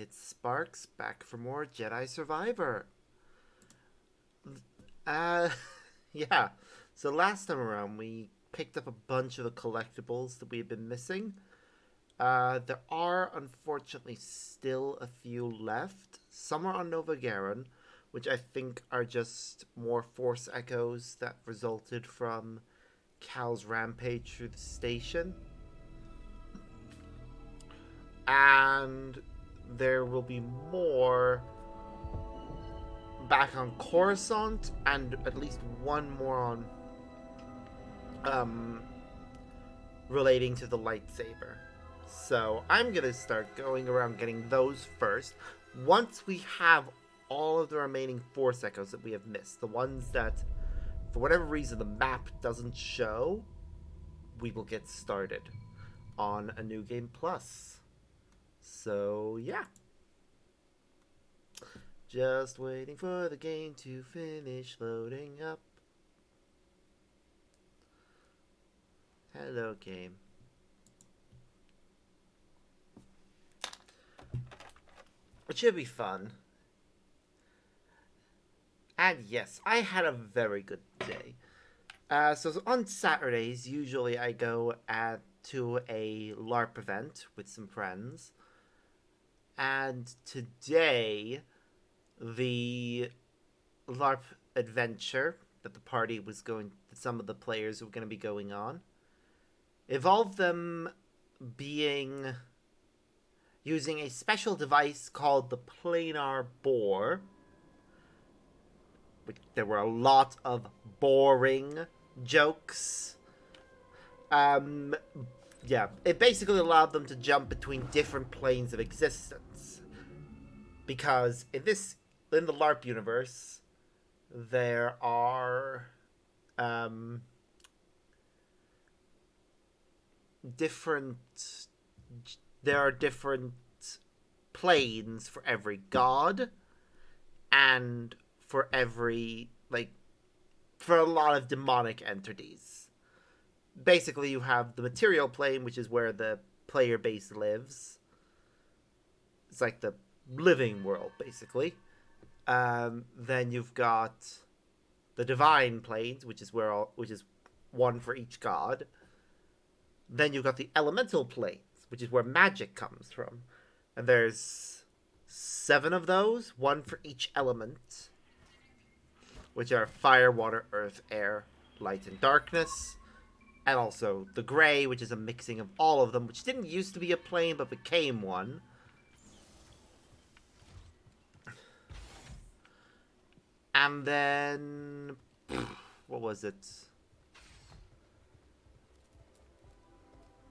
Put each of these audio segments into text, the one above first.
It's Sparks back for more Jedi Survivor. Uh, yeah. So last time around, we picked up a bunch of the collectibles that we had been missing. There are unfortunately still a few left. Some are on Nova Garen, which I think are just more Force echoes that resulted from Cal's rampage through the station. And there will be more back on Coruscant, and at least one more on relating to the lightsaber. So I'm gonna start going around getting those first. Once we have all of the remaining Force echoes that we have missed, the ones that for whatever reason the map doesn't show, we will get started on a new game plus. So yeah. Just waiting for the game to finish loading up. Hello, game. It should be fun. And yes, I had a very good day. So on Saturdays, usually I go to a LARP event with some friends. And today, the LARP adventure that the party was going, that some of the players were going to be going on, involved them being using a special device called the planar bore. There were a lot of boring jokes. Yeah, it basically allowed them to jump between different planes of existence. Because in the LARP universe, there are different planes for every god, and for every for a lot of demonic entities. Basically, you have the material plane, which is where the player base lives. It's like the living world, basically. Then you've got the divine planes, which is one for each god. Then you've got the elemental planes, which is where magic comes from, and there's 7 of those, one for each element, which are fire, water, earth, air, light, and darkness. And also the gray, which is a mixing of all of them, which didn't used to be a plane, but became one. And then... what was it?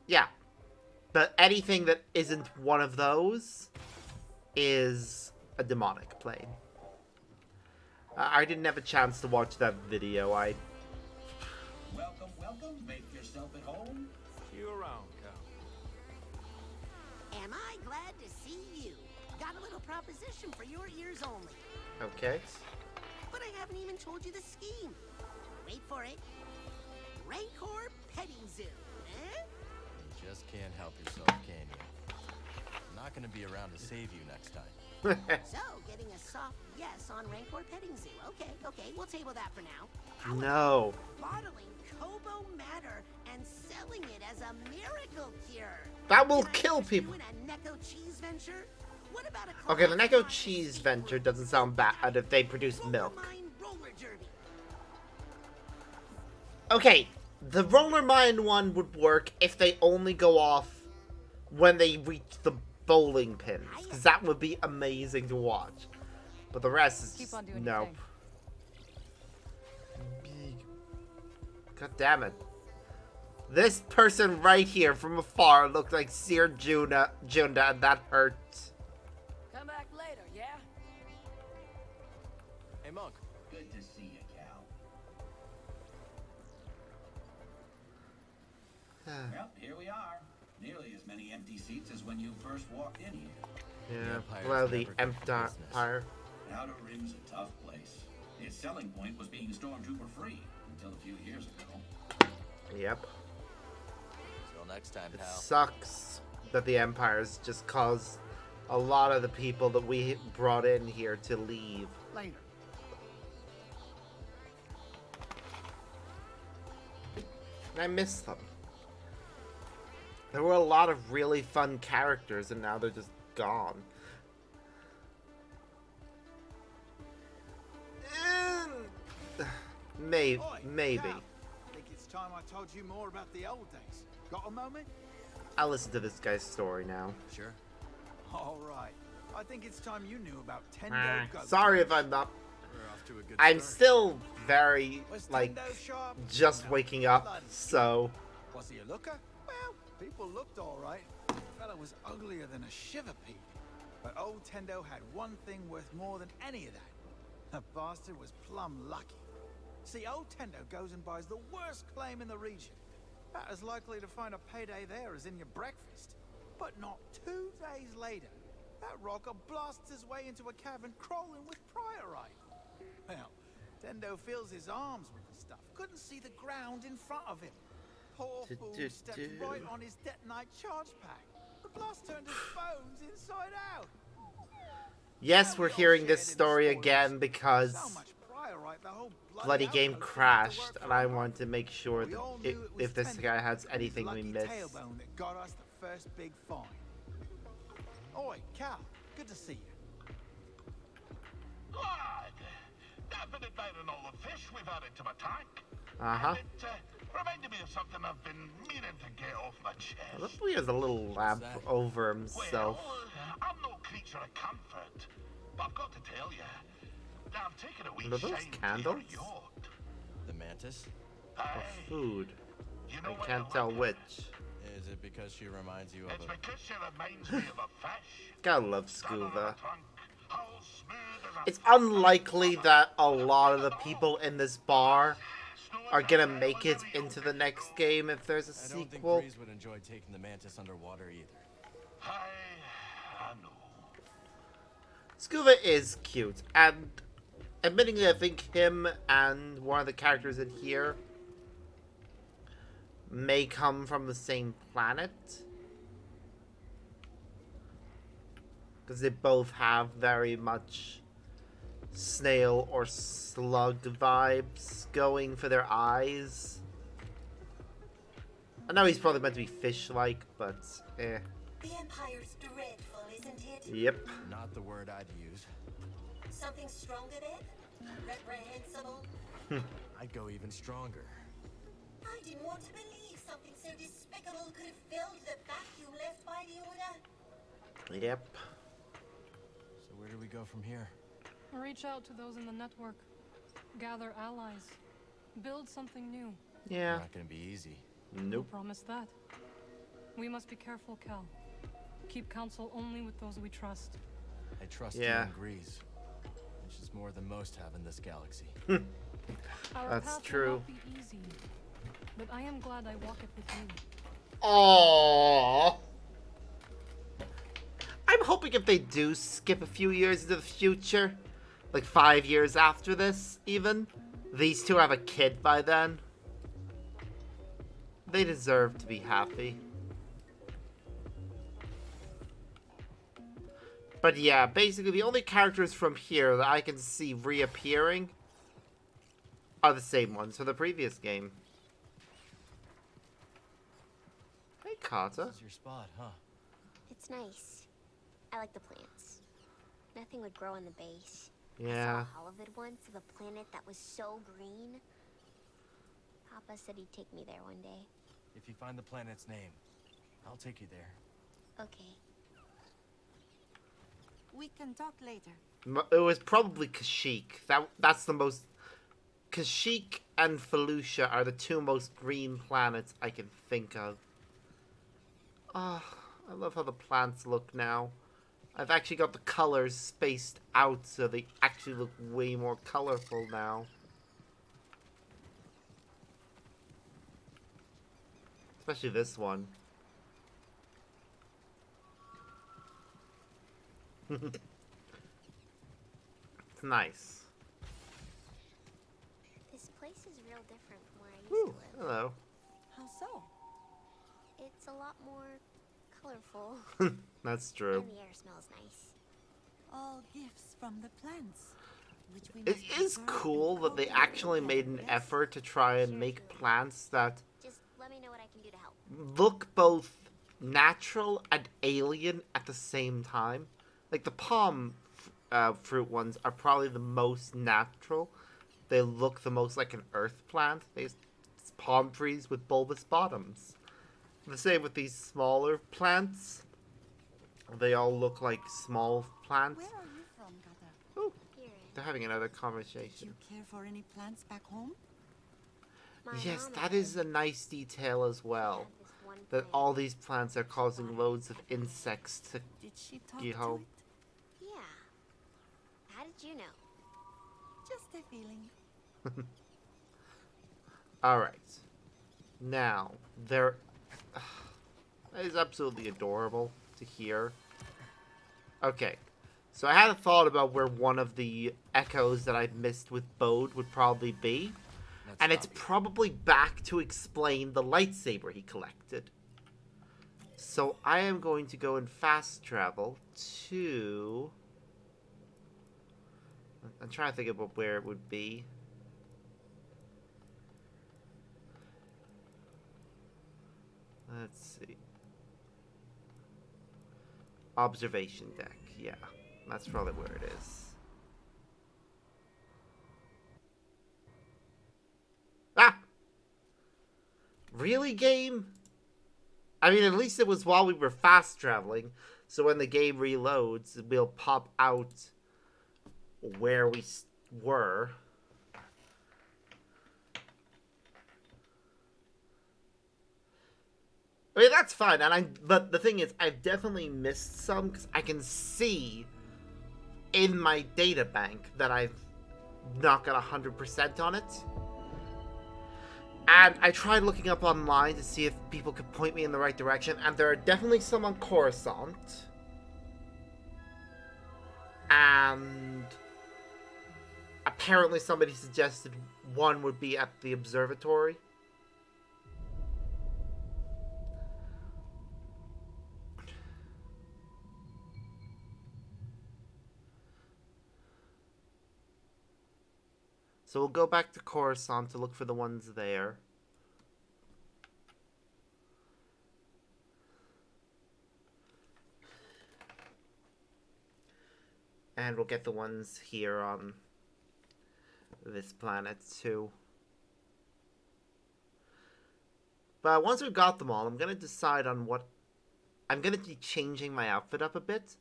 Yeah. But anything that isn't one of those is a demonic plane. I didn't have a chance to watch that video. Welcome. Make yourself at home. See you around, Cal. Am I glad to see you? Got a little proposition for your ears only. Okay. But I haven't even told you the scheme. Wait for it. Rancor Petting Zoo, eh? You just can't help yourself, can you? I'm not gonna be around to save you next time. So, getting a soft yes on Rancor Petting Zoo. Okay, we'll table that for now. How No. about bottling Kobo matter and selling it as a miracle cure? That will Can I kill interest you people. in a Necco cheese venture? What about a Okay, the Necco collaboration cheese with venture SeaWorld? doesn't sound bad if they produce milk. Mine roller derby. Okay, the roller mine one would work if they only go off when they reach the bowling pins, because that would be amazing to watch. But the rest is Keep on doing your nope. thing. God damn it. This person right here from afar looked like Seer Junda, and that hurts. Come back later, yeah? Hey, Monk. Good to see you, Cal. Well, here we are. Nearly as many empty seats as when you first walked in here. Yeah, Empire's well, the never good for business. Empire. Outer Rim's a tough place. Its selling point was being stormtrooper free until a few years ago. Yep. Till next time, It pal. sucks that the Empire's just caused a lot of the people that we brought in here to leave. Later. And I miss them. There were a lot of really fun characters, and now they're just gone. Maybe. Cal, think it's time I told you more about the old days. Got a moment? I'll listen to this guy's story now. Sure. All right. I think it's time you knew about Tendo Go. Sorry if I'm not. We're off to a good I'm start. still very, Was like, Tendo sharp? just No, waking up, bloody so. Was he a looker? Well, people looked all right. Fella was uglier than a shiver pea. But old Tendo had one thing worth more than any of that. The bastard was plumb lucky. See, old Tendo goes and buys the worst claim in the region. About as likely to find a payday there as in your breakfast. But not 2 days later, that rocker blasts his way into a cavern crawling with priorite. Well, Tendo fills his arms with the stuff. Couldn't see the ground in front of him. Poor fool stepped right on his detonite charge pack. The blast turned his bones inside out. Yes, we're hearing this story again So because much priorite, the whole bloody game outpost crashed, didn't have to work and for I a month. wanted to make sure We that all knew it was if this Tendo guy has and his anything we lucky missed. tailbone that got us the first big find. Oi, Cal, good to see you. Lad, I've been admiring all the fish we've added to my tank. Uh-huh. And it reminded me of something I've been meaning to get off my chest. This boy has a little lamp that? over himself. Well, I'm no creature of comfort, but I've got to tell you, I've taken a wee Are those shine candles? to your yacht. The mantis? Or Aye. food. You know I what can't like tell it? which. Is it because she reminds you of It's a... because she reminds me of a fish. Gotta love Down on her scuba. trunk, all smooth as a It's fat unlikely rubber. that a lot of the people in this bar Snowing are gonna down make it there with a into real the big next boat. game if there's a I don't think sequel. Breeze would enjoy taking the mantis underwater either. I know. Scuba is cute, and admittingly, I think him and one of the characters in here may come from the same planet. Because they both have very much snail or slug vibes going for their eyes. I know he's probably meant to be fish-like, but eh. The Empire's dreadful, isn't it? Yep. Not the word I'd use. Something stronger then? Reprehensible? I'd go even stronger. I didn't want to believe something so despicable could have filled the vacuum left by the Order. Yep. So where do we go from here? Reach out to those in the network. Gather allies. Build something new. Yeah. Not gonna be easy. Who Nope. promised that? We must be careful, Cal. Keep counsel only with those we trust. I trust Yeah. you and Grease, which is more than most have in this galaxy. Our That's path true. will not be easy, but I am glad I walk it with you. Aww. I'm hoping if they do skip a few years into the future, like 5 years after this, even, these two have a kid by then. They deserve to be happy. But yeah, basically the only characters from here that I can see reappearing are the same ones from the previous game. Hey, Carter. This is your spot, huh? It's nice. I like the plants. Nothing would grow on the base. Yeah. I saw a holovid once of a planet that was so green. Papa said he'd take me there one day. If you find the planet's name, I'll take you there. Okay. We can talk later. It was probably Kashyyyk. That's the most... Kashyyyk and Felucia are the two most green planets I can think of. Ah, I love how the plants look now. I've actually got the colors spaced out so they actually look way more colorful now. Especially this one. It's nice. This place is real different from where I used Ooh, to live. hello. How so? It's a lot more colorful. That's true. And the air smells nice. All gifts from the plants. Which we It must is preserve cool and that they cultivate actually made an together, yes? effort to try and Sure, make Julie. plants that Just let me know what I can do to help. look both natural and alien at the same time. Like the palm fruit ones are probably the most natural. They look the most like an earth plant. It's palm trees with bulbous bottoms. The same with these smaller plants. They all look like small plants. Where are you from, Gata? Oh, Here. they're having another Do conversation. you care for any plants back home? My Yes, mama that is did. a nice detail as well. Had this one That plant. all these plants are causing loads of insects to Did she talk get to home. it? Yeah. How did you know? Just a feeling. Alright. Now, there... That is absolutely adorable to hear. Okay. So I had a thought about where one of the echoes that I missed with Bode would probably be. Let's And it's stop. probably back to explain the lightsaber he collected. So I am going to go and fast travel to... I'm trying to think about where it would be. Let's see. Observation deck. Yeah, that's probably where it is. Ah! Really, game? I mean, at least it was while we were fast traveling, so when the game reloads, we'll pop out where we were. I mean, that's fine, but the thing is, I've definitely missed some, because I can see in my data bank that I've not got 100% on it. And I tried looking up online to see if people could point me in the right direction, and there are definitely some on Coruscant. And apparently somebody suggested one would be at the observatory. So we'll go back to Coruscant to look for the ones there. And we'll get the ones here on this planet too. But once we've got them all, I'm going to decide on what... I'm going to be changing my outfit up a bit.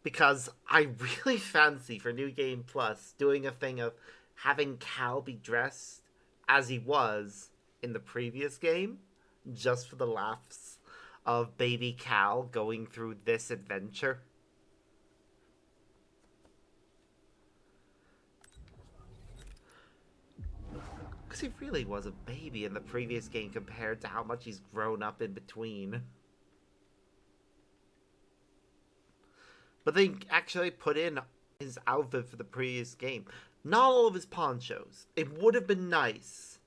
Because I really fancy for New Game Plus doing a thing of having Cal be dressed as he was in the previous game, just for the laughs of baby Cal going through this adventure. Because he really was a baby in the previous game compared to how much he's grown up in between. But they actually put in his outfit for the previous game. Not all of his ponchos. It would have been nice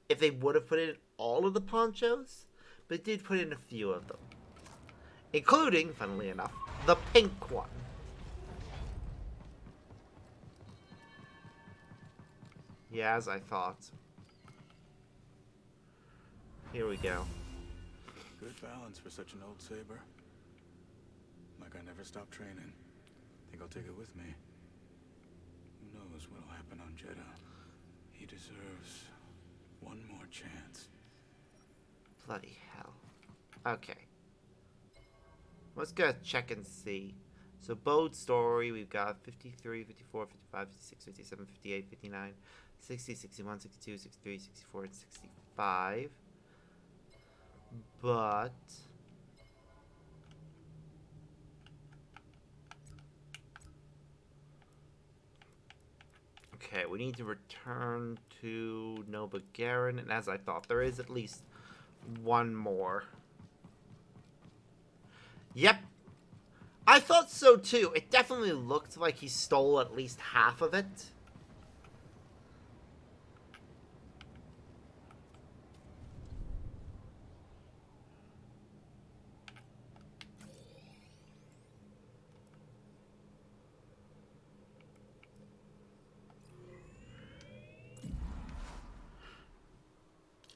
if they would have put in all of the ponchos, but they did put in a few of them. Including, funnily enough, the pink one. Yeah, as I thought. Here we go. Good balance for such an old saber. Like I never stopped training. Think I'll take it with me. Who knows what'll happen on Jedi. He deserves one more chance. Bloody hell. Okay. Let's go check and see. So, Bode story, we've got 53, 54, 55, 56, 57, 58, 59, 60, 61, 62, 63, 64, and 65. But... okay, we need to return to Nova Garen, and as I thought, there is at least one more. Yep. I thought so too. It definitely looked like he stole at least half of it.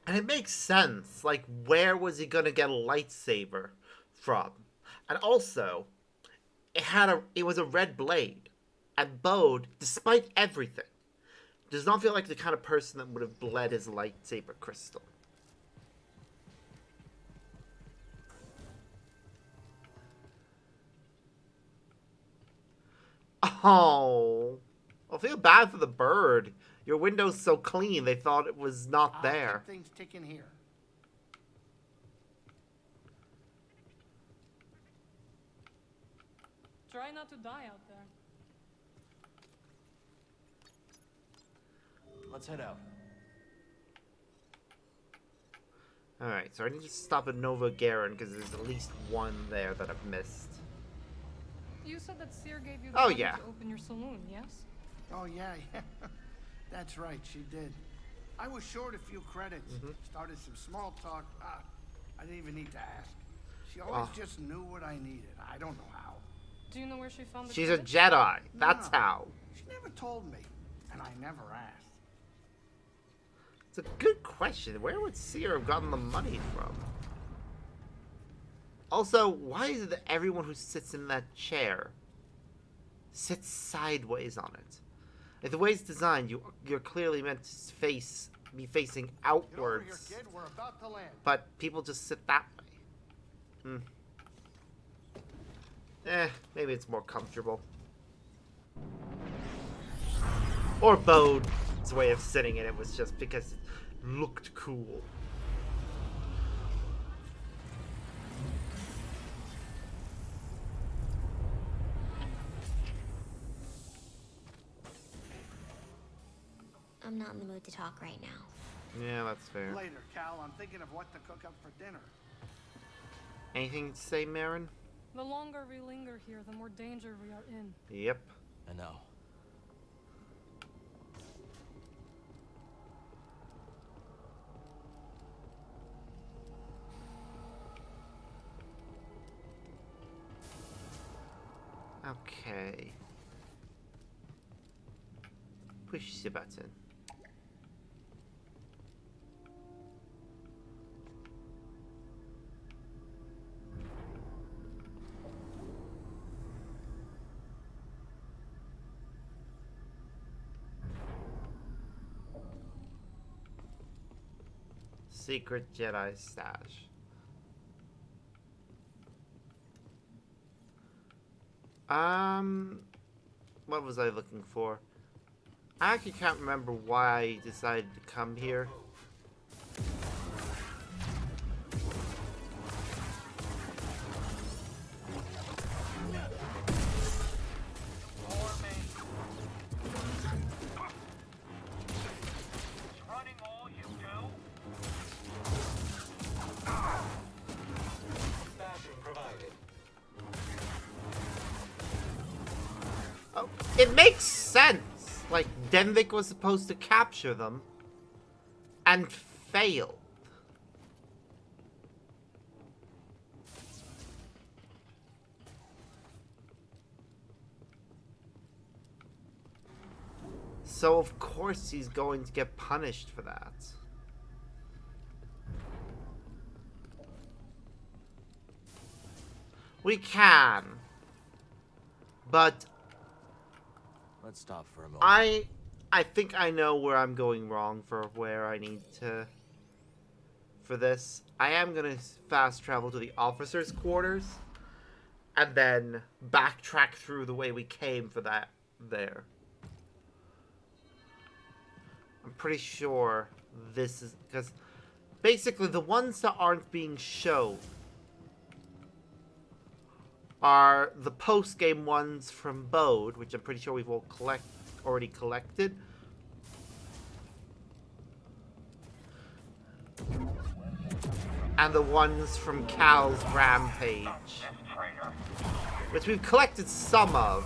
And it makes sense. Like, where was he gonna get a lightsaber from? And also, it was a red blade. And Bode, despite everything, does not feel like the kind of person that would have bled his lightsaber crystal. Oh, I feel bad for the bird. Your window's so clean, they thought it was not there. Things ticking here. Try not to die out there. Let's head out. Alright, so I need to stop at Nova Garen because there's at least one there that I've missed. You said that Seer gave you the money to open your saloon, yes? Oh, yeah. That's right, she did. I was short a few credits. Started some small talk. I didn't even need to ask. She always just knew what I needed. I don't know how. Do you know where she found the She's a credits? Jedi. That's how. She never told me, and I never asked. It's a good question. Where would Seer have gotten the money from? Also, why is it that everyone who sits in that chair sits sideways on it? Like, the way it's designed, you're clearly meant to be facing outwards. Get over here, kid. We're about to land. But people just sit that way. Maybe it's more comfortable. Or Bode's way of sitting in it was just because it looked cool. I'm not in the mood to talk right now. Yeah, that's fair. Later, Cal. I'm thinking of what to cook up for dinner. Anything to say, Marin? The longer we linger here, the more danger we are in. Yep. I know. Okay. Push the button. Secret Jedi stash. What was I looking for? I actually can't remember why I decided to come here. It makes sense. Like, Denvik was supposed to capture them and failed. So of course he's going to get punished for that. We can. But let's stop for a moment. I think I know where I'm going wrong for where I need to for this. I am gonna fast travel to the officers' quarters and then backtrack through the way we came for that there. I'm pretty sure this is because basically the ones that aren't being shown are the post-game ones from Bode, which I'm pretty sure we've all already collected. And the ones from Cal's Rampage, which we've collected some of,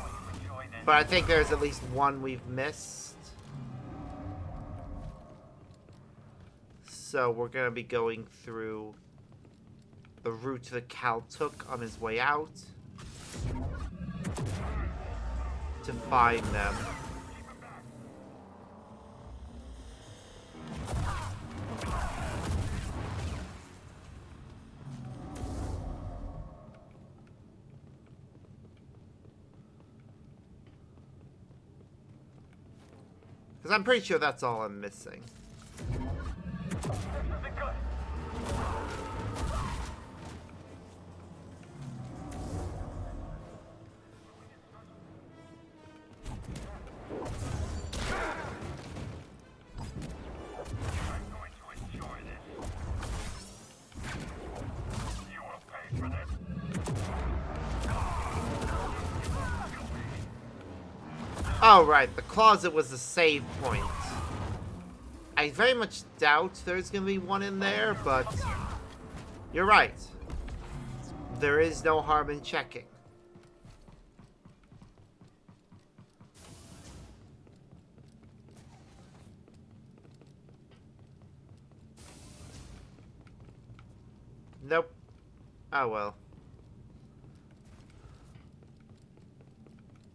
but I think there's at least one we've missed. So we're going to be going through the route that Cal took on his way out to find them. Because I'm pretty sure that's all I'm missing. Oh, right. The closet was the save point. I very much doubt there's going to be one in there, but you're right. There is no harm in checking. Nope. Oh, well.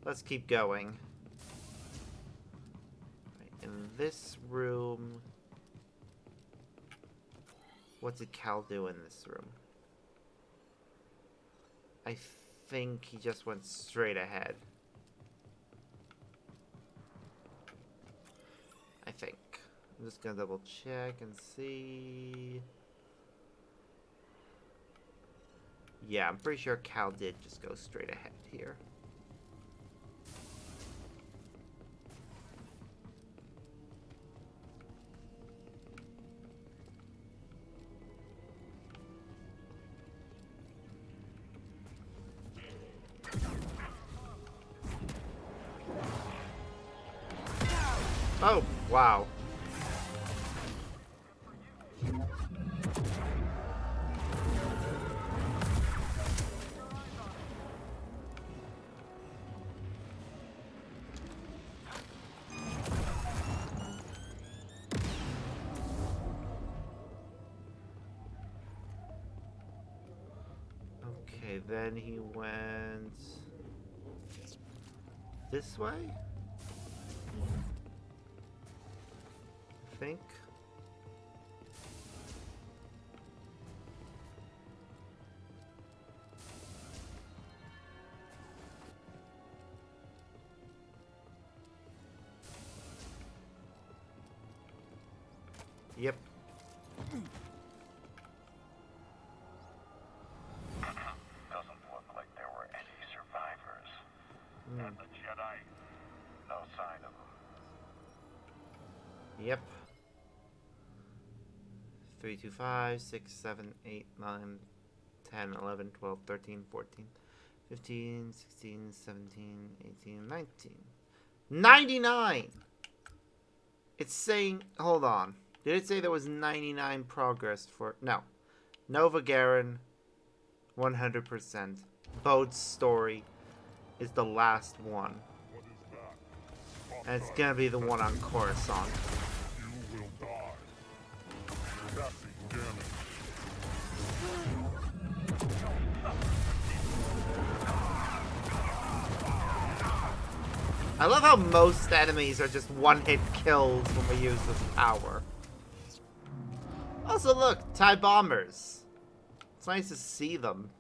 Let's keep going. In this room... What did Cal do in this room? I think he just went straight ahead. I think. I'm just gonna double check and see... Yeah, I'm pretty sure Cal did just go straight ahead here. Oh, wow. Okay, then he went this way? I think. Yep. Doesn't look like there were any survivors. And the Jedi, no sign of them. Yep. 3, 2, 5, 6, 7, 8, 9, 10, 11, 12, 13, 14, 15, 16, 17, 18, 19. 99! It's saying... Hold on. Did it say there was 99 progress for... No. Nova Garen, 100%. Bode's story is the last one. And it's gonna be the one on Coruscant. You will die. Cassie, damage. I love how most enemies are just one-hit kills when we use this power. Also, look, TIE bombers. It's nice to see them.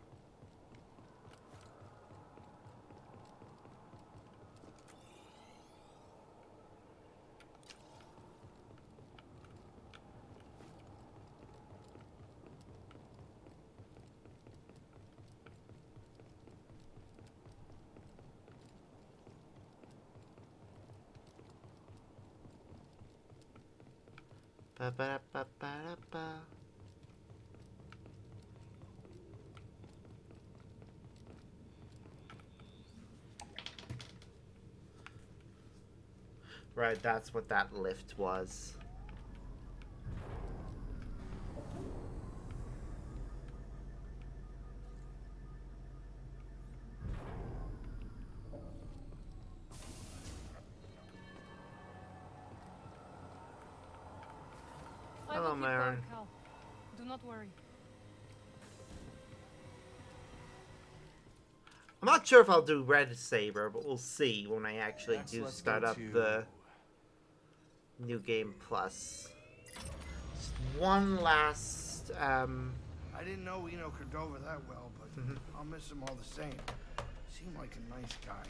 Ba ba ba ba da ba. Right, that's what that lift was. Hello, Marin. Do not worry. I'm not sure if I'll do Red Saber, but we'll see when I actually do start up the New Game Plus. Just one last, I didn't know Eno could go over that well, but I'll miss him all the same. Seemed like a nice guy.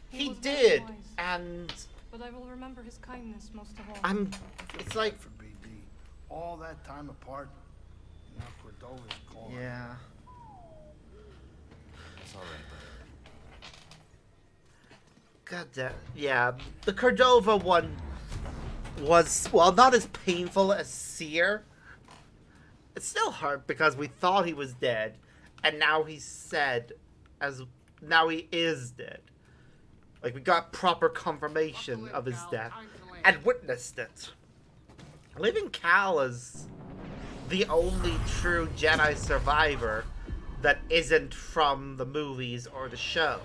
He did, and but I will remember his kindness most of all. It's like for BD. All that time apart. Now Cordova's gone. Yeah. It's all right, brother. God damn. Yeah, the Cordova one was, well, not as painful as Seer. It's still hard because we thought he was dead, and now he is dead. Like, we got proper confirmation of his death and witnessed it. Leaving Cal as the only true Jedi survivor that isn't from the movies or the show.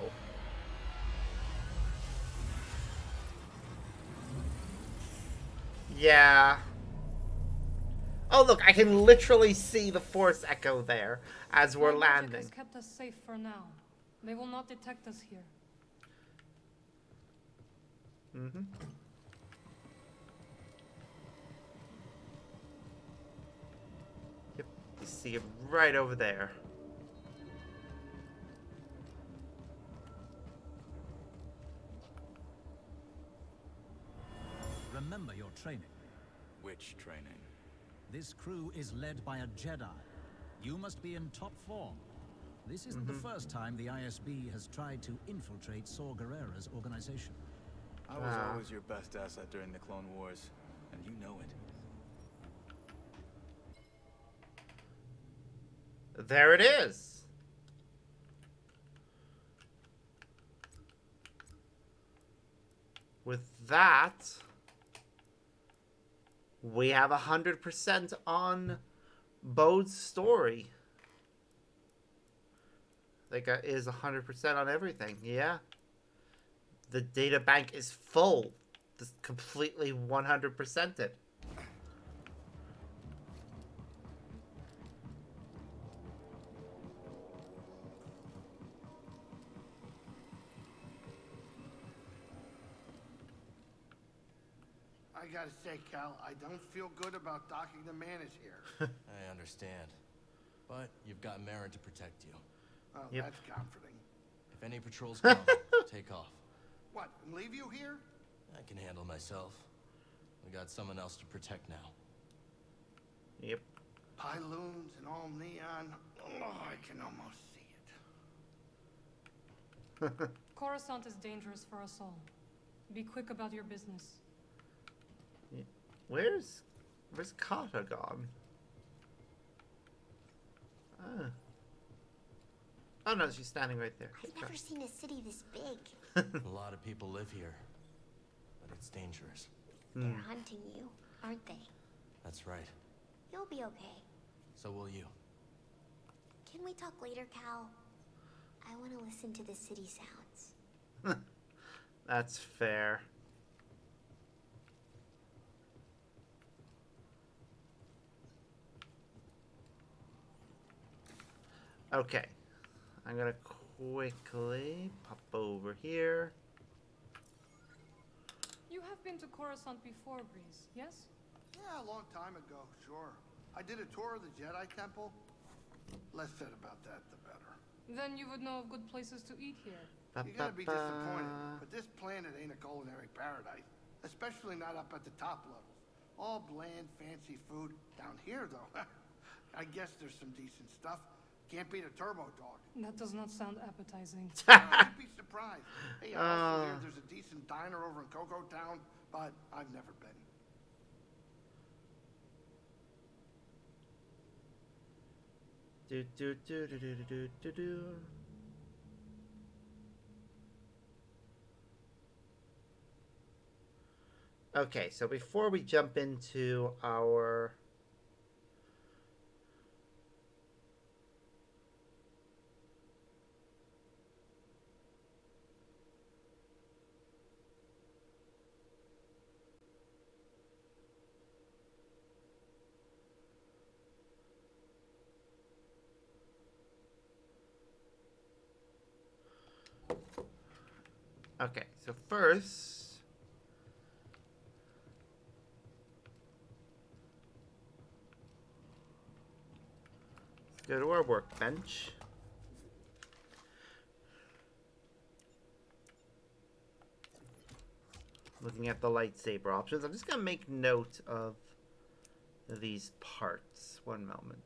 Yeah. Oh, look, I can literally see the Force echo there as we're My magic landing. has kept us safe for now. They will not detect us here. Mm-hmm. Yep, you see it right over there. Remember your training. Which training? This crew is led by a Jedi. You must be in top form. This isn't the first time the ISB has tried to infiltrate Saw Gerrera's organization. I was always your best asset during the Clone Wars, and you know it. There it is. With that, we have 100% on Bode's story. Like, is 100% on everything. Yeah. The data bank is full. Just completely 100%ed. I gotta say, Cal, I don't feel good about docking the manage here. I understand. But you've got Marin to protect you. Oh, that's comforting. If any patrols come, take off. What, and leave you here? I can handle myself. We got someone else to protect now. Yep. Pyloons and all neon. Oh, I can almost see it. Coruscant is dangerous for us all. Be quick about your business. Yeah. Where's Kata gone? Ah. Oh no, she's standing right there. I've never seen a city this big. A lot of people live here, but it's dangerous. They're hunting you, aren't they? That's right. You'll be okay. So will you. Can we talk later, Cal? I want to listen to the city sounds. That's fair. Okay. I'm gonna quickly pop over here. You have been to Coruscant before, Breeze, yes? Yeah, a long time ago, sure. I did a tour of the Jedi Temple. Less said about that, the better. Then you would know of good places to eat here. You gotta be disappointed, but this planet ain't a culinary paradise. Especially not up at the top levels. All bland, fancy food. Down here, though, I guess there's some decent stuff. Can't beat a turbo dog. That does not sound appetizing. You'd be surprised. Hey, I also hear there's a decent diner over in Cocoa Town, but I've never been. Do. Okay, so before we jump into our Okay, so first, let's go to our workbench. looking at the lightsaber options. I'm just gonna make note of these parts. One moment.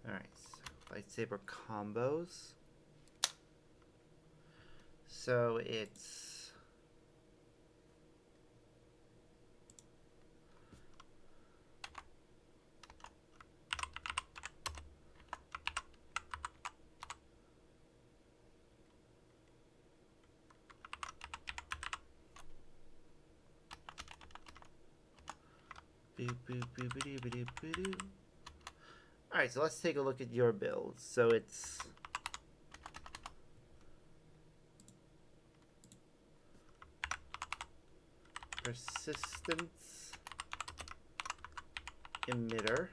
Alright, so lightsaber combos. So it's Alright, so let's take a look at your builds. So it's persistence emitter.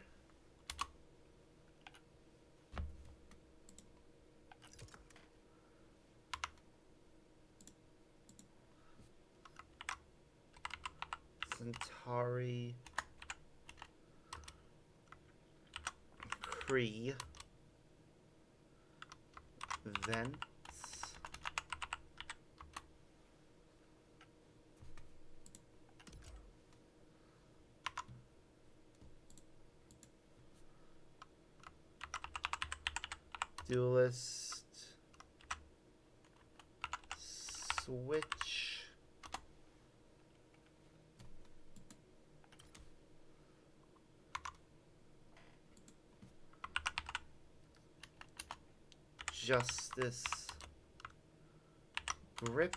Centauri Kree vents. Duelist switch. Justice grip.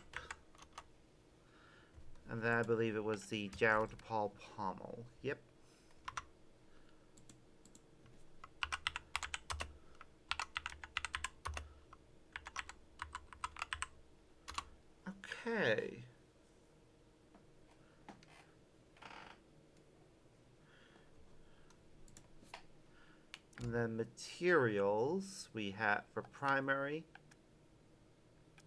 And then I believe it was the Jarrod Paul pommel. Yep. Okay. And then materials we have for primary.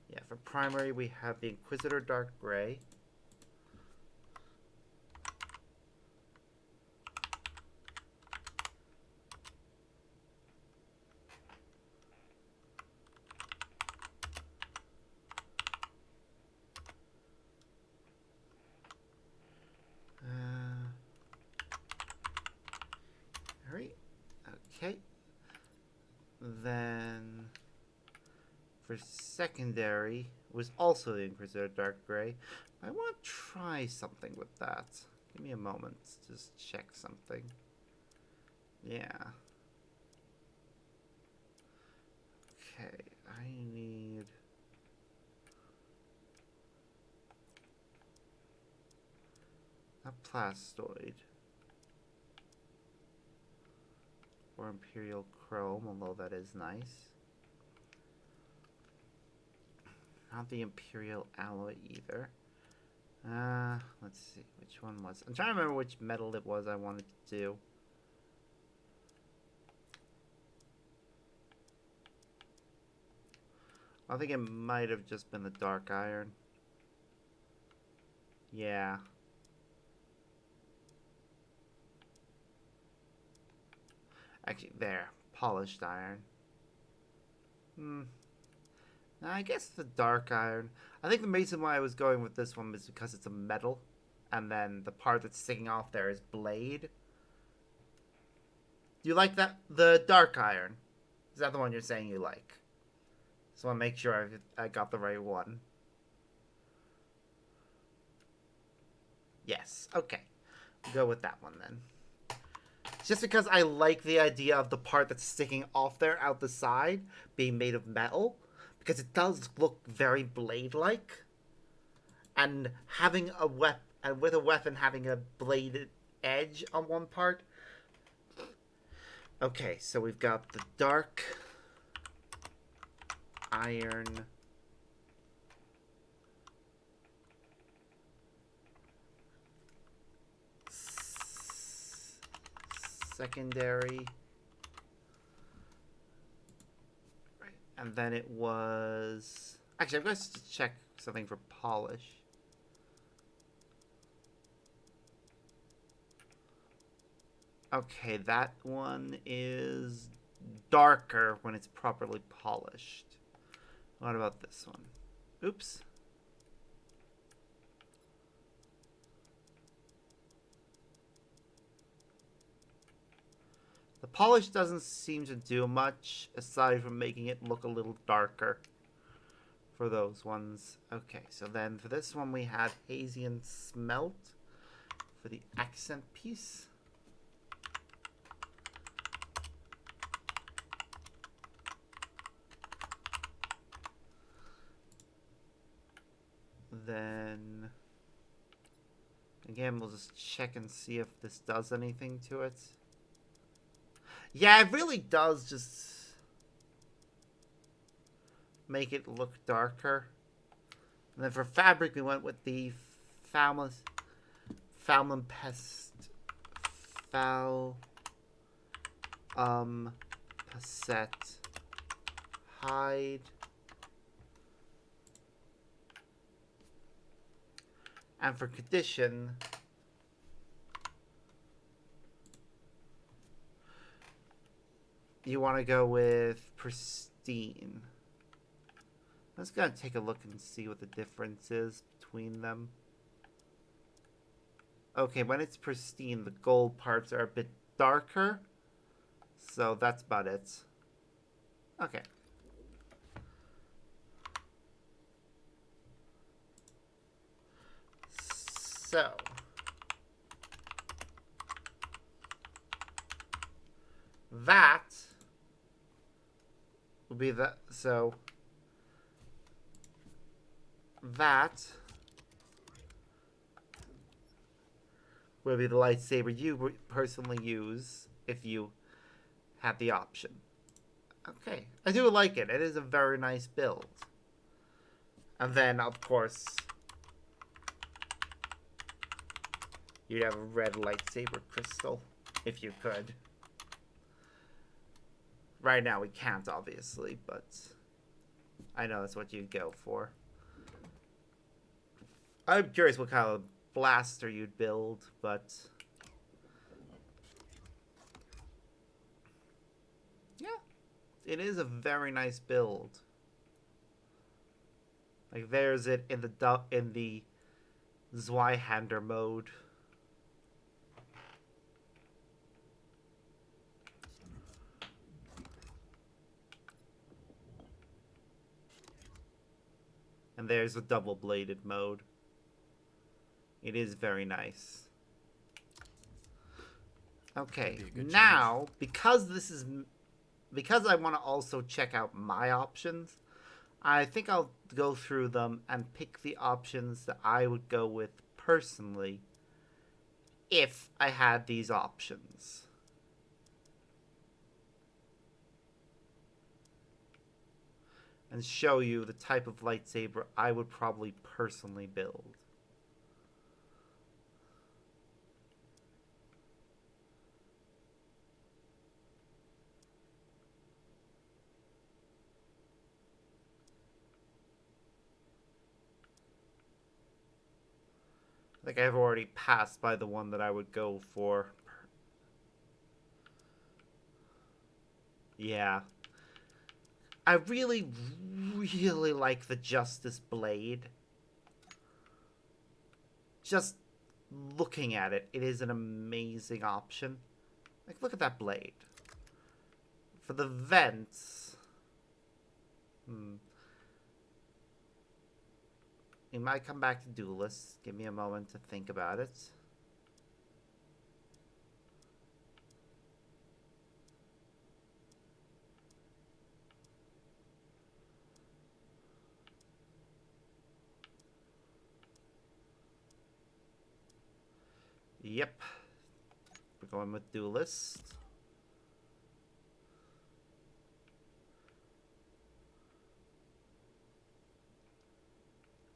Yeah, for primary we have the Inquisitor Dark Gray. Alright. Okay. Then for secondary was also the Inquisitor Dark Gray. I want to try something with that. Give me a moment to just check something. Yeah. Okay, I need... a plastoid. Or Imperial Chrome, although that is nice. Not the Imperial Alloy either. Let's see, which one was... I'm trying to remember which metal it was I wanted to do. I think it might have just been the Dark Iron. Yeah. Actually, there. Polished iron. Now, I guess the Dark Iron. I think the reason why I was going with this one is because it's a metal. And then the part that's sticking off there is blade. Do you like that? The Dark Iron? Is that the one you're saying you like? So I want to make sure I got the right one. Yes. Okay. Go with that one then. Just because I like the idea of the part that's sticking off there out the side being made of metal. Because it does look very blade-like. And having a weapon, and with a weapon having a bladed edge on one part. Okay, so we've got the Dark Iron secondary. Right. And then it was... Actually, I'm going to check something for polish. Okay, that one is darker when it's properly polished. What about this one? Oops. The polish doesn't seem to do much aside from making it look a little darker for those ones. Okay, so then for this one we had hazy and smelt for the accent piece. Then again, we'll just check and see if this does anything to it. Yeah, it really does just make it look darker. And then for fabric, we went with the Falmouth Pest Passette hide. And for condition, you want to go with pristine. I'm just going to take a look and see what the difference is between them. Okay, when it's pristine, the gold parts are a bit darker. So that's about it. Okay. So that will be the that will be the lightsaber you would personally use if you had the option. Okay, I do like it. It is a very nice build. And then, of course, you'd have a red lightsaber crystal, if you could. Right now we can't, obviously, but I know that's what you'd go for. I'm curious what kind of blaster you'd build, but... yeah, it is a very nice build. Like, there's it in the Zweihander mode. And there's a double-bladed mode. It is very nice. Okay, now, because I want to also check out my options, I think I'll go through them and pick the options that I would go with personally if I had these options. And show you the type of lightsaber I would probably personally build. I think I've already passed by the one that I would go for. Yeah. I really, really like the Justice Blade. Just looking at it, it is an amazing option. Like, look at that blade. For the vents... We might come back to Duelist. Give me a moment to think about it. Yep. We're going with Duelist.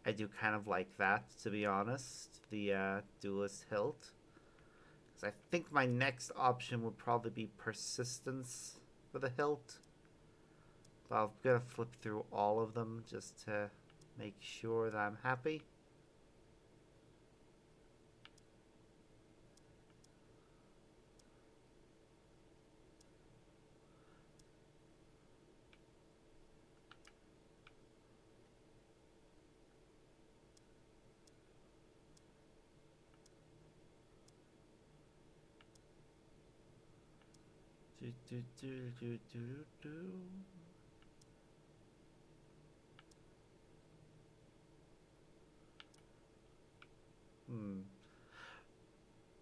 I do kind of like that, to be honest. The Duelist hilt. I think my next option would probably be persistence for the hilt. But I'm gonna flip through all of them just to make sure that I'm happy. Do, do, do, do, do, do.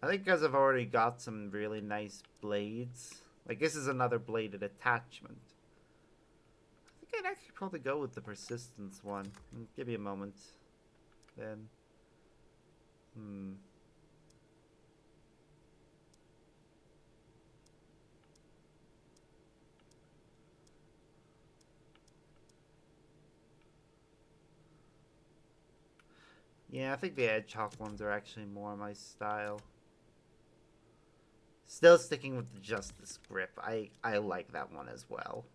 I think because I've already got some really nice blades. Like, this is another bladed attachment. I think I'd actually probably go with the persistence one. Give me a moment. Then. Yeah, I think the Edgehawk ones are actually more my style. Still sticking with the Justice grip. I like that one as well.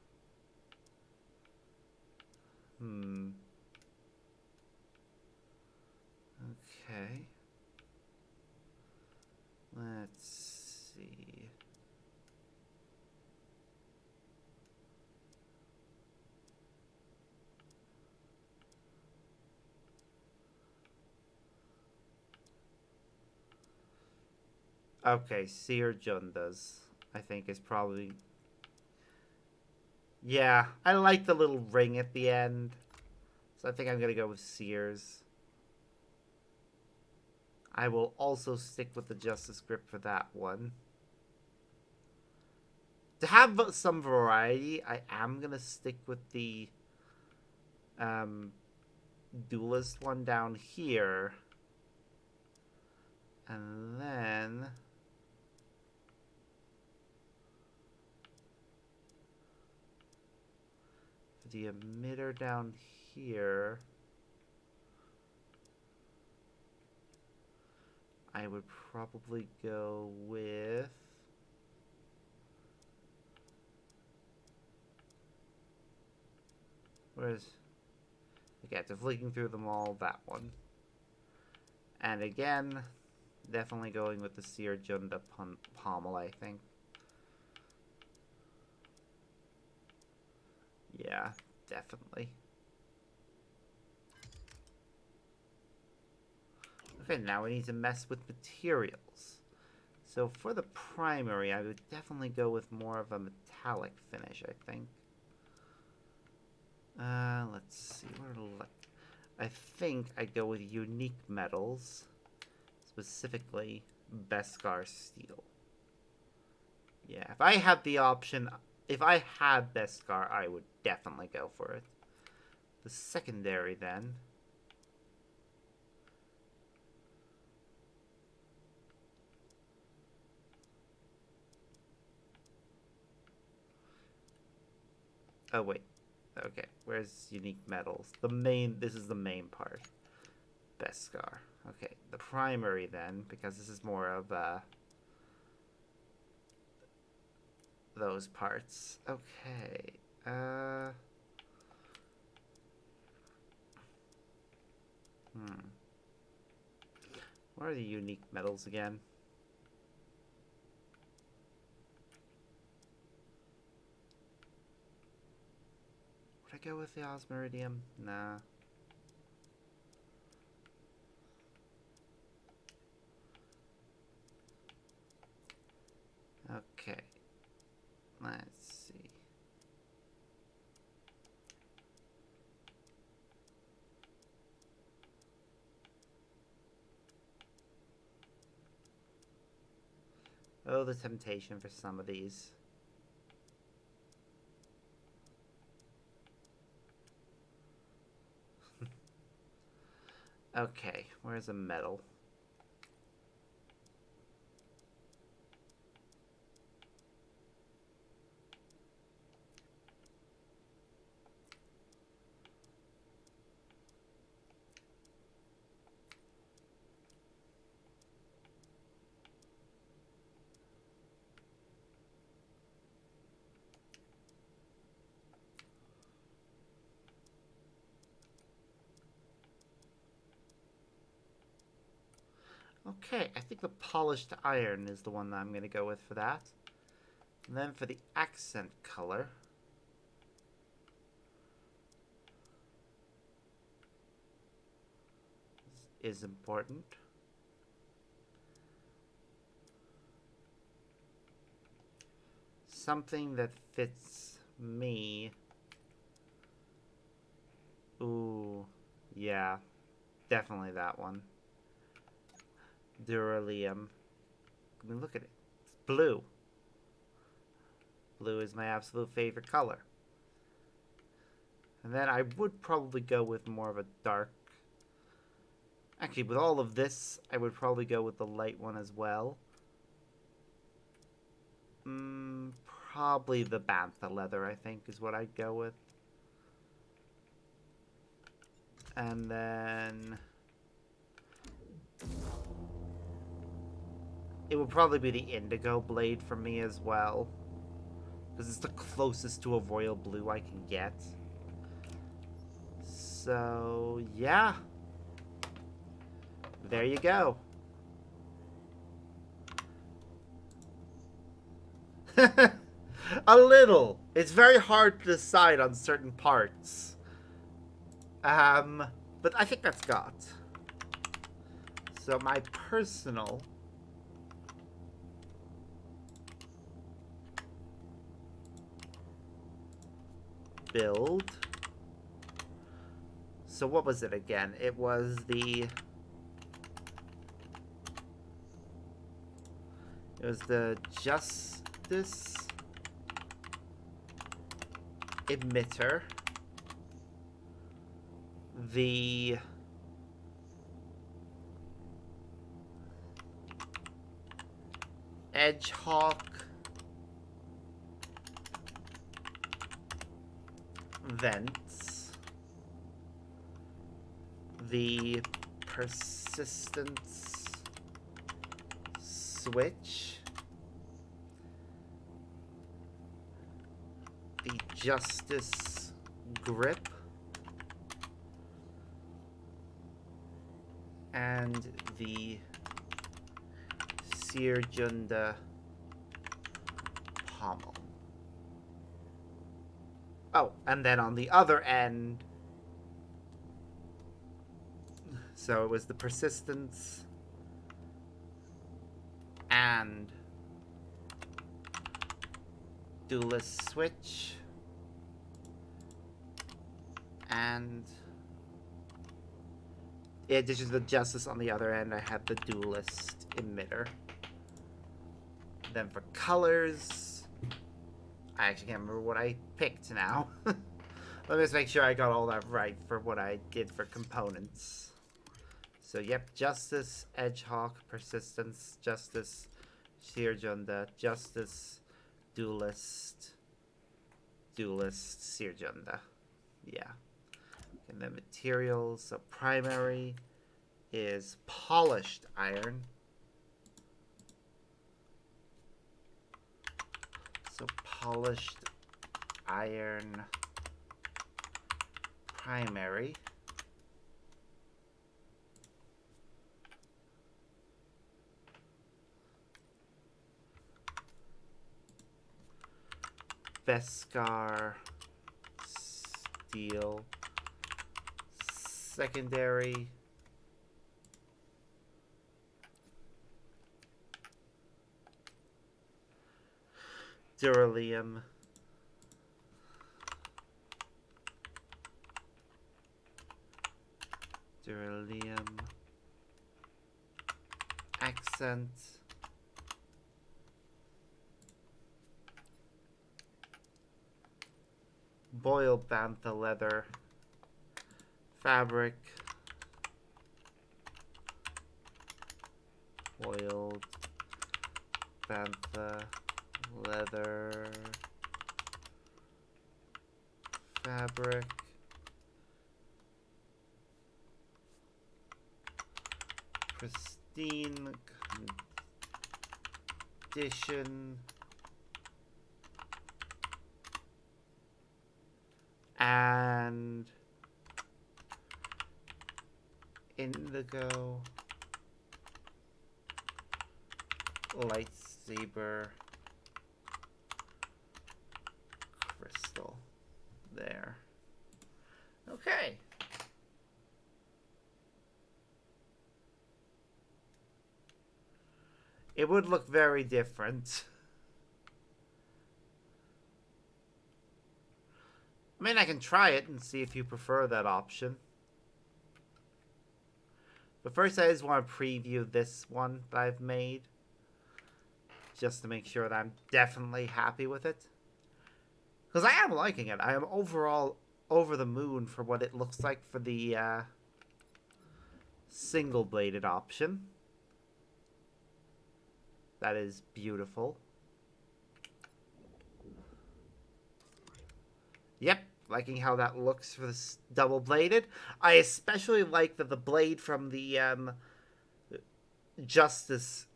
Okay. Let's see. Okay, Seer Jundas, I think, is probably... Yeah, I like the little ring at the end. So I think I'm going to go with Seers. I will also stick with the Justice Grip for that one. To have some variety, I am going to stick with the Duelist one down here. And then... the emitter down here, I would probably go with... Where's... Okay, after flicking through them all, that one. And again, definitely going with the Seer Junda Pommel, I think. Yeah, definitely. Okay, now we need to mess with materials. So for the primary, I would definitely go with more of a metallic finish, I think. Let's see, I think I'd go with unique metals, specifically Beskar steel. Yeah, if I had the option, if I had Beskar, I would definitely go for it. The secondary, then. Oh, wait. Okay, where's unique metals? This is the main part. Beskar. Okay, the primary, then, because this is more of, those parts. Okay, what are the unique metals again? Would I go with the osmiridium? Nah. Okay. Let's see. Oh, the temptation for some of these. Okay, where's a metal? Okay, I think the polished iron is the one that I'm going to go with for that. And then for the accent color, is important. Something that fits me. Ooh, yeah, definitely that one. Duralium. I mean, look at it. It's blue. Blue is my absolute favorite color. And then I would probably go with more of a dark. Actually, with all of this, I would probably go with the light one as well. Probably the bantha leather, I think, is what I'd go with. And then it would probably be the indigo blade for me as well, because it's the closest to a royal blue I can get. So, yeah. There you go. A little. It's very hard to decide on certain parts. But I think that's got. So my personal build. So what was it again? It was the Justice Emitter, the Edgehawk Vents, the Persistence Switch, the Justice Grip, and the Sirjunda Pommel. Oh, and then on the other end, so it was the Persistence and Duelist Switch and in addition to the Justice on the other end, I had the Duelist Emitter. Then for colors, I actually can't remember what I picked now. Let me just make sure I got all that right for what I did for components. So yep, Justice, Edgehawk, Persistence, Justice, Sirjunda, Justice, Duelist, Sirjunda. Yeah. And then materials, so primary is polished iron. So polished iron primary. Beskar steel secondary. Duralium. Accent. Boiled bantha leather. Fabric. Boiled bantha leather. Fabric. Pristine condition. And indigo lightsaber crystal. There. Okay. It would look very different. I mean, I can try it and see if you prefer that option. But first, I just want to preview this one that I've made. Just to make sure that I'm definitely happy with it. Because I am liking it. I am overall over the moon for what it looks like for the single-bladed option. That is beautiful. Yep, liking how that looks for this double-bladed. I especially like that the blade from the Justice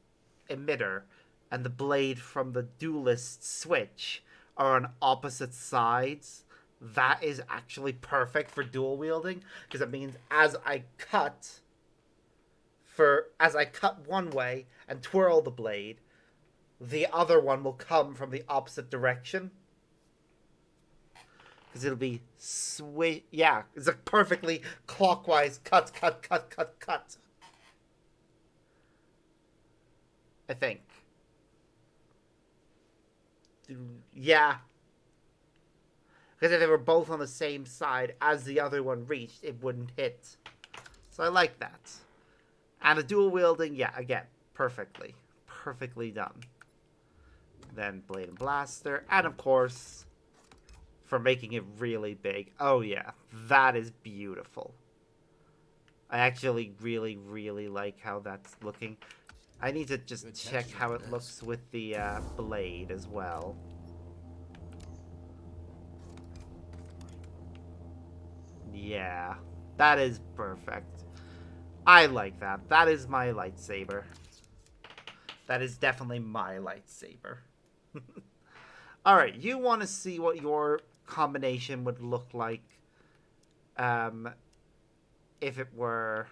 emitter and the blade from the duelist switch are on opposite sides. That is actually perfect for dual wielding, because it means as I cut one way and twirl the blade, the other one will come from the opposite direction. Because it'll be yeah, it's a perfectly clockwise cut. I think. Yeah. Because if they were both on the same side as the other one reached, it wouldn't hit. So I like that. And the dual wielding, yeah, again, perfectly. Perfectly done. Then blade and blaster. And of course, for making it really big. Oh yeah, that is beautiful. I actually really, really like how that's looking. I need to just check how it looks with the blade as well. Yeah, that is perfect. I like that. That is my lightsaber. That is definitely my lightsaber. Alright, you want to see what your combination would look like if it were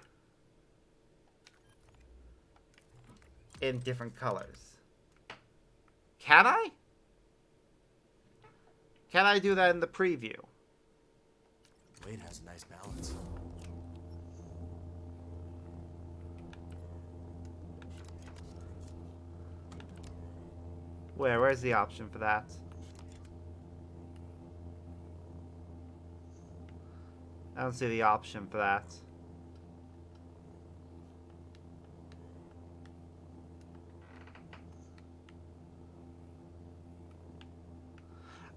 in different colors. Can I? Can I do that in the preview? Blade has a nice balance. Where's the option for that? I don't see the option for that.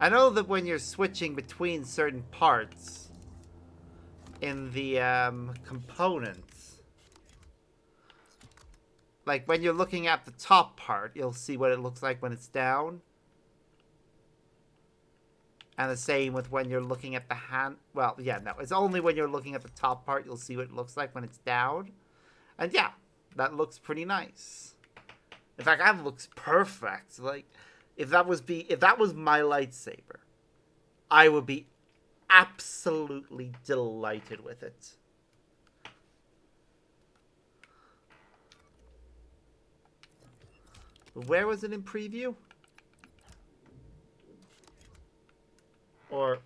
I know that when you're switching between certain parts in the components, like when you're looking at the top part, you'll see what it looks like when it's down. And the same with when you're looking at the hand. Well, yeah, no. It's only when you're looking at the top part you'll see what it looks like when it's down. And yeah, that looks pretty nice. In fact, that looks perfect. Like, if that was my lightsaber, I would be absolutely delighted with it. Where was it in preview? Or...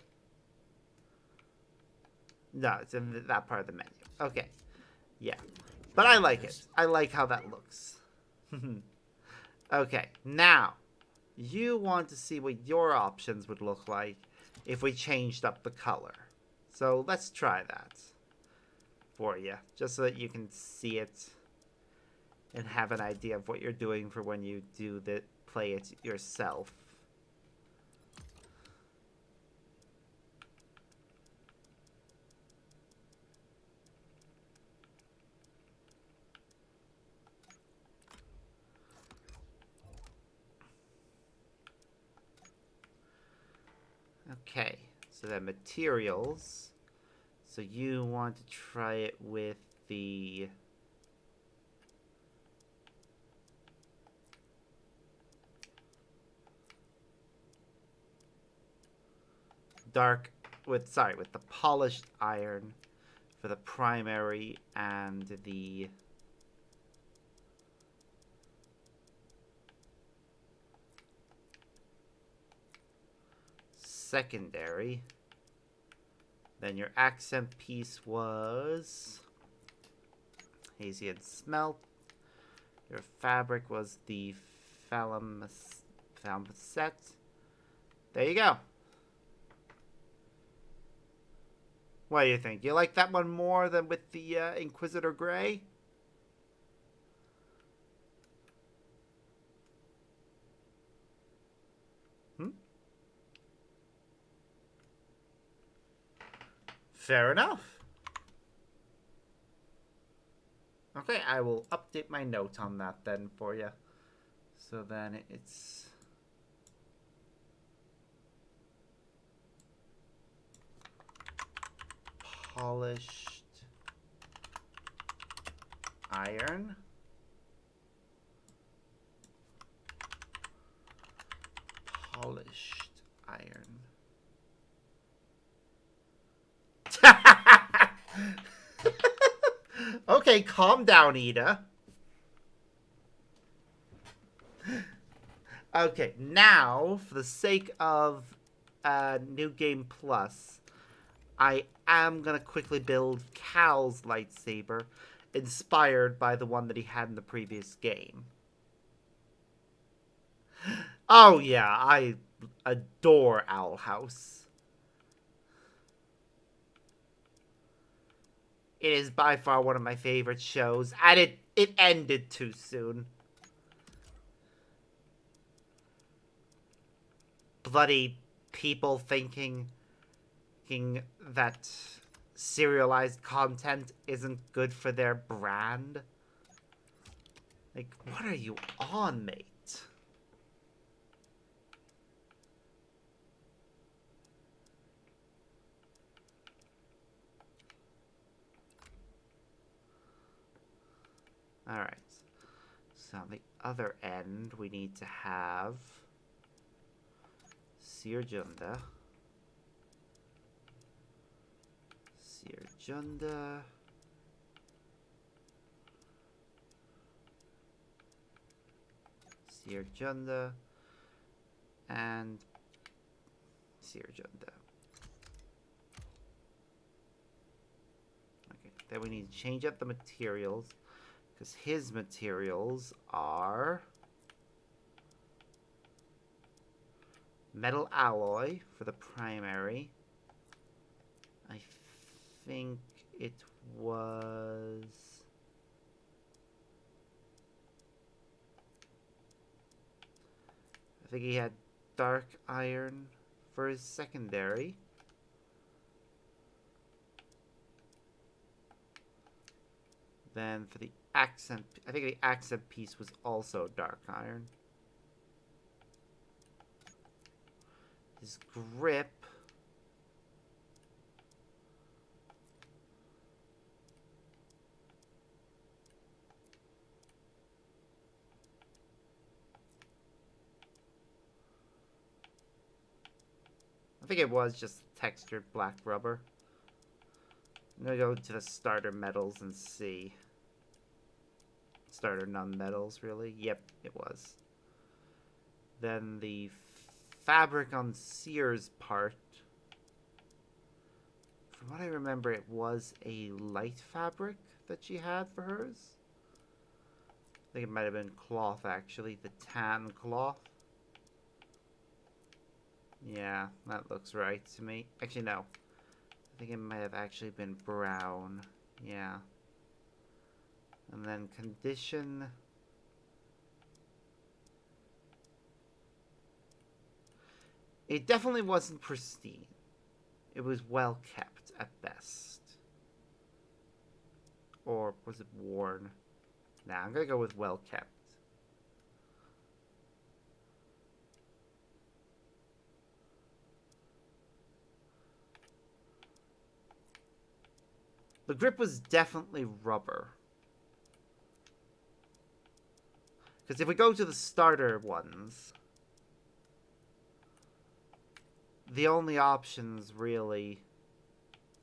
no, it's in that part of the menu. Okay. Yeah. But I like it. I like how that looks. Okay. Now, you want to see what your options would look like if we changed up the color. So let's try that for you, just so that you can see it and have an idea of what you're doing for when you play it yourself. Okay, so then materials. So you want to try it with the with the polished iron for the primary and the secondary. Then your accent piece was hazy and smelt. Your fabric was the Falmacet. There you go. What do you think? You like that one more than with the Inquisitor Grey? Fair enough. Okay, I will update my note on that then for you. So then it's... polished iron. Polished iron. Okay, calm down, Ida. Okay, now, for the sake of New Game Plus, I am going to quickly build Cal's lightsaber, inspired by the one that he had in the previous game. Oh yeah, I adore Owl House. It is by far one of my favorite shows, and it ended too soon. Bloody people thinking that serialized content isn't good for their brand. Like, what are you on, mate? Alright. So on the other end, we need to have Sirjunda. Sirjunda. Sirjunda. And Sirjunda. Okay, then we need to change up the materials. Because his materials are metal alloy for the primary. I think it was... I think he had dark iron for his secondary. Then for the accent, I think the accent piece was also dark iron. His grip. I think it was just textured black rubber. I'm gonna go to the starter metals and see. Starter non-metals, really? Yep, it was. Then the fabric on Sears' part. From what I remember, it was a light fabric that she had for hers. I think it might have been cloth, actually. The tan cloth. Yeah, that looks right to me. Actually, no. I think it might have actually been brown. Yeah. And then condition. It definitely wasn't pristine. It was well kept at best. Or was it worn? Nah, I'm gonna go with well kept. The grip was definitely rubber. Because if we go to the starter ones, the only options really...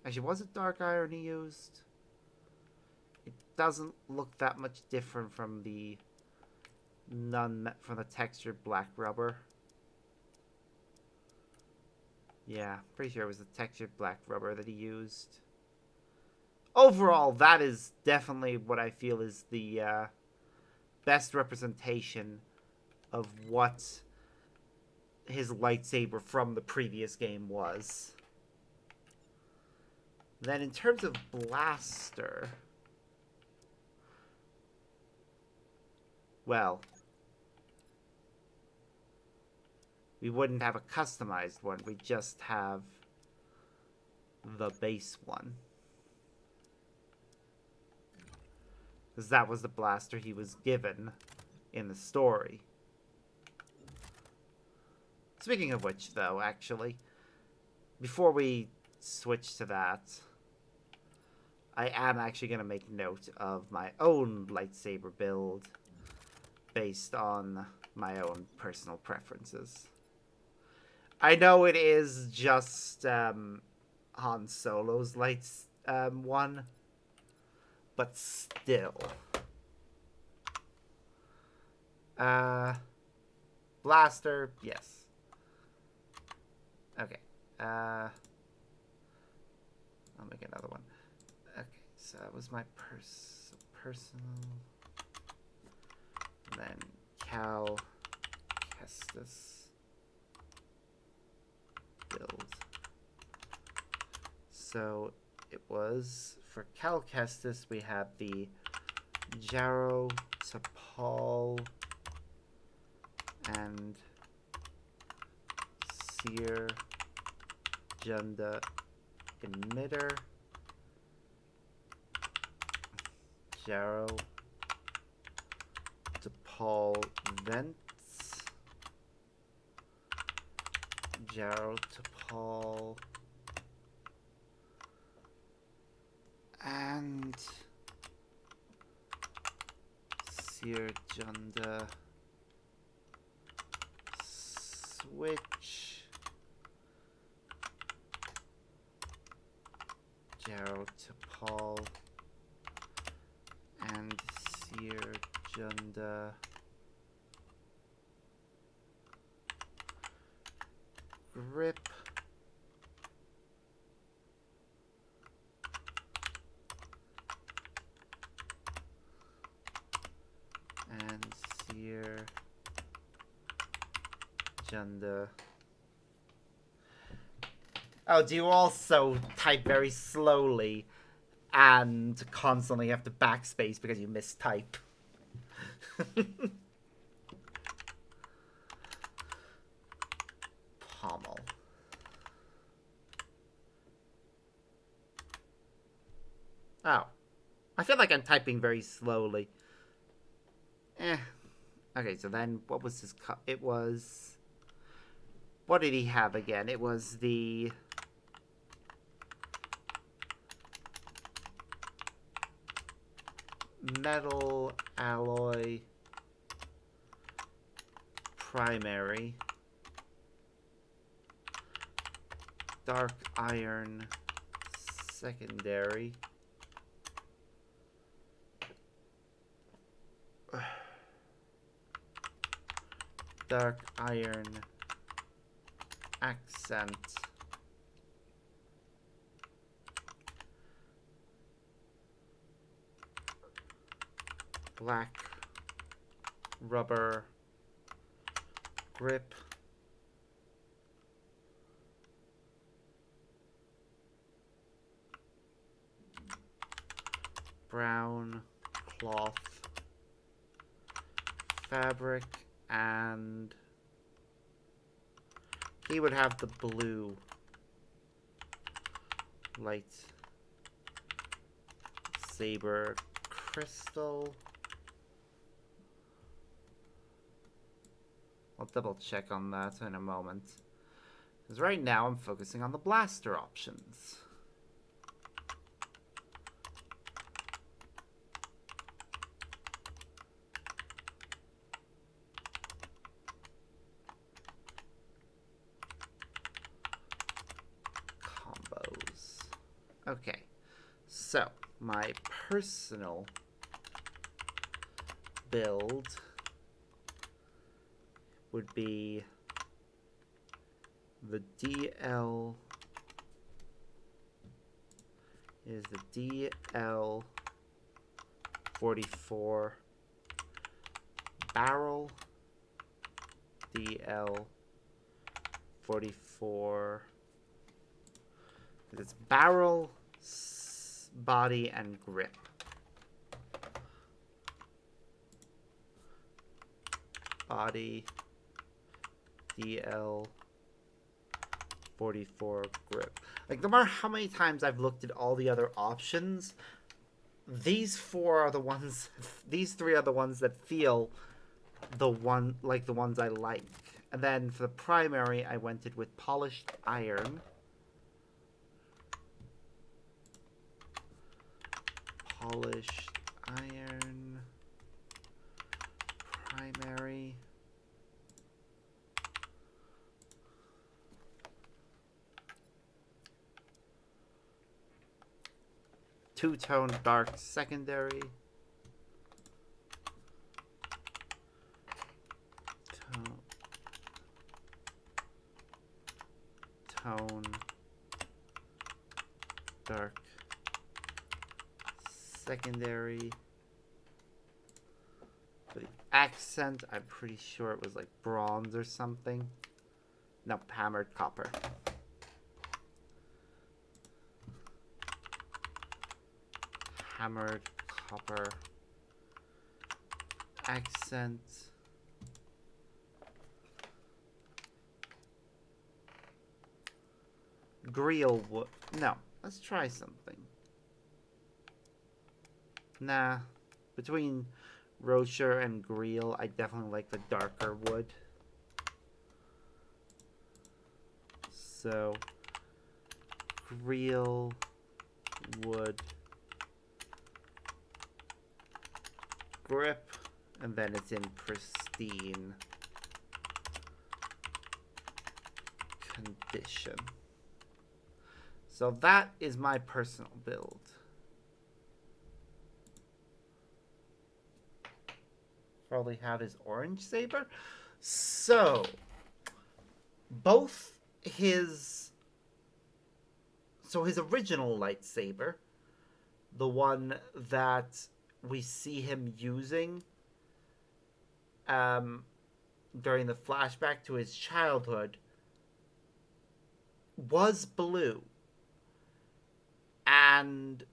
Actually, was it dark iron he used? It doesn't look that much different from the from the textured black rubber. Yeah, pretty sure it was the textured black rubber that he used. Overall, that is definitely what I feel is the best representation of what his lightsaber from the previous game was. Then in terms of blaster, well, we wouldn't have a customized one, we just have the base one. Because that was the blaster he was given in the story. Speaking of which, though, actually, before we switch to that, I am actually going to make note of my own lightsaber build based on my own personal preferences. I know it is just Han Solo's one, but still. Blaster, yes. Okay. I'll make another one. Okay, so that was my personal. And then Cal Kestis build. So it was for Cal Kestis, we had the Jarrow T'Pol and Seer Junda Emitter, Jarrow T'Pol Vents, Jarrow T'Pol, and Seer Junda Switch, Jarrow T'Pol, and Seer Junda Grip, and Seer Junda. Oh, do you also type very slowly and constantly have to backspace because you mistype? Pommel. Oh. I feel like I'm typing very slowly. Okay, so then what was his it was... What did he have again? It was the... Metal alloy primary, dark iron secondary, dark iron accent, black rubber grip, brown cloth fabric, and he would have the blue light saber crystal. I'll double check on that in a moment, because right now I'm focusing on the blaster options. Combos. Okay, so my personal build would be the DL is the DL44 barrel, DL44. It's barrel, body, and grip. Body, DL44 grip. Like, no matter how many times I've looked at all the other options, these three are the ones that feel the ones I like. And then for the primary, I went it with polished iron. Polished iron. Primary. Two-tone dark secondary. Tone dark secondary. For the accent, I'm pretty sure it was like bronze or something. No, hammered copper. Hammered copper. Accent. Greel wood. No, let's try something. Nah, between Rocher and Greel, I definitely like the darker wood. So, Greel wood grip, and then it's in pristine condition. So that is my personal build. Probably have his orange saber. So his original lightsaber, the one that we see him using during the flashback to his childhood, was blue. And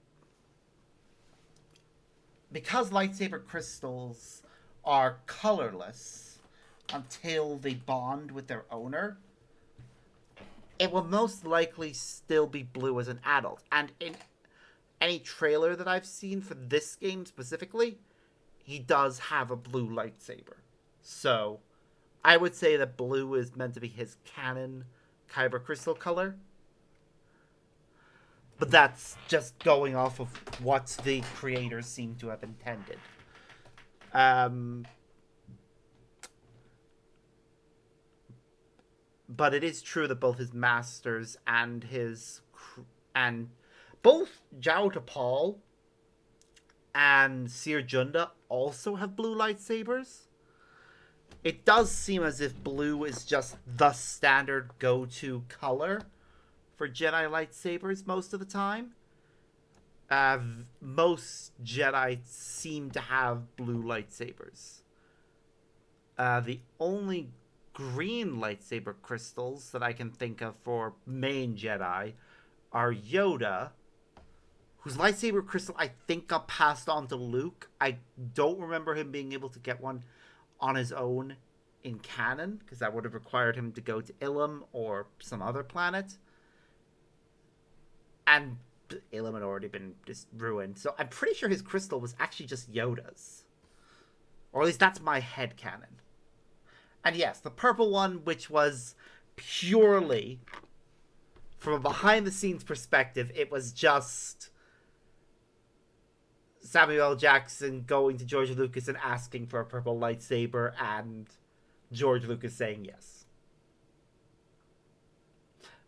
because lightsaber crystals are colorless until they bond with their owner, it will most likely still be blue as an adult. And in any trailer that I've seen for this game specifically, he does have a blue lightsaber. So I would say that blue is meant to be his canon kyber crystal color. But that's just going off of what the creators seem to have intended. But it is true that both his masters and both Jao Tapal and Seer Junda also have blue lightsabers. It does seem as if blue is just the standard go-to color for Jedi lightsabers most of the time. Most Jedi seem to have blue lightsabers. The only green lightsaber crystals that I can think of for main Jedi are Yoda, whose lightsaber crystal I think got passed on to Luke. I don't remember him being able to get one on his own in canon, because that would have required him to go to Ilum or some other planet. And Ilum had already been just ruined, so I'm pretty sure his crystal was actually just Yoda's. Or at least that's my headcanon. And yes, the purple one, which was purely from a behind-the-scenes perspective, it was just Samuel L. Jackson going to George Lucas and asking for a purple lightsaber, and George Lucas saying yes.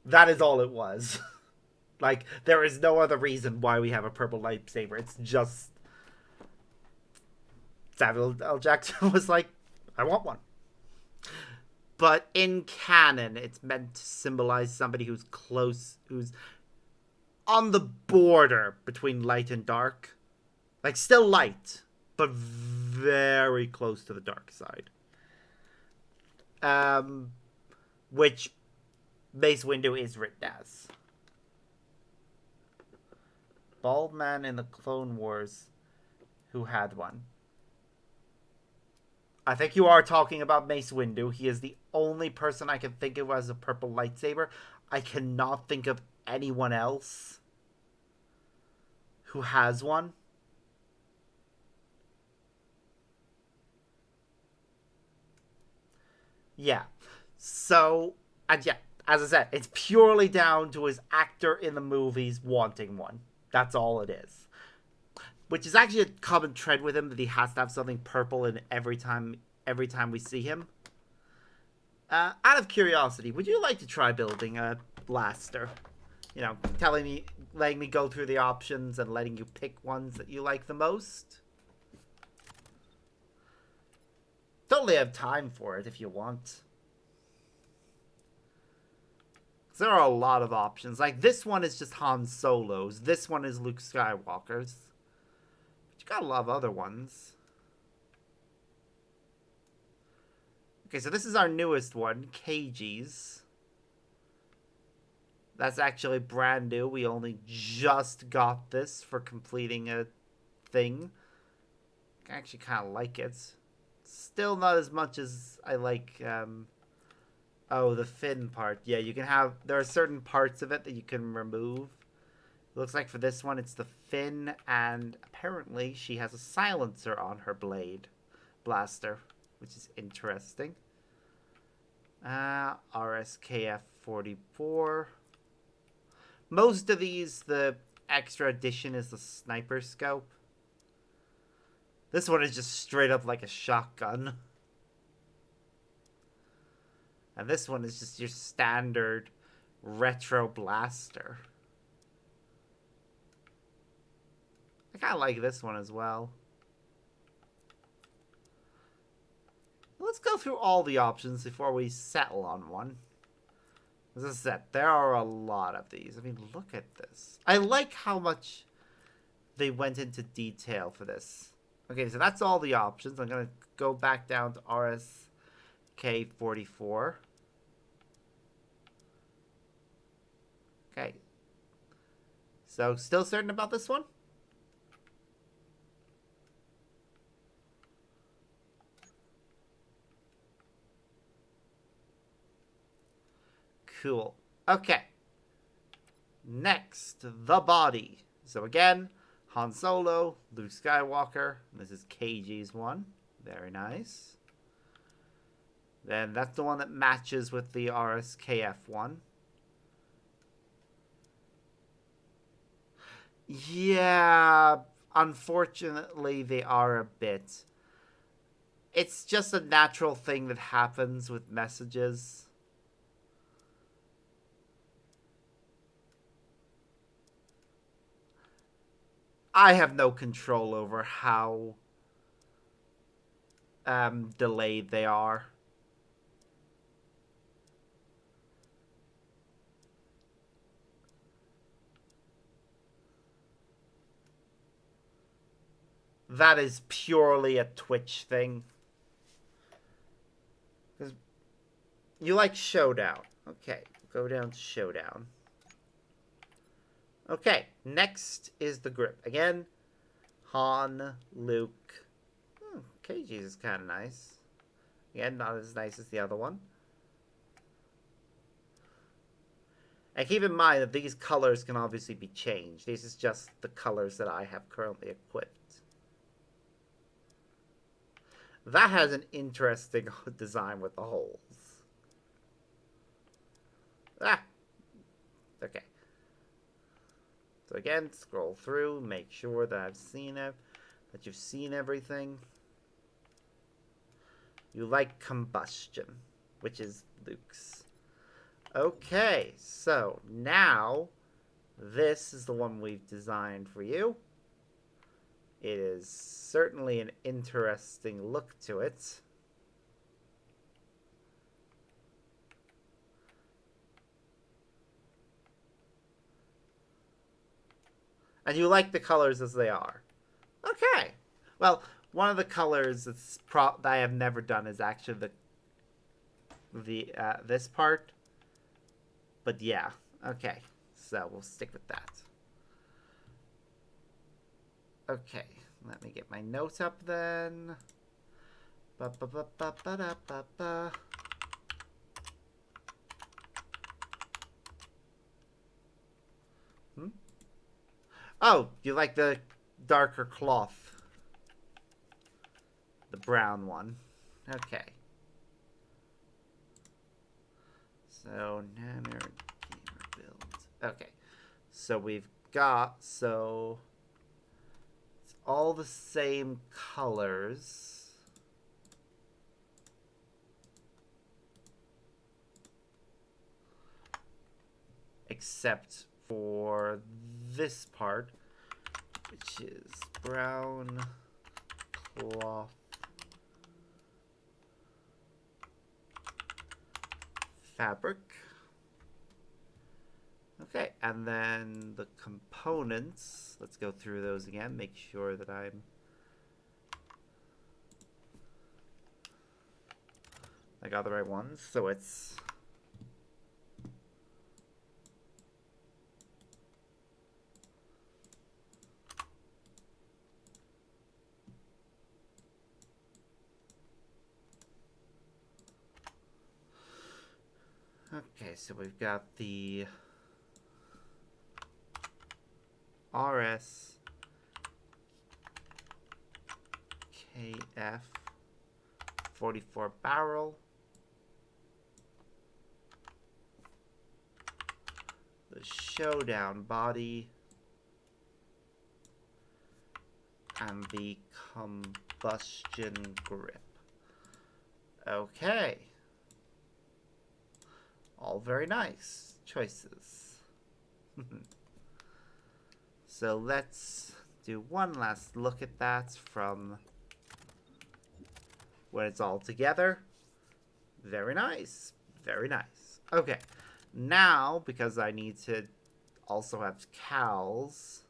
That is all it was. Like, there is no other reason why we have a purple lightsaber. It's just Samuel L. Jackson was like, I want one. But in canon, it's meant to symbolize somebody who's close, who's on the border between light and dark. Like, still light, but very close to the dark side. Which Mace Windu is written as. Bald man in the Clone Wars who had one. I think you are talking about Mace Windu. He is the only person I can think of as a purple lightsaber. I cannot think of anyone else who has one. Yeah. So, and yeah, as I said, it's purely down to his actor in the movies wanting one. That's all it is. Which is actually a common trend with him, that he has to have something purple in every time we see him. Out of curiosity, would you like to try building a blaster? You know, letting me go through the options and letting you pick ones that you like the most? Totally have time for it if you want. There are a lot of options. Like, this one is just Han Solo's. This one is Luke Skywalker's. But you got a lot of other ones. Okay, so this is our newest one, KG's. That's actually brand new. We only just got this for completing a thing. I actually kind of like it. Still not as much as I like, oh, the fin part. Yeah, you can have... There are certain parts of it that you can remove. It looks like for this one, it's the fin, and apparently she has a silencer on her blade. Blaster, which is interesting. RSKF 44. Most of these, the extra addition is the sniper scope. This one is just straight up like a shotgun. And this one is just your standard retro blaster. I kind of like this one as well. Let's go through all the options before we settle on one. As I said, there are a lot of these. I mean, look at this. I like how much they went into detail for this. Okay, so that's all the options. I'm going to go back down to RSK44. Okay. So, still certain about this one? Cool. Okay. Next, the body. So again, Han Solo, Luke Skywalker. This is KG's one. Very nice. Then that's the one that matches with the RSKF one. Yeah, unfortunately they are a bit. It's just a natural thing that happens with messages. I have no control over how delayed they are. That is purely a Twitch thing. Because you like Showdown. Okay, go down to Showdown. Okay, next is the grip. Again, Han, Luke. KG's is kind of nice. Again, not as nice as the other one. And keep in mind that these colors can obviously be changed. This is just the colors that I have currently equipped. That has an interesting design with the holes. Okay. So again, scroll through, make sure that I've seen it, that you've seen everything. You like combustion, which is Luke's. Okay, so now this is the one we've designed for you. It is certainly an interesting look to it. And you like the colors as they are. Okay. Well, one of the colors that I have never done is actually this part. But yeah. Okay. So we'll stick with that. Okay. Let me get my notes up then. Ba ba ba ba ba da ba ba. Oh, you like the darker cloth. The brown one. Okay. So, Nanner Gamer Build. Okay. So we've got, it's all the same colors. Except for this part, which is brown cloth fabric. Okay, and then the components, let's go through those again, make sure that I got the right ones. So it's okay, so we've got the RS KF 44 barrel, the Showdown body, and the combustion grip. Okay. All very nice choices. So let's do one last look at that from when it's all together. Very nice. Very nice. Okay. Now, because I need to also have cals,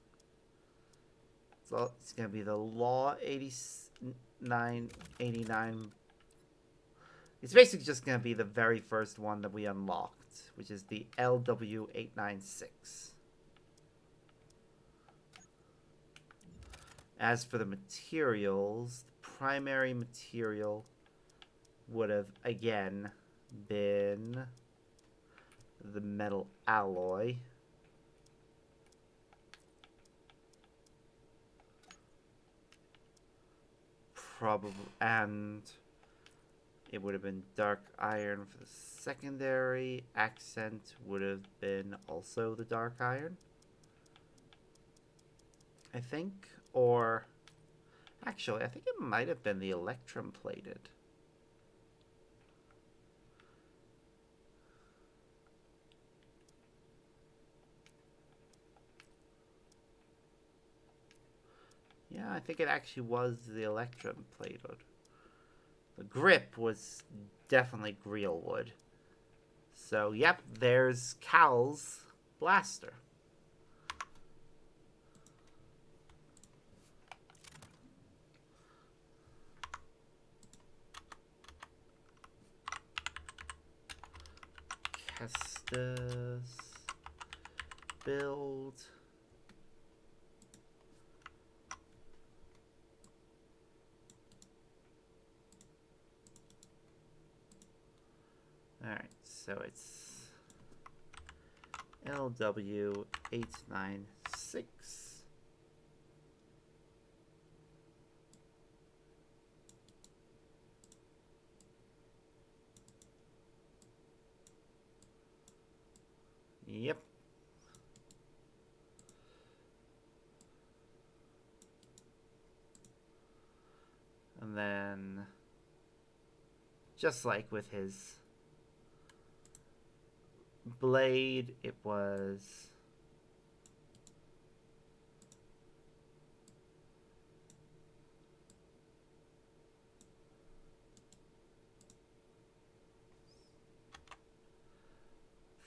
so it's going to be the Law 8989. It's basically just going to be the very first one that we unlocked, which is the LW896. As for the materials, the primary material would have, again, been the metal alloy. Probably, and it would have been dark iron for the secondary. Accent would have been also the dark iron, I think. Or, actually, I think it might have been the electrum plated. Yeah, I think it actually was the electrum plated. The grip was definitely Greelwood. So, yep, there's Cal's blaster. Kestis build. Alright, so it's LW896. Yep. And then, just like with his blade, it was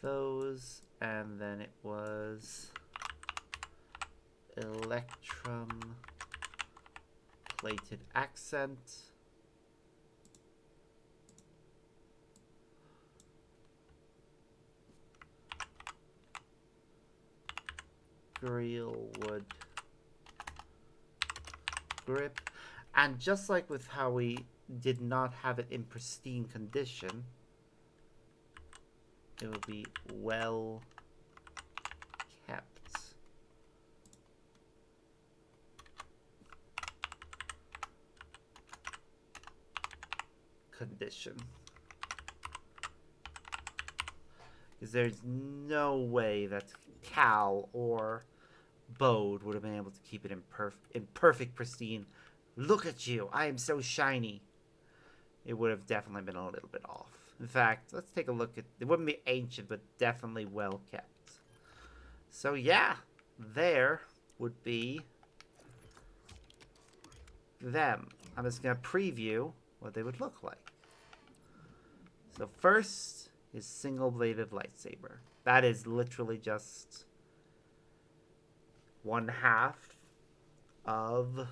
those, and then it was Electrum plated accent. Grill wood grip. And just like with how we did not have it in pristine condition, it will be well kept. Condition. Because there's no way that Cal or Bode would have been able to keep it in perfect pristine. Look at you, I am so shiny. It would have definitely been a little bit off. In fact, let's take a look at, it wouldn't be ancient, but definitely well kept. So yeah, there would be them. I'm just gonna preview what they would look like. So first is single-bladed lightsaber. That is literally just one half of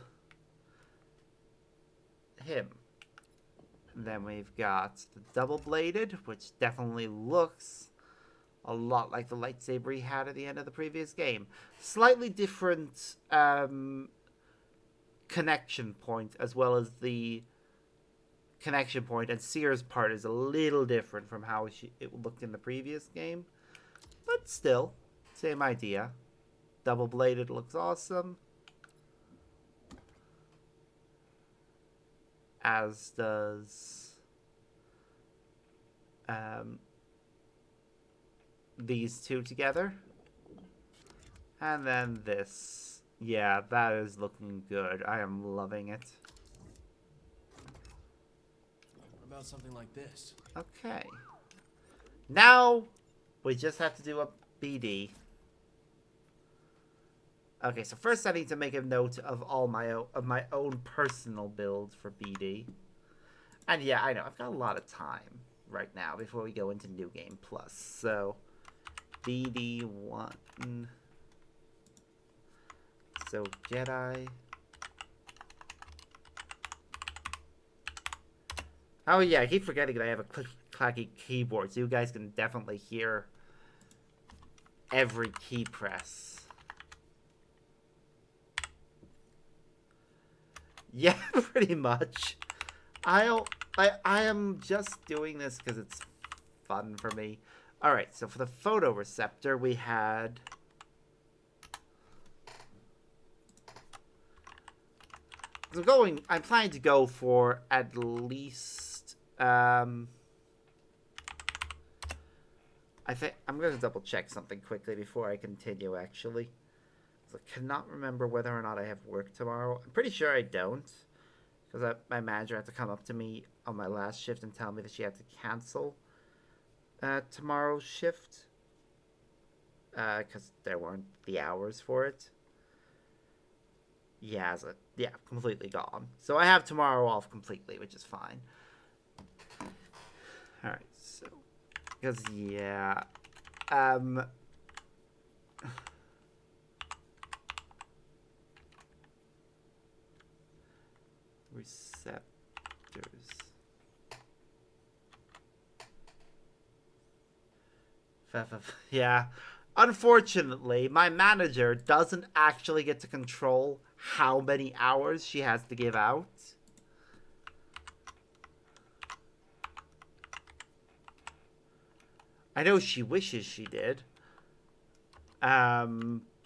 him. And then we've got the double-bladed, which definitely looks a lot like the lightsaber he had at the end of the previous game. Slightly different connection point, as well as the connection point, and Seer's part is a little different from how it looked in the previous game. But still, same idea. Double-bladed looks awesome. As does these two together. And then this. Yeah, that is looking good. I am loving it. What about something like this? Okay. Now, we just have to do a BD. Okay, so first I need to make a note of all my own personal builds for BD. And yeah, I know, I've got a lot of time right now before we go into New Game Plus. So, BD1. So, Jedi. Oh yeah, I keep forgetting that I have a clacky keyboard, so you guys can definitely hear every key press. Yeah, pretty much. I am just doing this because it's fun for me. Alright, so for the photoreceptor, we had... I'm planning to go for at least... I think I'm going to double check something quickly before I continue, actually. I cannot remember whether or not I have work tomorrow. I'm pretty sure I don't. Because my manager had to come up to me on my last shift and tell me that she had to cancel tomorrow's shift. Because there weren't the hours for it. Yeah, completely gone. So I have tomorrow off completely, which is fine. Alright, so... Because, yeah... Receptors. Yeah. Unfortunately, my manager doesn't actually get to control how many hours she has to give out. I know she wishes she did.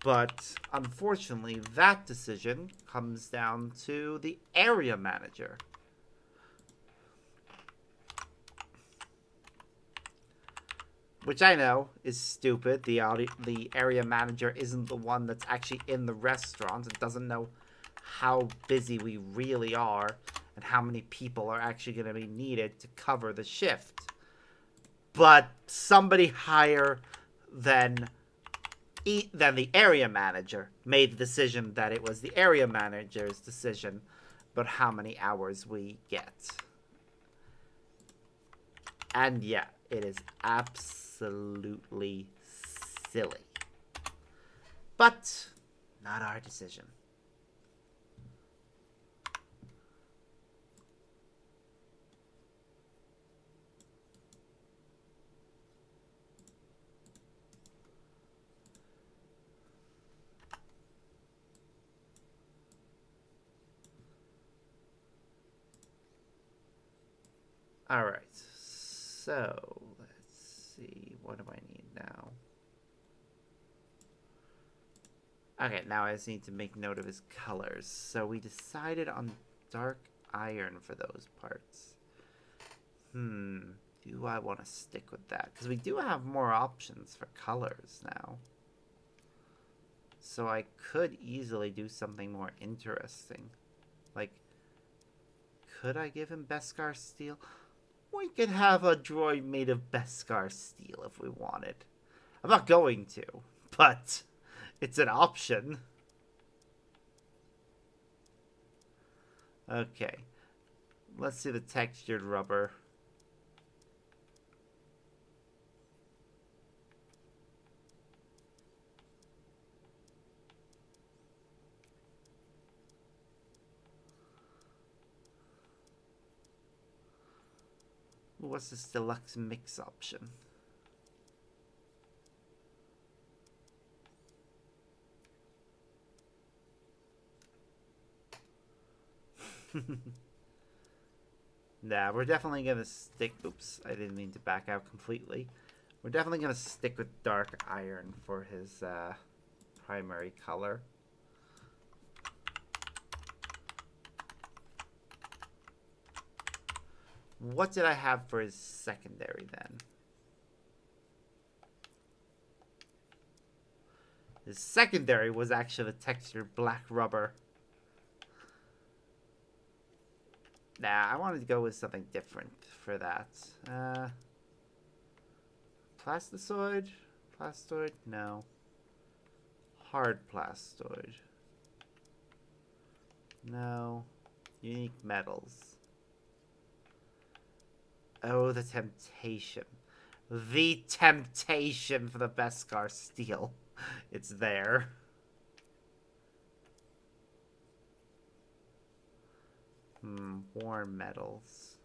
But unfortunately, that decision comes down to the area manager. Which I know is stupid. The area manager isn't the one that's actually in the restaurant and doesn't know how busy we really are and how many people are actually going to be needed to cover the shift. But somebody higher than the area manager made the decision that it was the area manager's decision about how many hours we get. And yeah, it is absolutely silly. But Not our decision. Alright, so let's see, what do I need now? Okay, now I just need to make note of his colors. So we decided on dark iron for those parts. Do I want to stick with that? Because we do have more options for colors now. So I could easily do something more interesting. Like, could I give him Beskar steel? We could have a droid made of Beskar steel if we wanted. I'm not going to, but it's an option. Okay. Let's see the textured rubber. What's this deluxe mix option? Nah, we're definitely gonna stick... Oops, I didn't mean to back out completely. We're definitely gonna stick with dark iron for his primary color. What did I have for his secondary then? His secondary was actually the textured black rubber. Nah, I wanted to go with something different for that. Plastoid? Plastoid? No. Hard plastoid. No. Unique metals. Oh, the temptation. The temptation for the Beskar steel. It's there. Warm metals.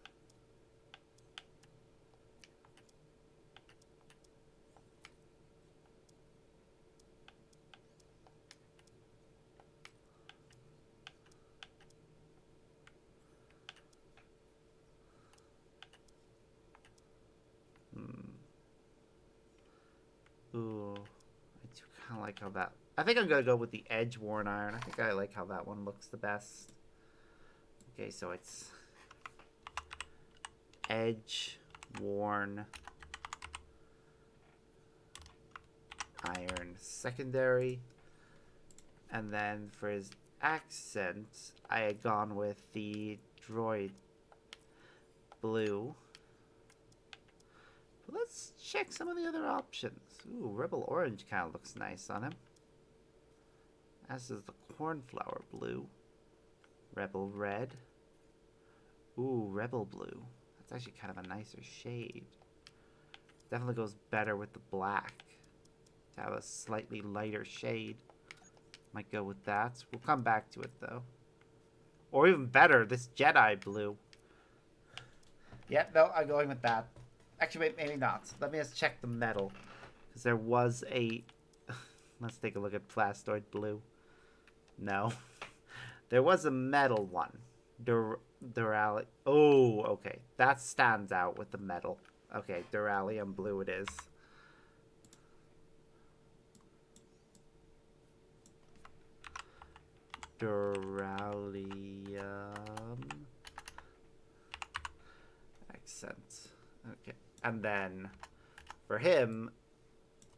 Ooh, I do kind of like how that... I think I'm going to go with the edge worn iron. I think I like how that one looks the best. Okay, so it's edge worn iron secondary. And then for his accent, I had gone with the droid blue. But let's check some of the other options. Ooh, Rebel Orange kind of looks nice on him. As does the Cornflower Blue. Rebel Red. Ooh, Rebel Blue. That's actually kind of a nicer shade. Definitely goes better with the black. To have a slightly lighter shade. Might go with that. We'll come back to it, though. Or even better, this Jedi Blue. Yeah, no, I'm going with that. Actually, wait, maybe not. Let me just check the metal. Because there was a... Let's take a look at Plastoid Blue. No. There was a metal one. Durali... Oh, okay. That stands out with the metal. Okay, Duralium Blue it is. Duralium... Accent. Okay. And then, for him,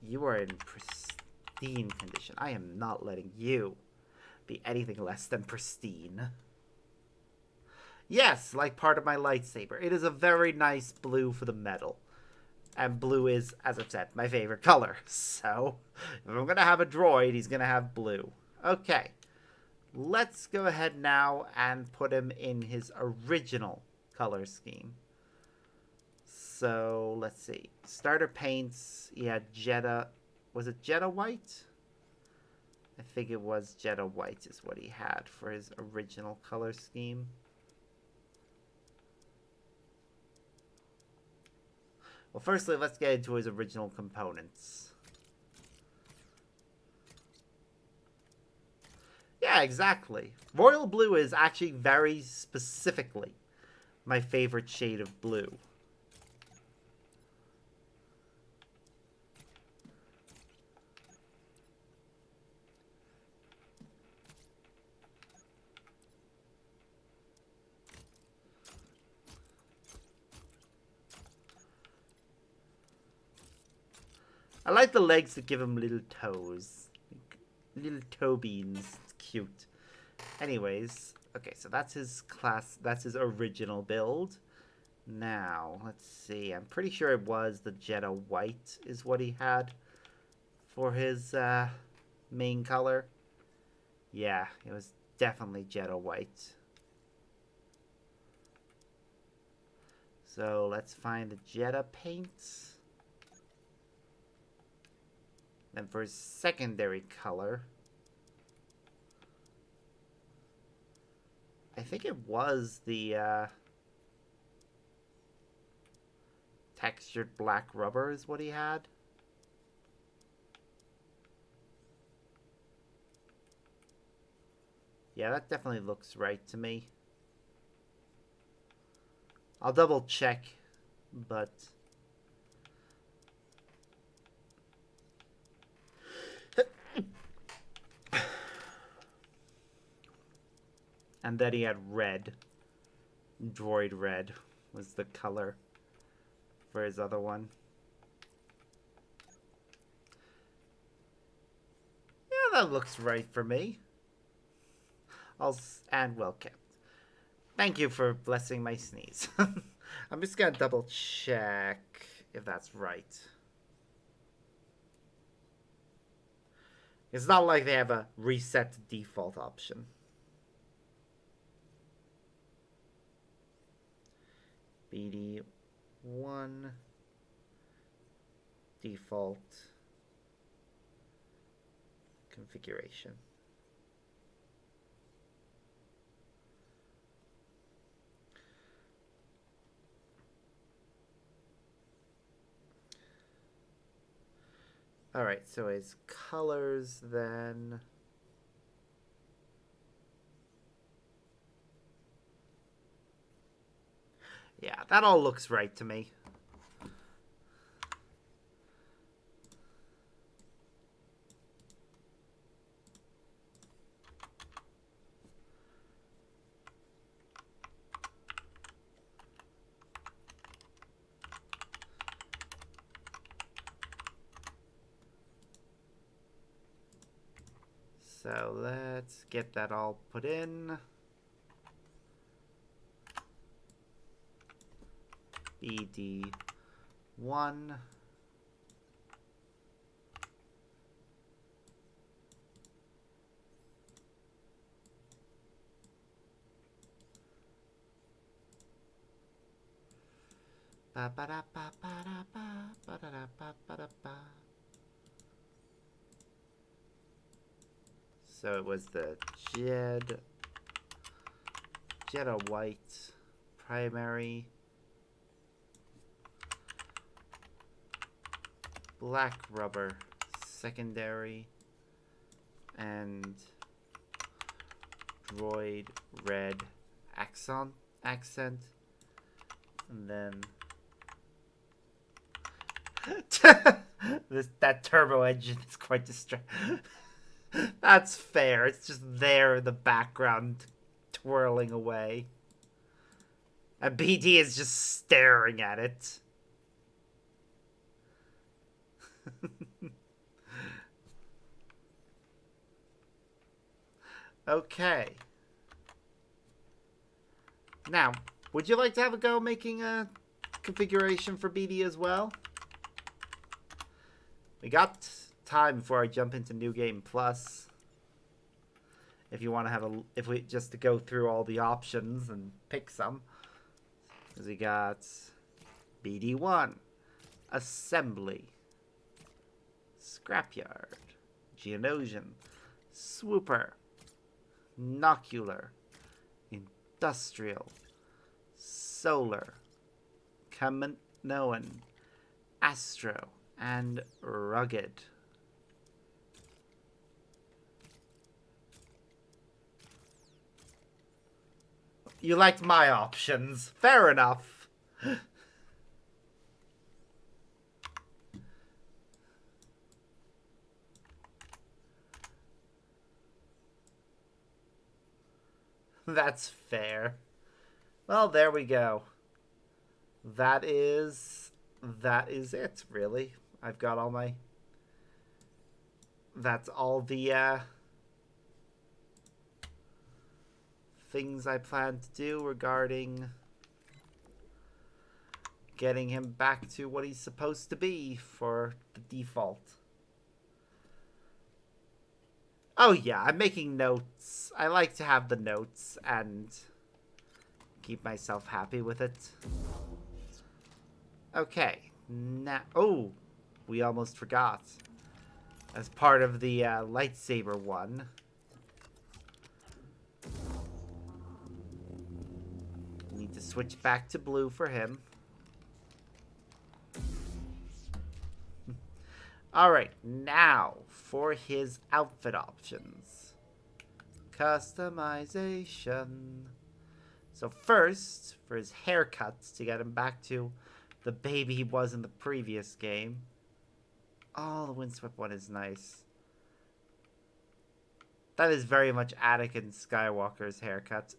you are in pristine condition. I am not letting you be anything less than pristine. Yes, like part of my lightsaber. It is a very nice blue for the metal. And blue is, as I've said, my favorite color. So, if I'm going to have a droid, he's going to have blue. Okay. Let's go ahead now and put him in his original color scheme. So, let's see. Starter paints, he had Jedi... Was it Jedi White? I I think it was Jedi White is what he had for his original color scheme. Well, firstly, let's get into his original components. Yeah, exactly. Royal blue is actually very specifically my favorite shade of blue. I like the legs that give him little toes. Little toe beans. It's cute. Anyways, okay, so that's his that's his original build. Now, let's see. I'm pretty sure it was the Jedi White is what he had for his main color. Yeah, it was definitely Jedi White. So let's find the Jedi paints. Then for his secondary color, I think it was the textured black rubber is what he had. Yeah, that definitely looks right to me. I'll double check, but and then he had red. Droid red was the color for his other one. Yeah, that looks right for me. And well kept. Thank you for blessing my sneeze. I'm just gonna double check if that's right. It's not like they have a reset default option. BD1 default configuration. Alright, so his colors then. Yeah, that all looks right to me. So let's get that all put in. BD1. Ba ba da ba ba da ba ba da da ba ba da ba. So it was the Jedi White primary, black rubber secondary, and droid red accent, and then that turbo engine is quite distracting. That's fair. It's just there in the background, twirling away. And BD is just staring at it. Okay. Now, would you like to have a go making a configuration for BD as well? We got time before I jump into New Game Plus. If you want to have just to go through all the options and pick some. Because we got BD1, Assembly, Scrapyard, Geonosian, Swooper, Nocular, Industrial, Solar, Kaminoan, Astro, and Rugged. You liked my options. Fair enough. That's fair. Well, there we go. That is it, really. I've got all my... That's all the, things I plan to do regarding getting him back to what he's supposed to be for the default. Oh yeah, I'm making notes. I like to have the notes and keep myself happy with it. Okay, now... Oh, we almost forgot. As part of the lightsaber one... Need to switch back to blue for him. Alright, now for his outfit options. Customization. So first, for his haircuts to get him back to the baby he was in the previous game. Oh, the windswept one is nice. That is very much Anakin Skywalker's haircut.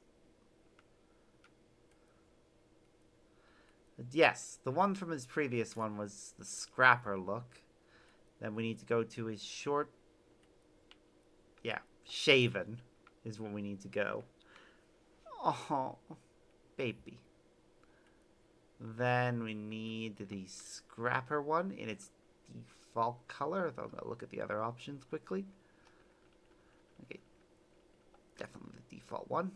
Yes, the one from his previous one was the scrapper look. Then we need to go to his short... Yeah, shaven is where we need to go. Oh, baby. Then we need the scrapper one in its default color. I'll go look at the other options quickly. Okay, definitely the default one.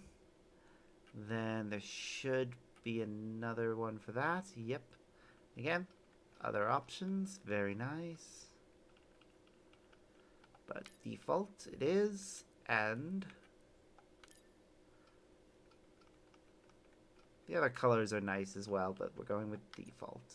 Then there should be another one for that. Yep. Again, other options. Very nice. But default it is. And the other colors are nice as well, but we're going with default.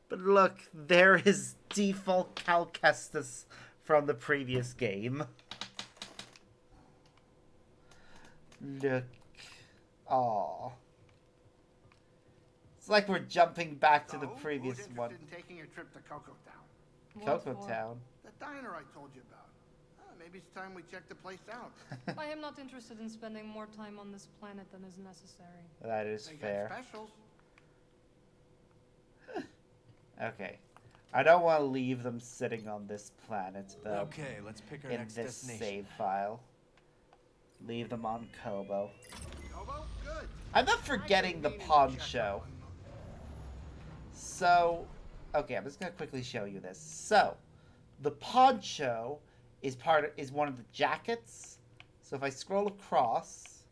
But look, there is default Cal Kestis from the previous game. Look. Aww. It's like we're jumping back to the previous one. Who's interested in taking a trip to Cocoa Town? Cocoa Town? The diner I told you about. Maybe it's time we check the place out. I am not interested in spending more time on this planet than is necessary. That is fair. Got specials. Okay. I don't want to leave them sitting on this planet, though. Okay, let's pick our in next this destination. save file. Leave them on Kobo. Kobo? Good. I'm not forgetting the poncho. So, okay, I'm just gonna quickly show you this. So, the poncho is one of the jackets. So if I scroll across,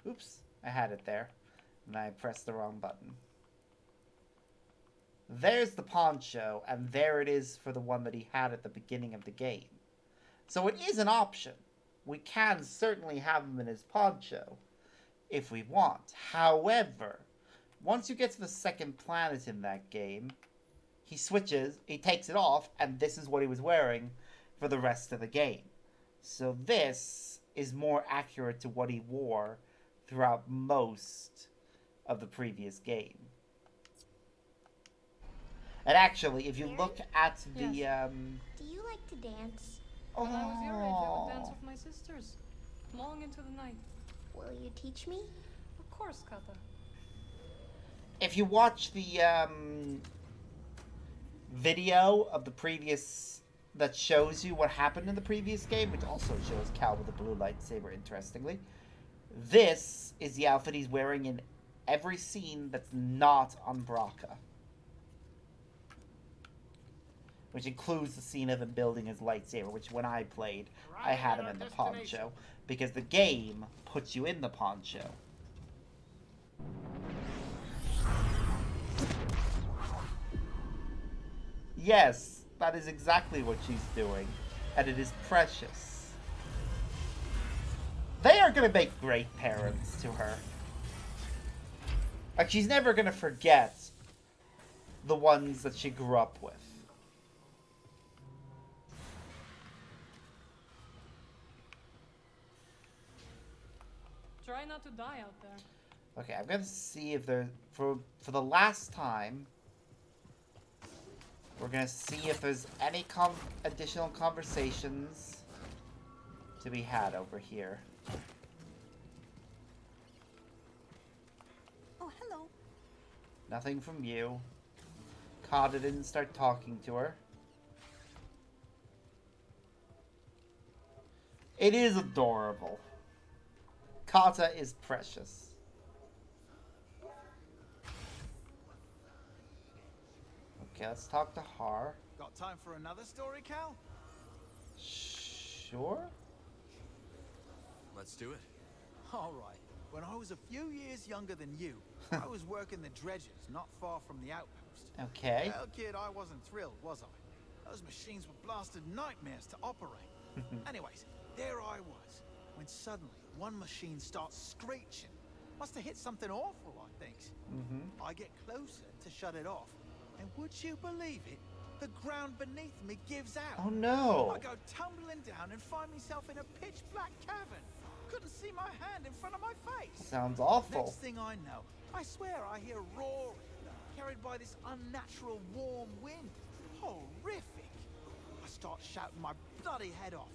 oops, I had it there, and I pressed the wrong button. There's the poncho, and there it is for the one that he had at the beginning of the game. So it is an option. We can certainly have him in his poncho if we want. However, once you get to the second planet in that game, he switches, he takes it off, and this is what he was wearing for the rest of the game. So this is more accurate to what he wore throughout most of the previous game. And actually, if you look at the... Do you like to dance? When I was your age, I would dance with my sisters, long into the night. Will you teach me? Of course, Kata. If you watch the video of the previous... that shows you what happened in the previous game, which also shows Cal with a blue lightsaber, interestingly. This is the outfit he's wearing in every scene that's not on Braca. Which includes the scene of him building his lightsaber, which when I played, I had him in the poncho. Because the game puts you in the poncho. Yes, that is exactly what she's doing. And it is precious. They are going to make great parents to her. Like, she's never going to forget the ones that she grew up with. Try not to die out there. Okay, I'm gonna see if there for the last time. We're gonna see if there's any additional conversations to be had over here. Oh, hello. Nothing from you. Kata didn't start talking to her. It is adorable. Kata is precious. Okay, let's talk to Har. Got time for another story, Cal? Sure. Let's do it. All right. When I was a few years younger than you, I was working the dredges not far from the outpost. Okay. Well, kid, I wasn't thrilled, was I? Those machines were blasted nightmares to operate. Anyways, there I was, when suddenly one machine starts screeching. Must have hit something awful, I think. I get closer to shut it off, and would you believe it? The ground beneath me gives out. Oh no! I go tumbling down and find myself in a pitch black cavern. Couldn't see my hand in front of my face. Sounds awful. Next thing I know, I swear I hear roaring, carried by this unnatural warm wind. Horrific. I start shouting my bloody head off,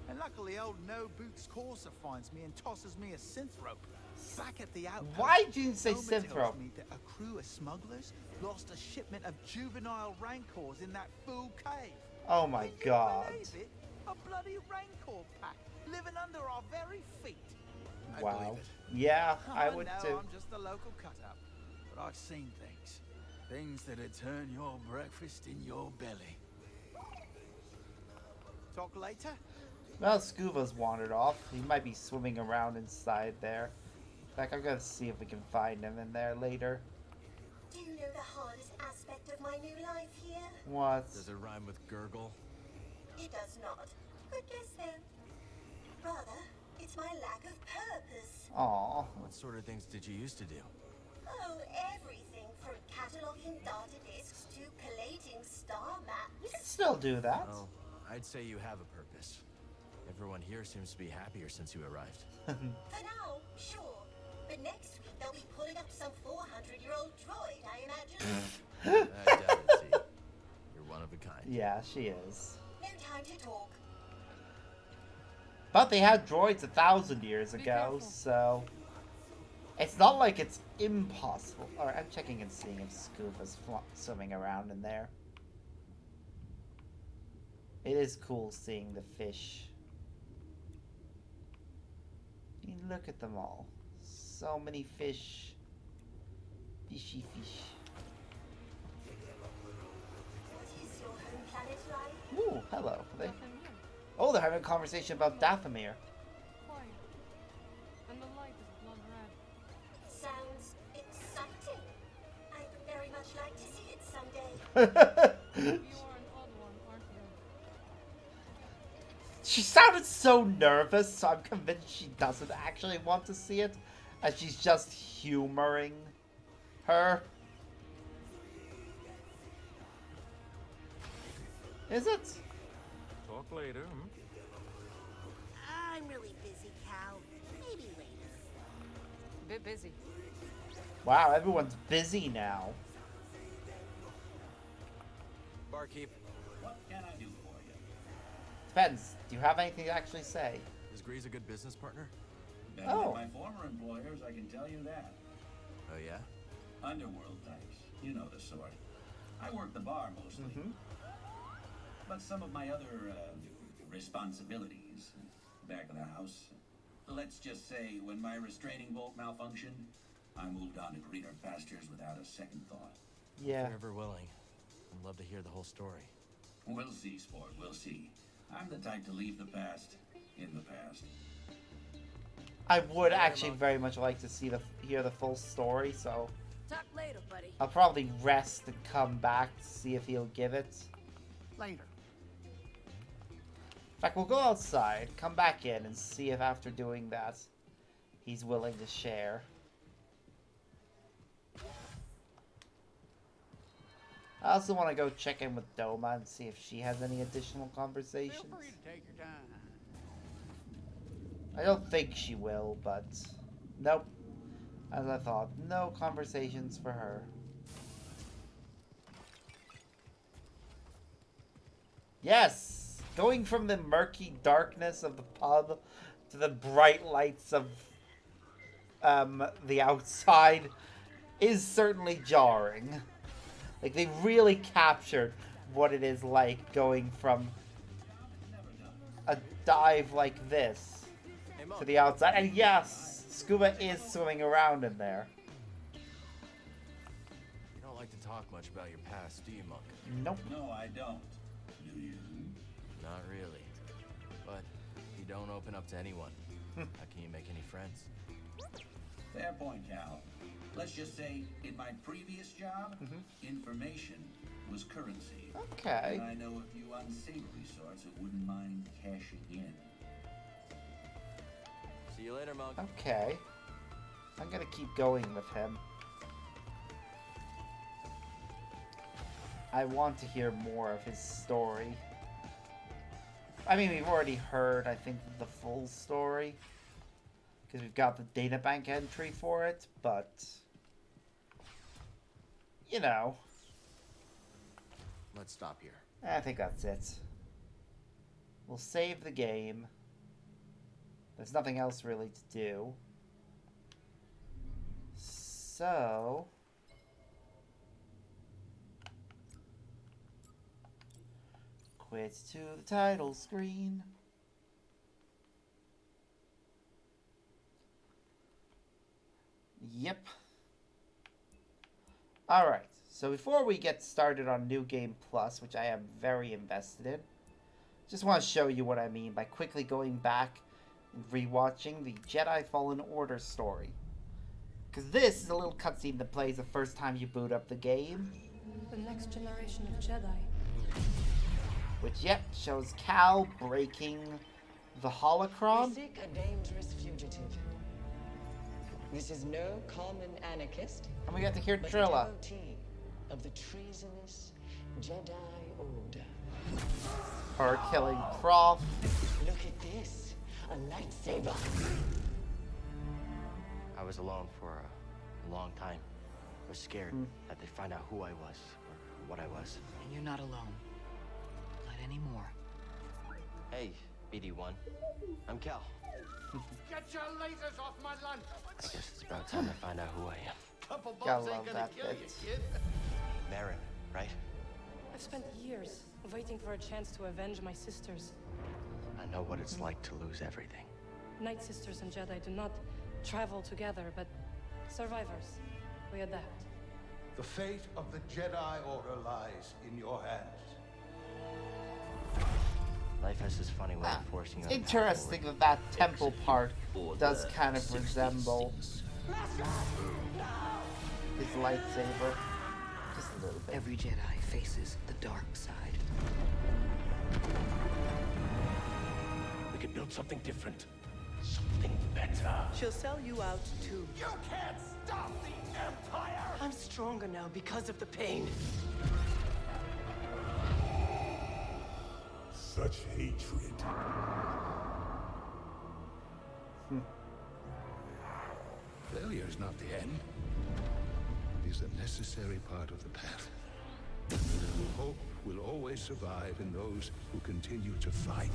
and luckily old No Boots Courser finds me and tosses me a synth rope. Back at the outpost, why did you say Homer synth tells rope? me that a crew of smugglers lost a shipment of juvenile rancors in that fool cave. Oh my god. Believe it? A bloody rancor pack living under our very feet. I Wow. believe it. Yeah, I Oh, would no, too. I'm just a local cut-up, but I've seen things. Things that'd turn your breakfast in your belly. Talk later? Well, Scuba's wandered off. He might be swimming around inside there. In fact, I'm gonna see if we can find him in there later. Do you know the hardest aspect of my new life here? What? Does it rhyme with gurgle? It does not. Good guess then. Rather, it's my lack of purpose. Aw. What sort of things did you used to do? Oh, everything from cataloging data disks to collating star maps. You can still do that. Well, I'd say you have a purpose. Everyone here seems to be happier since you arrived. For now, sure. But next week they'll be pulling up some 400-year-old droid, I imagine. I doubt it, see. You're one of a kind. Yeah, she is. No time to talk. But they had droids 1,000 years Be ago, careful. so it's not like it's impossible. Alright, I'm checking and seeing if Scuba's swimming around in there. It is cool seeing the fish. I mean, look at them all. So many fish. Fishy fish. What is your home planet like? Ooh, hello. They, Nothing new. oh, they're having a conversation about Dathomir. Quiet. And the light is blood red. Sounds exciting. I'd very much like to see it someday. You are an odd one, aren't you? She sounded so nervous, so I'm convinced she doesn't actually want to see it, and she's just humoring her. Is it? Talk later, I'm really busy, Cal. Maybe later. Bit busy. Wow, everyone's busy now. Barkeep, What can I do for you? Depends. Do you have anything to actually say? is Grease a good business partner? Better Oh. than my former employers, I can tell you that. Oh, yeah? Underworld types. You know the sort. I work the bar mostly. But some of my other responsibilities, back of the house, let's just say when my restraining bolt malfunctioned, I moved on to greener pastures without a second thought. Yeah. If you're ever willing, I'd love to hear the whole story. We'll see, sport, we'll see. I'm the type to leave the past in the past. I would actually very much like to hear the full story, so Talk later, buddy. I'll probably rest and come back to see if he'll give it. Later. In fact, we'll go outside, come back in, and see if after doing that, he's willing to share. I also want to go check in with Doma and see if she has any additional conversations. Feel free to take your time. I don't think she will, but nope. As I thought, no conversations for her. Yes! Going from the murky darkness of the pub to the bright lights of the outside is certainly jarring. Like, they really captured what it is like going from a dive like this to the outside. And yes, Scuba is swimming around in there. You don't like to talk much about your past, do you, Monk? Nope. No, I don't. Do you? Not really. But you don't open up to anyone. How can you make any friends? Fair point, Cal. Let's just say, in my previous job, information was currency. Okay. And I know a few unsavory sorts who wouldn't mind cashing in. See you later, Monk. Okay. I'm gonna keep going with him. I want to hear more of his story. I mean, we've already heard, I think, the full story. Because we've got the databank entry for it, but... you know. Let's stop here. I think that's it. We'll save the game. There's nothing else really to do. So... quit to the title screen. Yep. Alright, so before we get started on New Game Plus, which I am very invested in, just want to show you what I mean by quickly going back and rewatching the Jedi Fallen Order story. Because this is a little cutscene that plays the first time you boot up the game. The next generation of Jedi. Which, yep, shows Cal breaking the holocron. We seek a dangerous fugitive. This is no common anarchist. And we get to hear but Trilla. a devotee of the treasonous Jedi Order. Her killing Prof. Look at this, a lightsaber. I was alone for a long time. I was scared that they'd find out who I was or what I was. And you're not alone. Not anymore. Hey, BD1. I'm Cal. Get your lasers off my lunch! I guess it's about time to find out who I am. Couple Gotta bumps ain't love gonna that kill bit. you, kid. Marin, right? I've spent years waiting for a chance to avenge my sisters. I know what it's like to lose everything. Night Sisters and Jedi do not travel together, but survivors. We adapt. The fate of the Jedi Order lies in your hands. Life has this funny way of forcing you It's on a path interesting forward. that that temple part does kind of resemble his lightsaber. Just a little bit. Every Jedi faces the dark side. We could build something different. Something better. She'll sell you out too. You can't stop the Empire! I'm stronger now because of the pain. Such hatred. Failure is not the end. It is a necessary part of the path. Hope will always survive in those who continue to fight.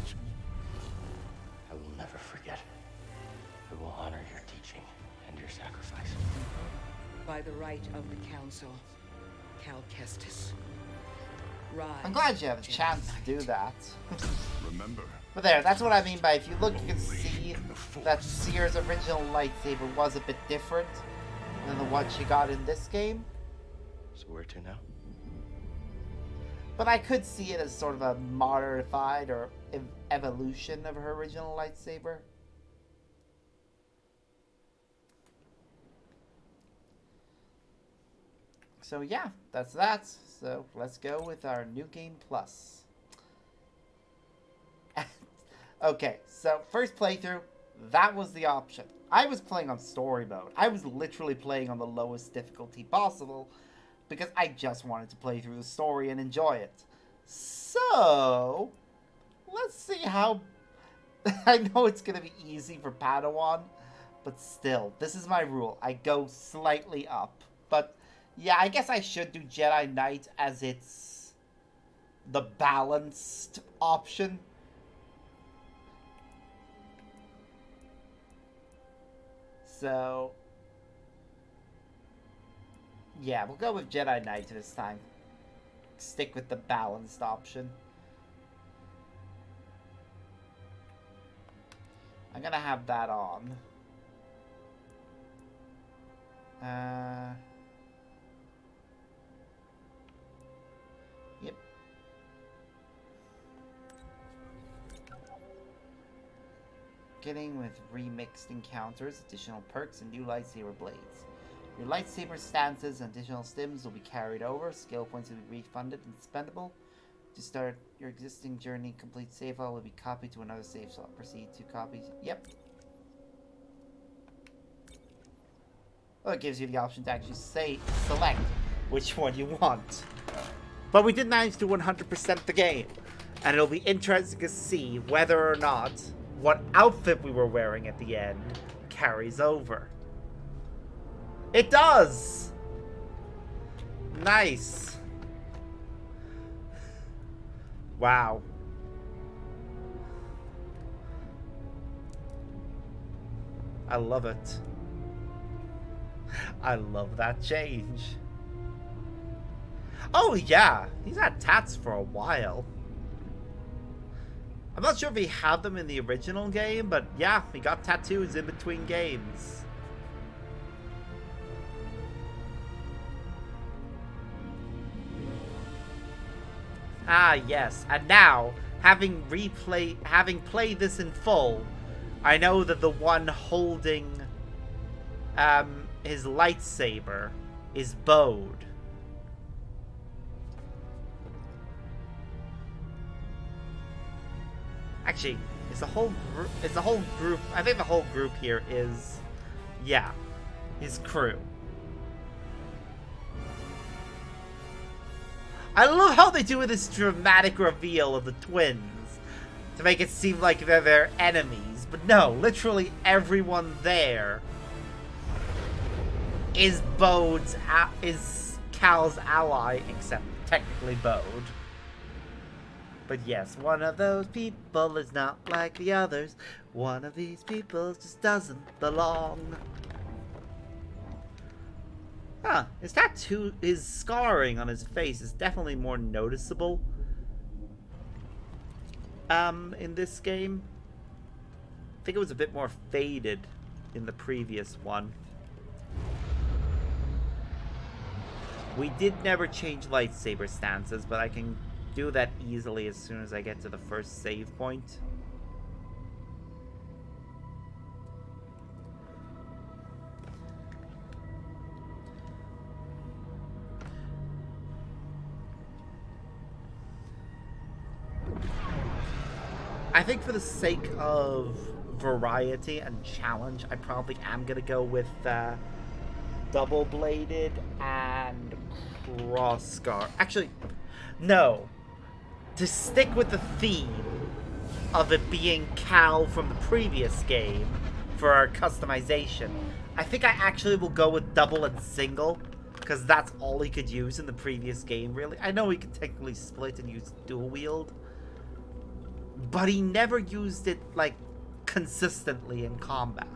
I will never forget. I will honor your teaching and your sacrifice. By the right of the Council, Cal Kestis. Rise. I'm glad you have a chance to do that. Remember. But there, that's what I mean by if you look, you can see that Seer's original lightsaber was a bit different than the one she got in this game. So where to now? But I could see it as sort of a modified or evolution of her original lightsaber. So yeah, that's that. So let's go with our New Game Plus. Okay, so first playthrough, that was the option. I was playing on story mode. I was literally playing on the lowest difficulty possible because I just wanted to play through the story and enjoy it. So, let's see how... I know it's going to be easy for Padawan, but still, this is my rule. I go slightly up. But, yeah, I guess I should do Jedi Knight as it's the balanced option. So, yeah, we'll go with Jedi Knight this time. Stick with the balanced option. I'm gonna have that on. Yep. Getting with remixed encounters, additional perks, and new lightsaber blades. Your lightsaber stances and additional stims will be carried over. Skill points will be refunded and spendable. To start your existing journey, complete save file will be copied to another save slot. Proceed to copies. Yep. Well, it gives you the option to actually select which one you want. But we did manage to 100% the game. And it'll be interesting to see whether or not what outfit we were wearing at the end carries over. It does! Nice. Wow. I love it. I love that change. Oh yeah, he's had tats for a while. I'm not sure if he had them in the original game, but yeah, he got tattoos in between games. Ah, yes. And now, having played this in full, I know that the one holding his lightsaber is Bode. Actually, it's a whole group. I think the whole group here is, yeah, his crew. I love how they do this dramatic reveal of the twins to make it seem like they're their enemies, but no, literally everyone there is Cal's ally, except technically Bode. But yes, one of those people is not like the others. One of these people just doesn't belong. Huh, his tattoo, his scarring on his face is definitely more noticeable in this game. I think it was a bit more faded in the previous one. We did never change lightsaber stances, but I can do that easily as soon as I get to the first save point. I think for the sake of variety and challenge, I probably am going to go with double-bladed and cross-scar. Actually, no. To stick with the theme of it being Cal from the previous game for our customization, I think I actually will go with double and single, because that's all he could use in the previous game, really. I know he could technically split and use dual wield, but he never used it, like, consistently in combat.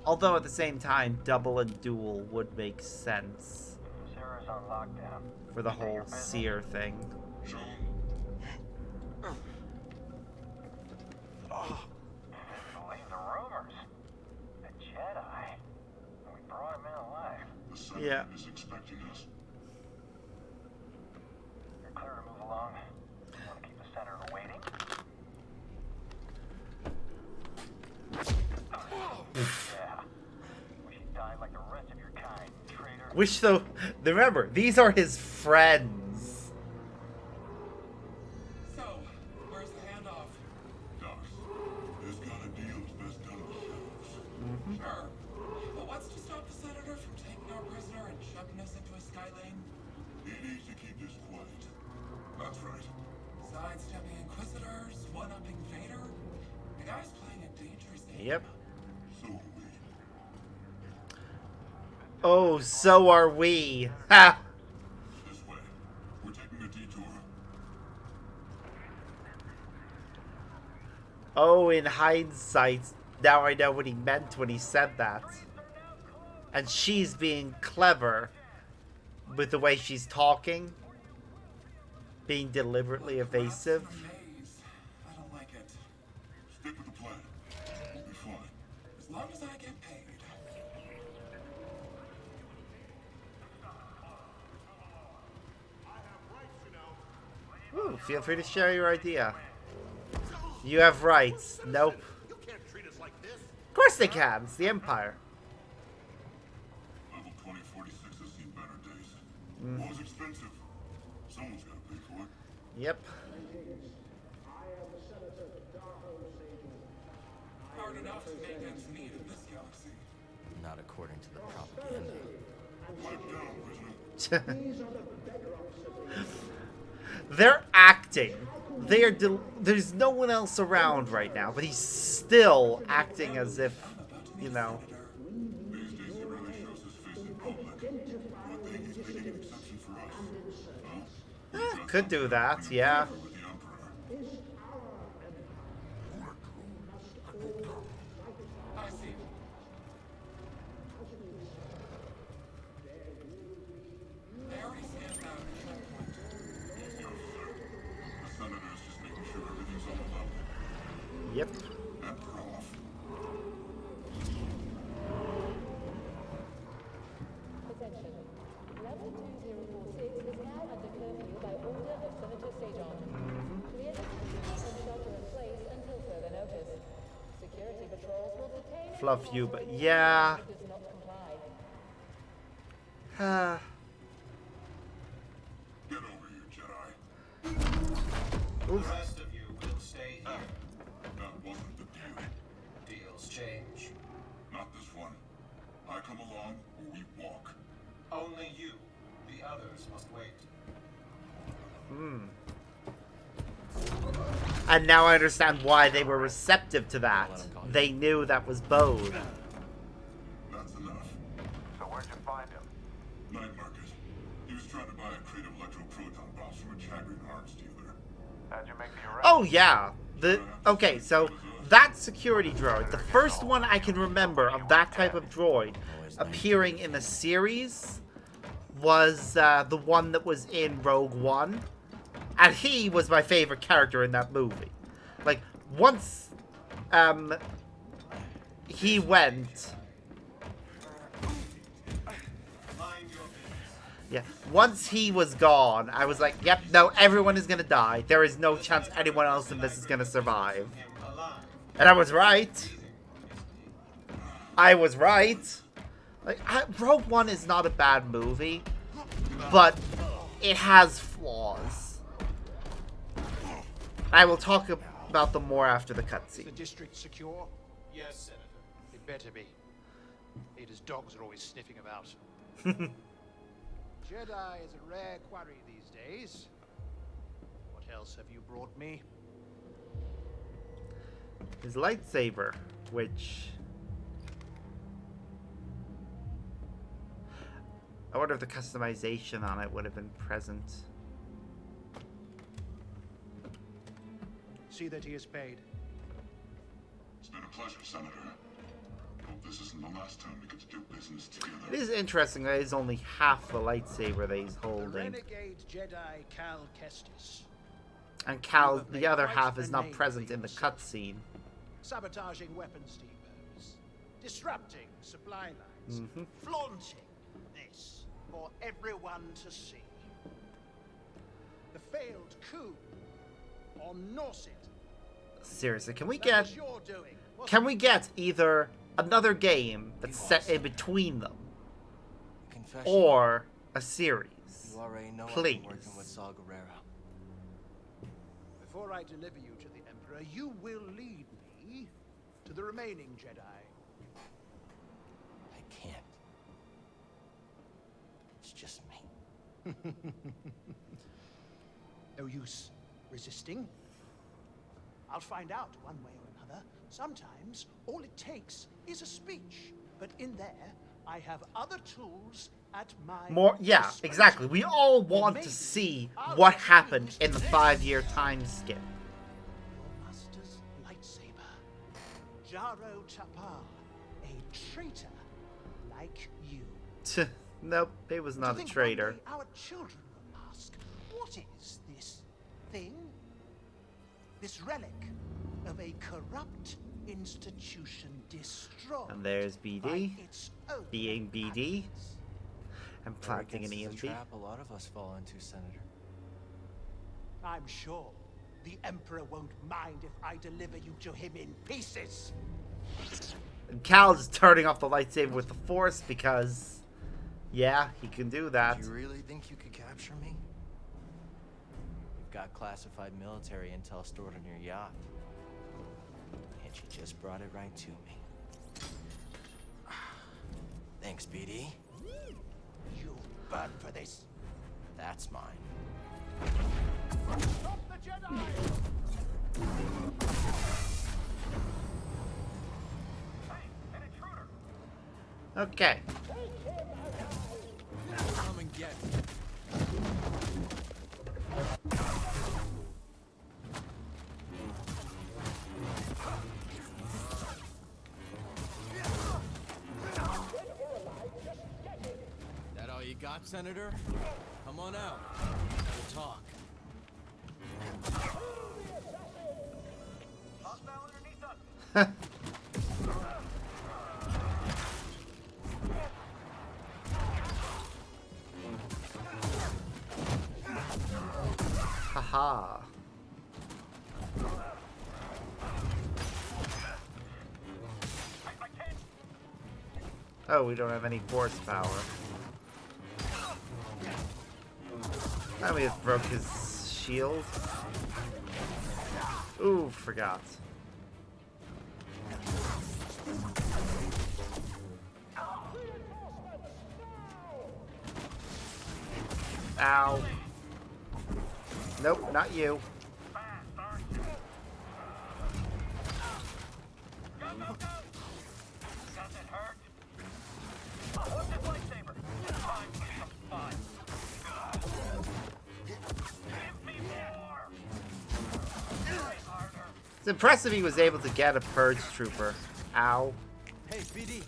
Although at the same time, double and dual would make sense Sarah's on lockdown. for the whole seer thing. Believe the rumors. A Jedi. We brought him in alive. The Senate Yeah. is expecting us. You're clear to move along. Want to keep the senator waiting? Yeah. Wish you died like the rest of your kind, traitor. Which, though, remember, these are his friends. Yep. So are we. Oh, so are we. Ha! This way. We're taking a detour. Oh, in hindsight, now I know what he meant when he said that. And she's being clever with the way she's talking. Being deliberately evasive. I don't like it. Stick with the plan. We'll be fine. As long as I get paid. Ooh, feel free to share your idea. You have rights. Nope. You can't treat us like this. Of course they can. It's the Empire. Level 2046 has seen better days. Was expensive. Someone's got to pay for it. Yep. Hard enough to make ends meet in this galaxy. Not according to the propaganda. They're acting. They are. There's no one else around right now, but he's still acting as if, you know. These days he rarely shows his face in public. Do you think he's making an exception for us? Huh? Could do that, yeah. With the Emperor. I see. There he stands out at checkpoint. Yes, officer. The senator's just making sure everything's on the level. Yep. Emperor off. Attention. Level 2046 is now under curfew by order of Senator Sajon. Clear the streets and shelter in place until further notice. Security patrols will detain Fluff you, but yeah. who does not comply. Get over here, Jedi. The rest of you will stay here. That wasn't the deal. Deals change. Not this one. I come along or we walk. Only you. The others must wait. And now I understand why they were receptive to that. They knew that was Bode. That's enough. So where'd you find him? Night market. He was trying to buy a crate of electroproton bombs from a Chagrin arms dealer. How'd you make the arrest? Oh yeah. Okay, so that security droid, the first one I can remember of that type of droid appearing in the series was the one that was in Rogue One. And he was my favorite character in that movie. Like, once he went... Yeah, once he was gone, I was like, yep, no, everyone is gonna die. There is no chance anyone else in this is gonna survive. And I was right. I was right. Like, Rogue One is not a bad movie, but it has flaws. I will talk about them more after the cutscene. The district secure? Yes, Senator. It better be. Ada's dogs are always sniffing about. Jedi is a rare quarry these days. What else have you brought me? His lightsaber, which... I wonder if the customization on it would have been present. See that he is paid. It's been a pleasure, Senator. Hope this isn't the last time we get to do business together. It is interesting that it's only half the lightsaber that he's holding. Renegade Jedi Cal Kestis. And Cal, the other half, is not present in the cutscene. Sabotaging weapons depots. Disrupting supply lines. Flaunting this for everyone to see. The failed coup on Norset. Seriously, can we get either another game that's set in between them, or a series? You already know Please. I'm working with Saw Gerrera. Before I deliver you to the Emperor, you will lead me to the remaining Jedi. I can't. It's just me. No use resisting. I'll find out one way or another. Father, sometimes all it takes is a speech. But in there, I have other tools at my Yeah, disposal. exactly. We all want to Maybe see I'll what just happened use in the this. 5-year time skip. Your master's lightsaber. Jaro Tapal, a traitor like you. Nope, he was not a traitor. One day our children will ask, what is this thing? This relic of a corrupt institution destroyed. And there's BD, by its own being BD, and planting an Arrogance is a EMP. trap a lot of us fall into, Senator. I'm sure the Emperor won't mind if I deliver you to him in pieces. And Cal's just turning off the lightsaber with the Force because, yeah, he can do that. Do you really think you could capture me? You've got classified military intel stored on your yacht. And you just brought it right to me. Thanks, BD. You'll burn for this. That's mine. Stop the Jedi! Okay. Come and get me. That all you got, Senator? Come on out. We'll talk. Haha. Oh, we don't have any force power. Now we just broke his shield. Ooh, forgot. Ow. Nope, not you. It's impressive he was able to get a purge trooper. Ow. Hey, BD.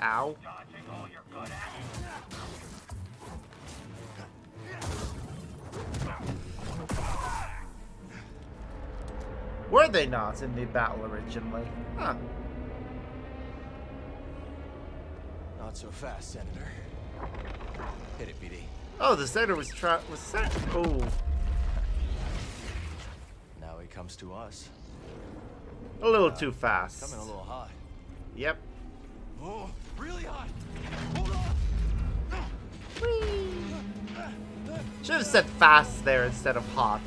Ow. Were they not in the battle originally? Huh. Not so fast, Senator. Hit it, BD. Oh, the senator was set. Oh. Now he comes to us. A little too fast. Coming a little hot. Yep. Oh, really hot. Hold on. Should have said fast there instead of hot.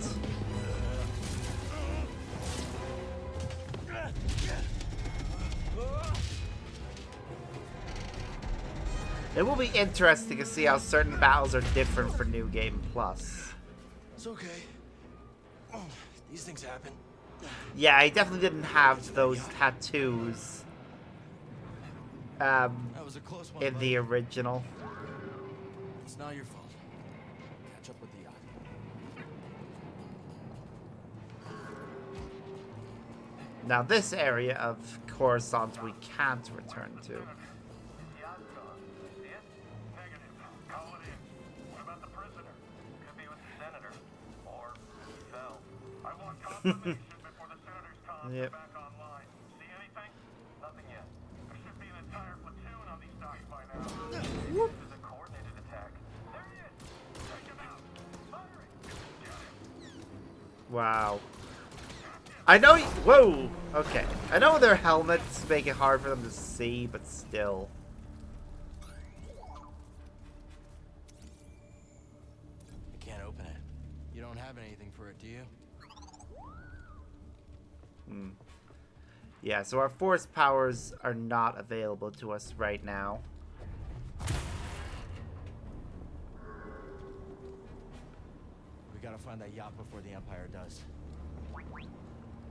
It will be interesting to see how certain battles are different for New Game Plus. It's okay. These things happen. Yeah, I definitely didn't have those tattoos That was a close one, in buddy. the original. It's not your fault. Catch up with the yacht. Now this area of Coruscant we can't return to. Yep. Wow. I know. Whoa. Okay. I know their helmets make it hard for them to see, but still. I can't open it. You don't have anything for it, do you? Hmm. Yeah, so our force powers are not available to us right now. We gotta find that yacht before the Empire does.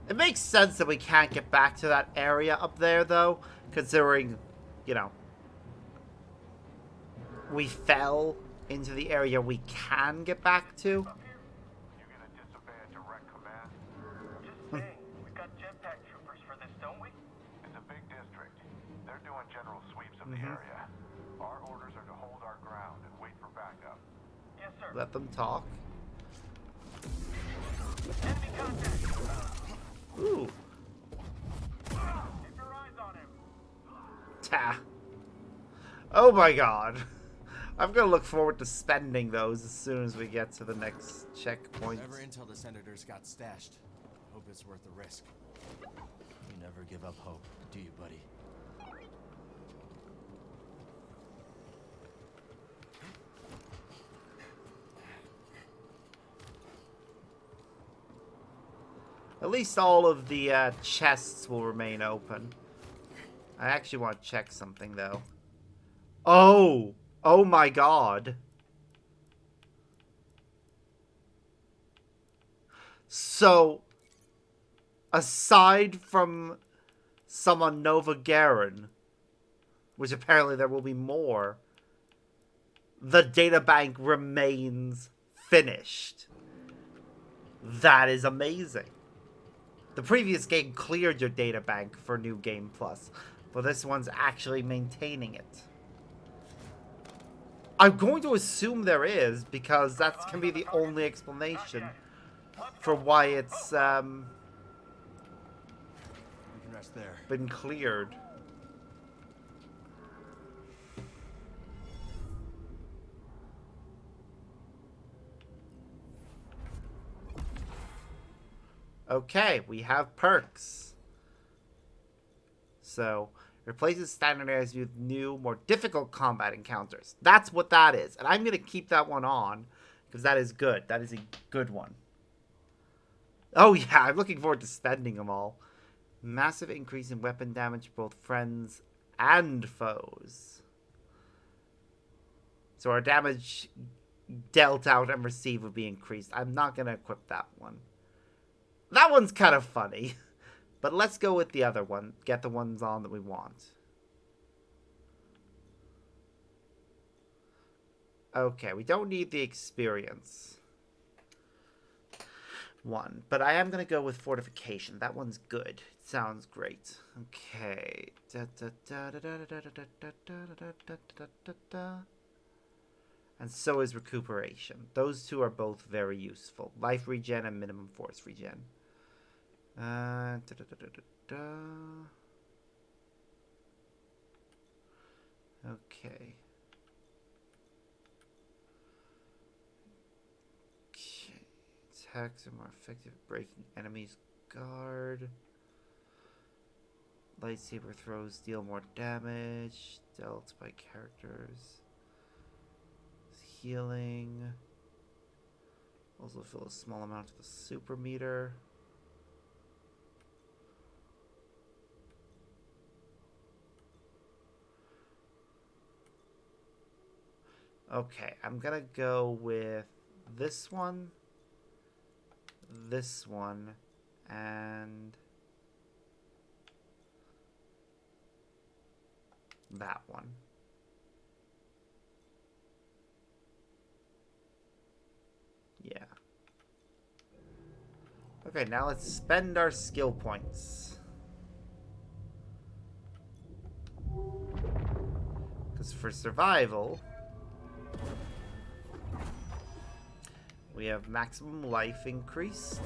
It makes sense that we can't get back to that area up there, though, considering, you know, we fell into the area we can get back to. You gonna disobey a direct command? Just saying, we've got jetpack troopers for this, don't we? It's a big district. They're doing general sweeps of the area. Our orders are to hold our ground and wait for backup. Yes, sir. Let them talk. Enemy contact. Ooh. Keep your eyes on him. Ta. Oh my god. I'm gonna look forward to spending those as soon as we get to the next checkpoint. Whatever intel the senators got stashed, hope it's worth the risk. You never give up hope, do you, buddy? At least all of the chests will remain open. I actually want to check something, though. Oh! Oh my god. So, aside from some on Nova Garen, which apparently there will be more, the databank remains finished. That is amazing. The previous game cleared your databank for New Game Plus, but this one's actually maintaining it. I'm going to assume there is, because that can be the only explanation for why it's We can rest there. been cleared. Okay, we have perks. So, replaces standard areas with new, more difficult combat encounters. That's what that is. And I'm going to keep that one on, because that is good. That is a good one. Oh yeah, I'm looking forward to spending them all. Massive increase in weapon damage for both friends and foes. So our damage dealt out and received would be increased. I'm not going to equip that one. That one's kind of funny. But let's go with the other one. Get the ones on that we want. Okay, we don't need the experience one. But I am going to go with fortification. That one's good. It sounds great. Okay. And so is recuperation. Those two are both very useful. Life regen and minimum force regen. Okay. Attacks are more effective at breaking enemies' guard. Lightsaber throws deal more damage. Dealt by characters. Healing. Also fill a small amount of the super meter. Okay, I'm gonna go with this one, and that one. Yeah. Okay, now let's spend our skill points. Because for survival, we have maximum life increased.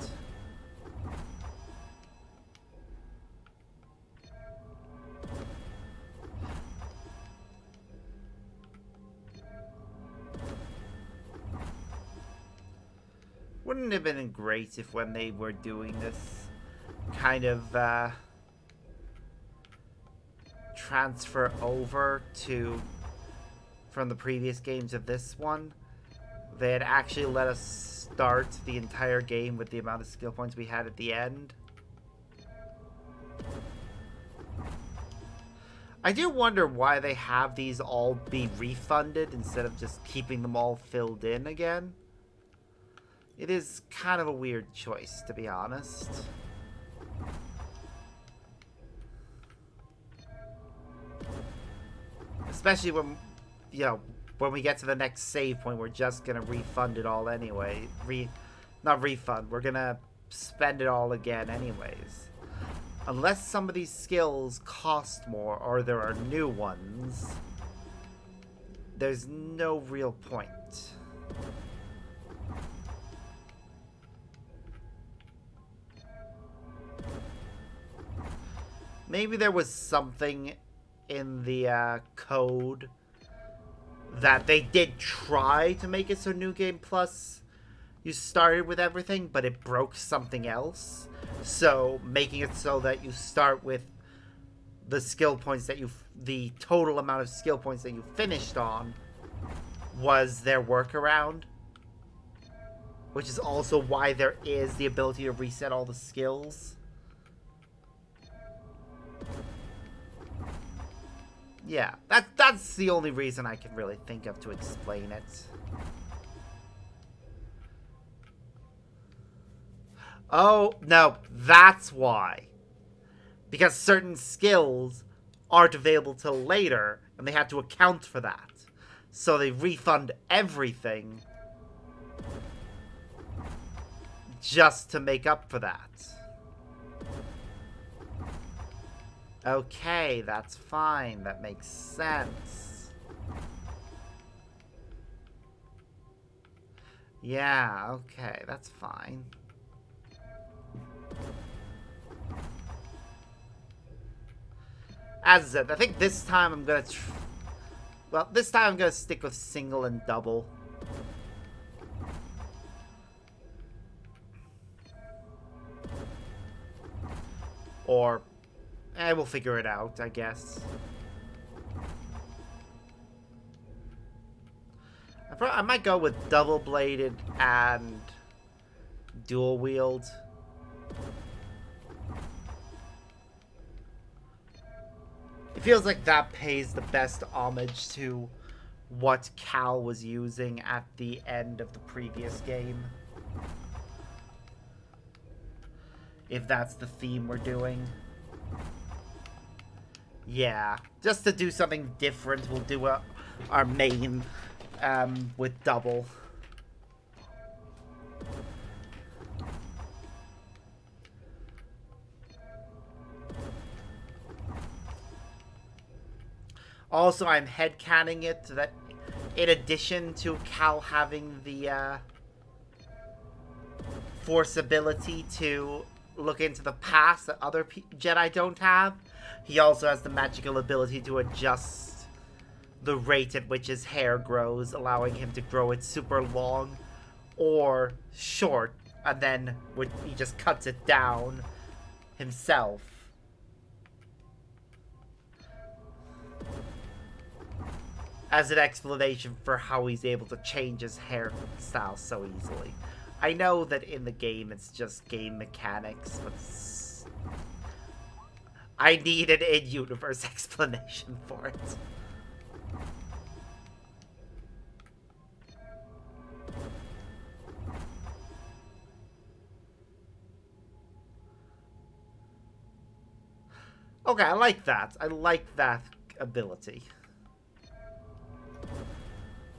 Wouldn't it have been great if when they were doing this kind of transfer over to from the previous game to this one, they had actually let us start the entire game with the amount of skill points we had at the end. I do wonder why they have these all be refunded instead of just keeping them all filled in again. It is kind of a weird choice, to be honest. Especially when, you know, when we get to the next save point, we're just gonna refund it all anyway. Not refund, we're gonna spend it all again anyways. Unless some of these skills cost more or there are new ones, there's no real point. Maybe there was something in the code that they did try to make it so New Game Plus you started with everything, but it broke something else. So making it so that you start with the skill points that the total amount of skill points that you finished on was their workaround. Which is also why there is the ability to reset all the skills. Yeah, that's the only reason I can really think of to explain it. Oh, no, that's why. Because certain skills aren't available till later, and they had to account for that. So they refund everything just to make up for that. Okay, that's fine. That makes sense. Yeah, okay, that's fine. As I said, I think this time I'm gonna this time I'm gonna stick with single and double. Or we'll figure it out, I guess. I might go with double-bladed and dual-wield. It feels like that pays the best homage to what Cal was using at the end of the previous game. If that's the theme we're doing. Yeah, just to do something different, we'll do our main with double. Also, I'm headcanon it that in addition to Cal having the force ability to look into the past that other Jedi don't have, he also has the magical ability to adjust the rate at which his hair grows, allowing him to grow it super long or short, and then he just cuts it down himself. As an explanation for how he's able to change his hairstyle so easily. I know that in the game it's just game mechanics, but I need an in-universe explanation for it. Okay, I like that. I like that ability.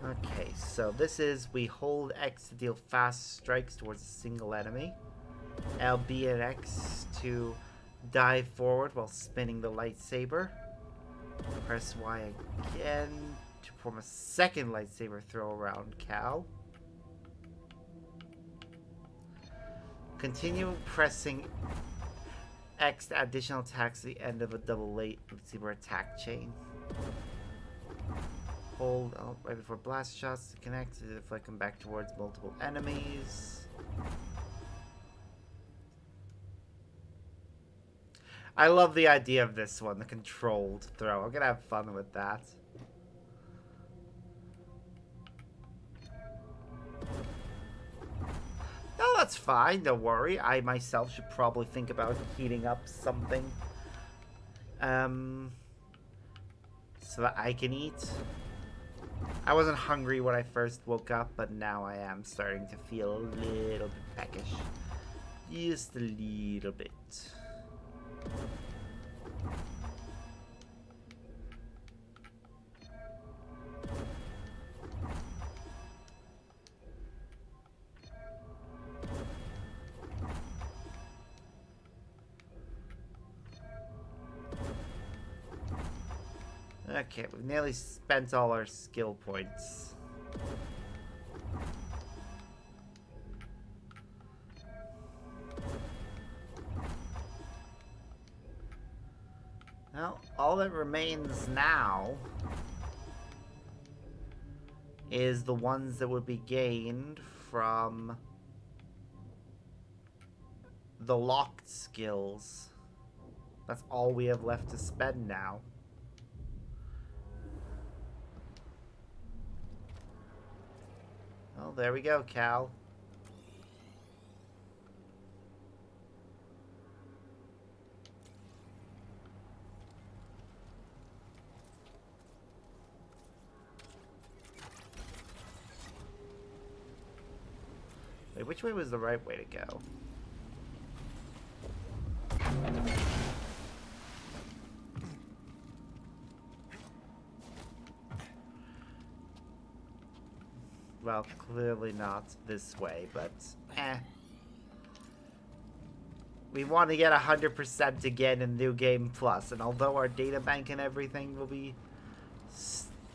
Okay, so this is we hold X to deal fast strikes towards a single enemy. LB and X to dive forward while spinning the lightsaber. Press Y again to perform a second lightsaber throw around Cal. Continue pressing X to additional attacks at the end of a double lightsaber attack chain. Hold right before blast shots to connect to deflect them back towards multiple enemies. I love the idea of this one, the controlled throw. I'm gonna have fun with that. No, that's fine, don't worry. I myself should probably think about heating up something. So that I can eat. I wasn't hungry when I first woke up, but now I am starting to feel a little bit peckish. Just a little bit. Okay, we've nearly spent all our skill points. Well, all that remains now is the ones that would be gained from the locked skills. That's all we have left to spend now. Well, there we go, Cal. Wait, which way was the right way to go? Well, clearly not this way, but eh. We want to get 100% again in New Game Plus, and although our data bank and everything will be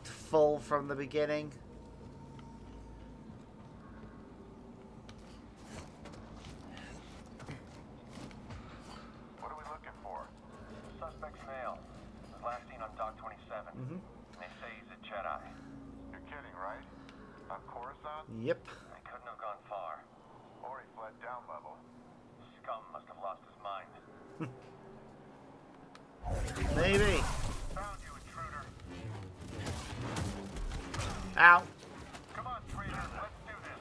full from the beginning, What are we looking for? Suspect's male. Was last seen on Dock 27. Mm-hmm. They say he's a Jedi. You're kidding, right? On Coruscant? Yep. They couldn't have gone far. Or he fled down level. Scum must have lost his mind. Maybe. Found you, intruder. Ow. Come on, traitor. Let's do this.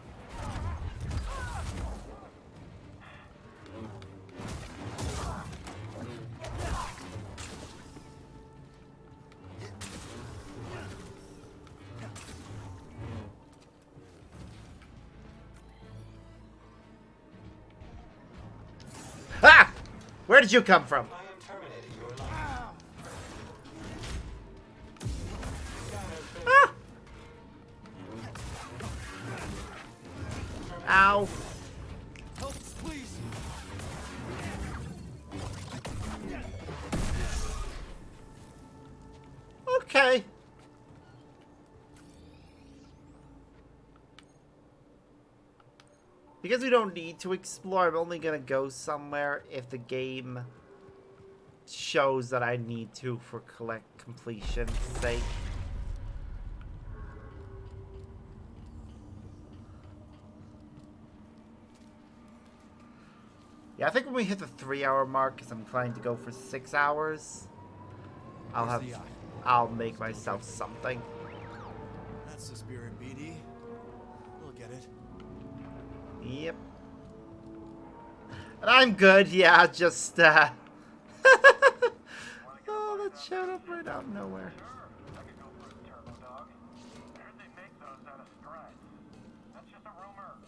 Ha! Where did you come from? I am terminating your life. Ah! Ow. Help, please. Okay. Because we don't need to explore, I'm only gonna go somewhere if the game shows that I need to for completion's sake. Yeah, I think when we hit the 3-hour mark, because I'm trying to go for 6 hours, I'll make myself something. That's the spirit, BD. We'll get it. Yep. And I'm good, yeah, just, oh, that showed up right out of nowhere. I could go for a turbo dog. I heard they make those out of strides. That's just a rumor.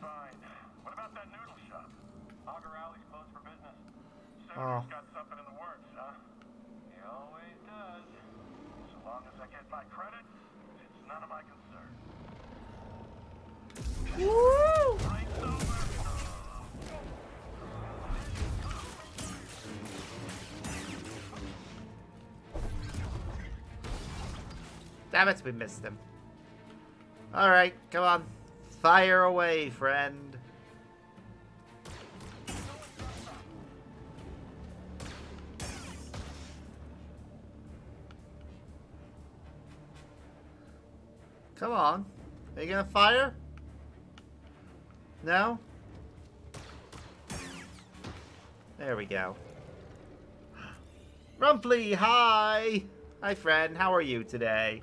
Fine. What about that noodle shop? Auger Alley's closed for business. Senator's got something in the works, huh? He always does. So long as I get my credit, it's none of my concern. Woo! Break's over. Damn it, we missed him. Alright, come on. Fire away, friend. Come on. Are you gonna fire? No? There we go. Rumpley, hi! Hi, friend. How are you today?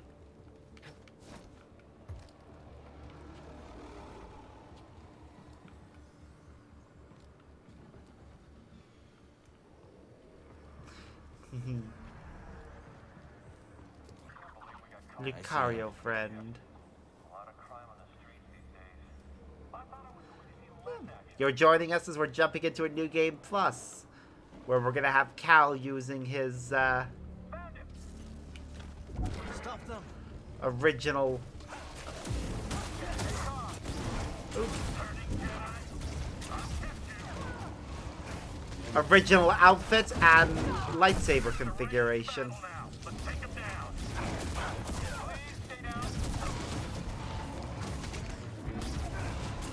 Lucario, friend. You're joining us as we're jumping into a new game plus, where we're gonna have Cal using his original outfit and lightsaber configuration.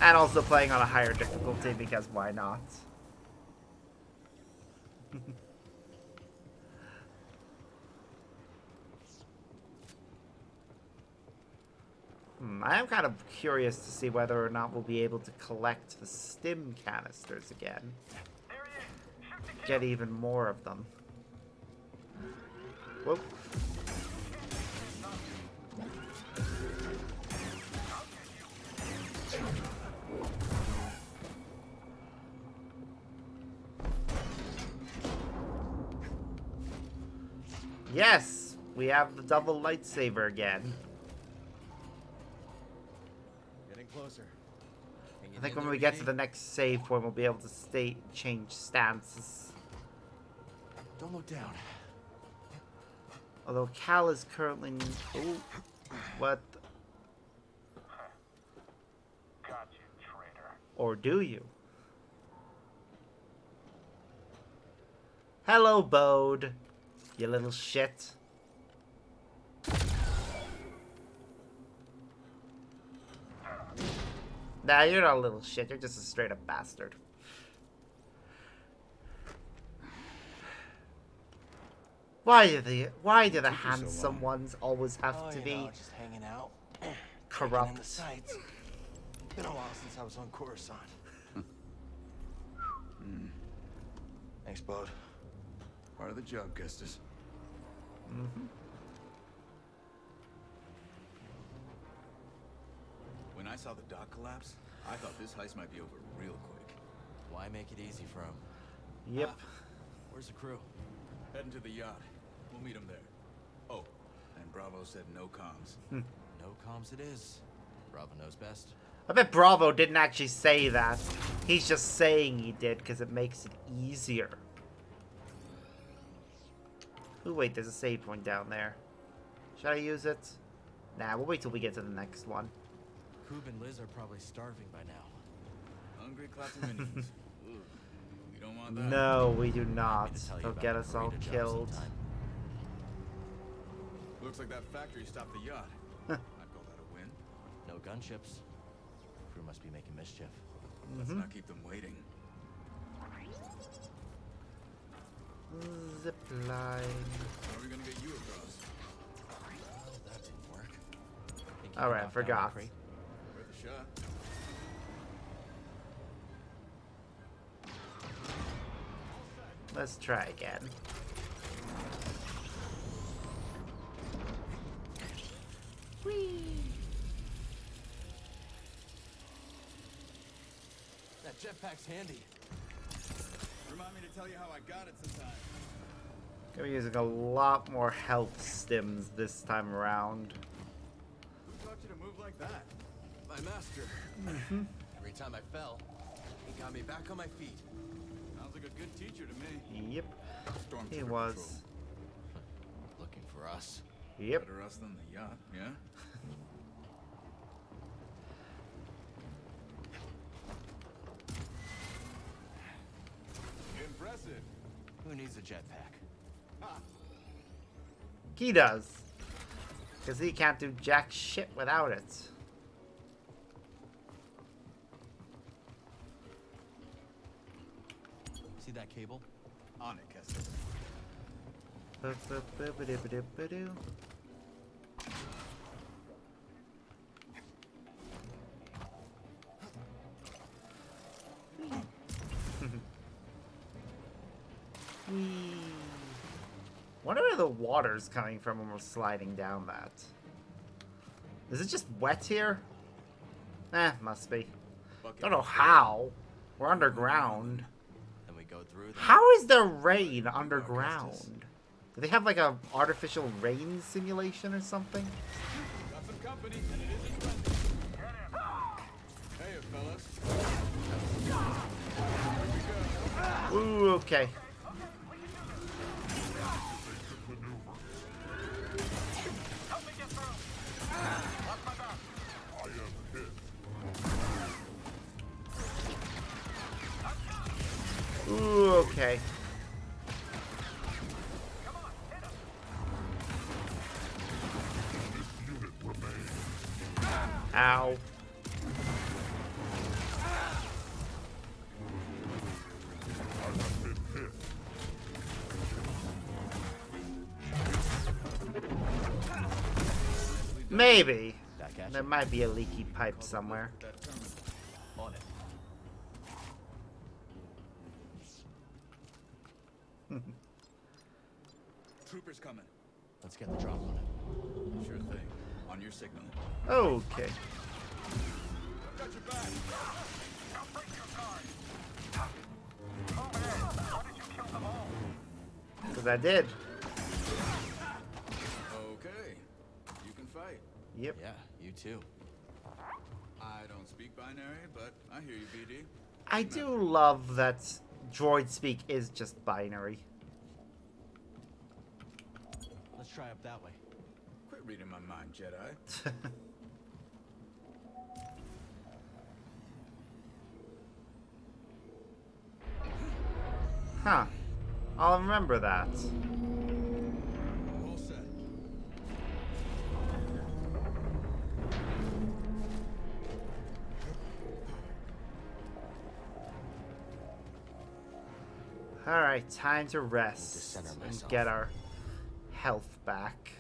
And also playing on a higher difficulty because why not? I am kind of curious to see whether or not we'll be able to collect the stim canisters again. Get even more of them. Whoop. Yes! We have the double lightsaber again. Getting closer. I think when we get to the next save point, we'll be able to change stances. Don't look down. Although Cal is currently... Ooh. What? Got you, traitor. Or do you? Hello, Bode. You little shit. Nah, you're not a little shit. You're just a straight up bastard. Why do the handsome ones always have to be just hanging out, corrupt? in the sights. Been a while since I was on Coruscant. Thanks, Bode. Part of the job, Kestis. When I saw the dock collapse, I thought this heist might be over real quick. Why make it easy for him? Yep. Where's the crew? Heading to the yacht. We'll meet him there. Oh, and Bravo said no comms. No comms it is. Bravo knows best. I bet Bravo didn't actually say that. He's just saying he did because it makes it easier. Ooh, wait, there's a save point down there. Should I use it? Nah, we'll wait till we get to the next one. Coob and Liz are probably starving by now. Hungry class of minions. Ooh, we don't want that. No, we do not. They'll get us all killed. Looks like that factory stopped the yacht. I'd call that a win. No gunships. Crew must be making mischief. Let's not keep them waiting. Zip line. How are we gonna get you across? Well, that didn't work. Alright, forgot. Worth a shot. Let's try again. Whee! That jetpack's handy. Remind me to tell you how I got it sometime. Gonna be using a lot more health stims this time around. Who taught you to move like that? My master. Every time I fell, he got me back on my feet. Sounds like a good teacher to me. Yep. Stormtrooper He was. patrol. Looking for us. Yep. Better us than the yacht, yeah? Impressive. Who needs a jetpack? He does. Because he can't do jack shit without it. See that cable? On it, Kestis. Wonder where the water's coming from when we're sliding down that. Is it just wet here? Must be. Don't know how. We're underground. Then we go through. How is there rain underground? Do they have like a artificial rain simulation or something? Got some company, and it isn't friendly. Hey, fellas. Ooh, okay. Ooh, okay. Ow. Maybe. Back at There you. might be a leaky pipe somewhere. On it. Troopers coming. Let's get the drop on it. Sure thing. On your signal. Okay. Got your back. Because I did. Okay. You can fight. Yep. Yeah, you too. I don't speak binary, but I hear you, BD. I do love that droid speak is just binary. Let's try up that way. Quit reading my mind, Jedi. Huh. I'll remember that. All set. Alright, time to rest center and myself. get our health back.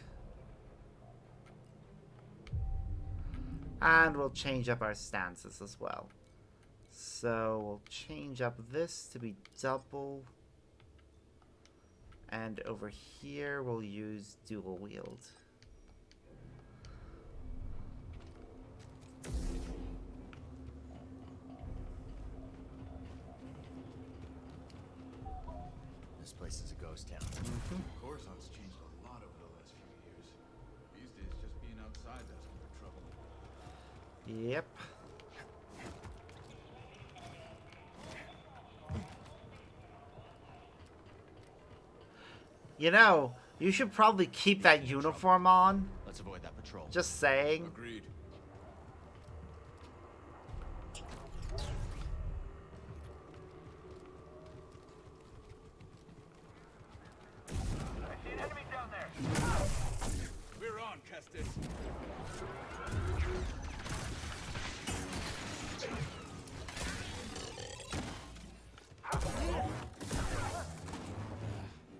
And we'll change up our stances as well. So we'll change up this to be double. And over here we'll use dual wield. This place is a ghost town. Coruscant's changed a lot over the last few years. These days, just being outside's asking for trouble. Yep. You know, you should probably keep that uniform on. Let's avoid that patrol. Just saying. Agreed. I see an enemy down there. We're on, Kestis.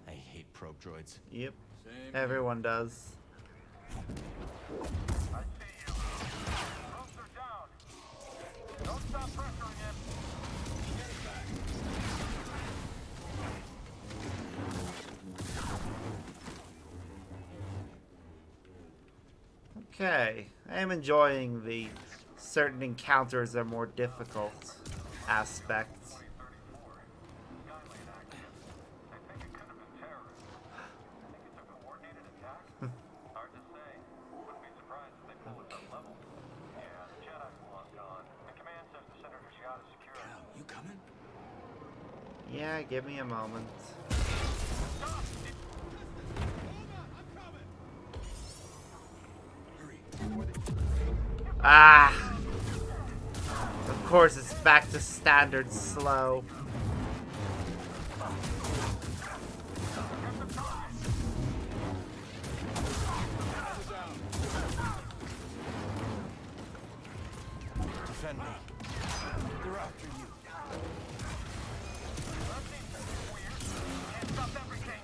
I hate probe droids. Yep. Same. Everyone does. I see you. Ropes are down. Don't stop pressuring him. Get it back. Okay. I am enjoying the certain encounters are more difficult aspects. Skylane active. They think it could have been terrorists. Think it's a coordinated attack? Hard to say. Wouldn't be surprised if they pull us up level. Yeah, the Jedi's long gone. The command says the Senator's yacht is secure. Cal, you coming? Yeah, give me a moment. Ah! Of course, it's back to standard slow. Defend me. They're after you. Can't stop everything.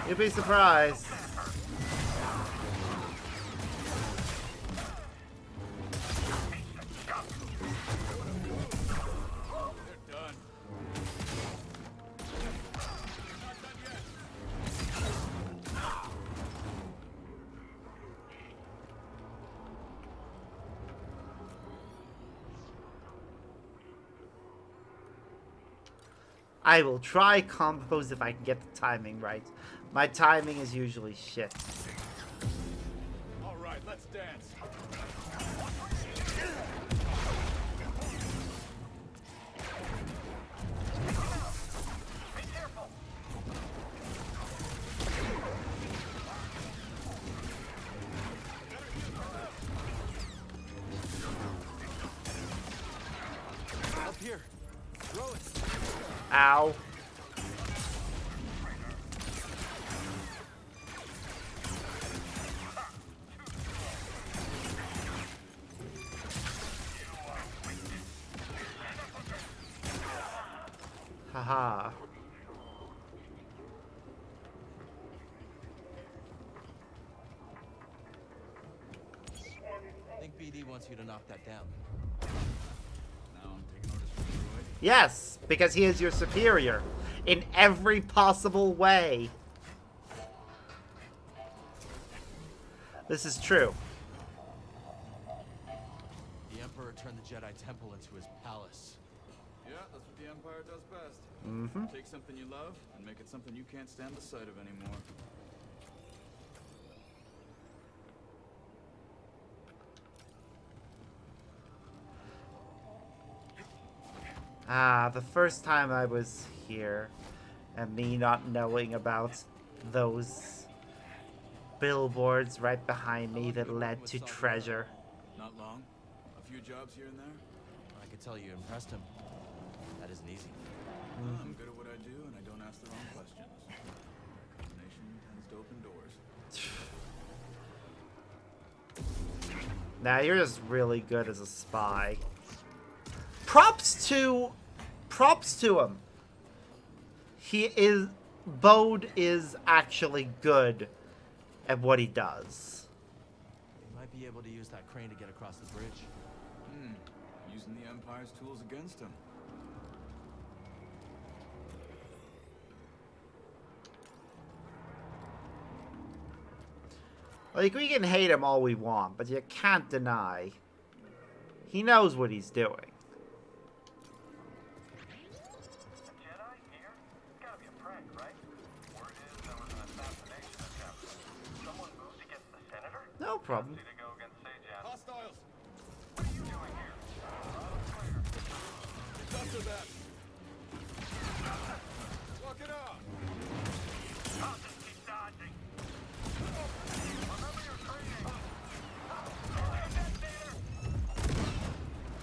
You'd be surprised. They're done. Not done yet. I will try compose if I can get the timing right. My timing is usually shit. All right, let's dance. Be careful. Up here. Throw it. Ow. Haha. wants you to knock that down. Now I'm taking orders from the droid. Yes, because he is your superior in every possible way. This is true. The Emperor turned the Jedi Temple into his palace. Yeah, that's what the Empire does best. Mm-hmm. Take something you love and make it something you can't stand the sight of anymore. The first time I was here, and me not knowing about those billboards right behind me that led to treasure. Not long. A few jobs here and there. I could tell you impressed him. That isn't easy. I'm good at what I do, and I don't ask the wrong questions. My combination tends to open doors. Nah, you're just really good as a spy. Props to him. Bode is actually good at what he does. He might be able to use that crane to get across the bridge. Using the Empire's tools against him. Like, we can hate him all we want, but you can't deny he knows what he's doing. Jedi here? It's gotta be a prank, right? Word is there was an assassination attempt. Someone moved against the senator? No problem. To go against Sejan. Hostiles! What are you doing here? Clear. Touch of that! Lock it up! I'll just keep dodging. Remember your training.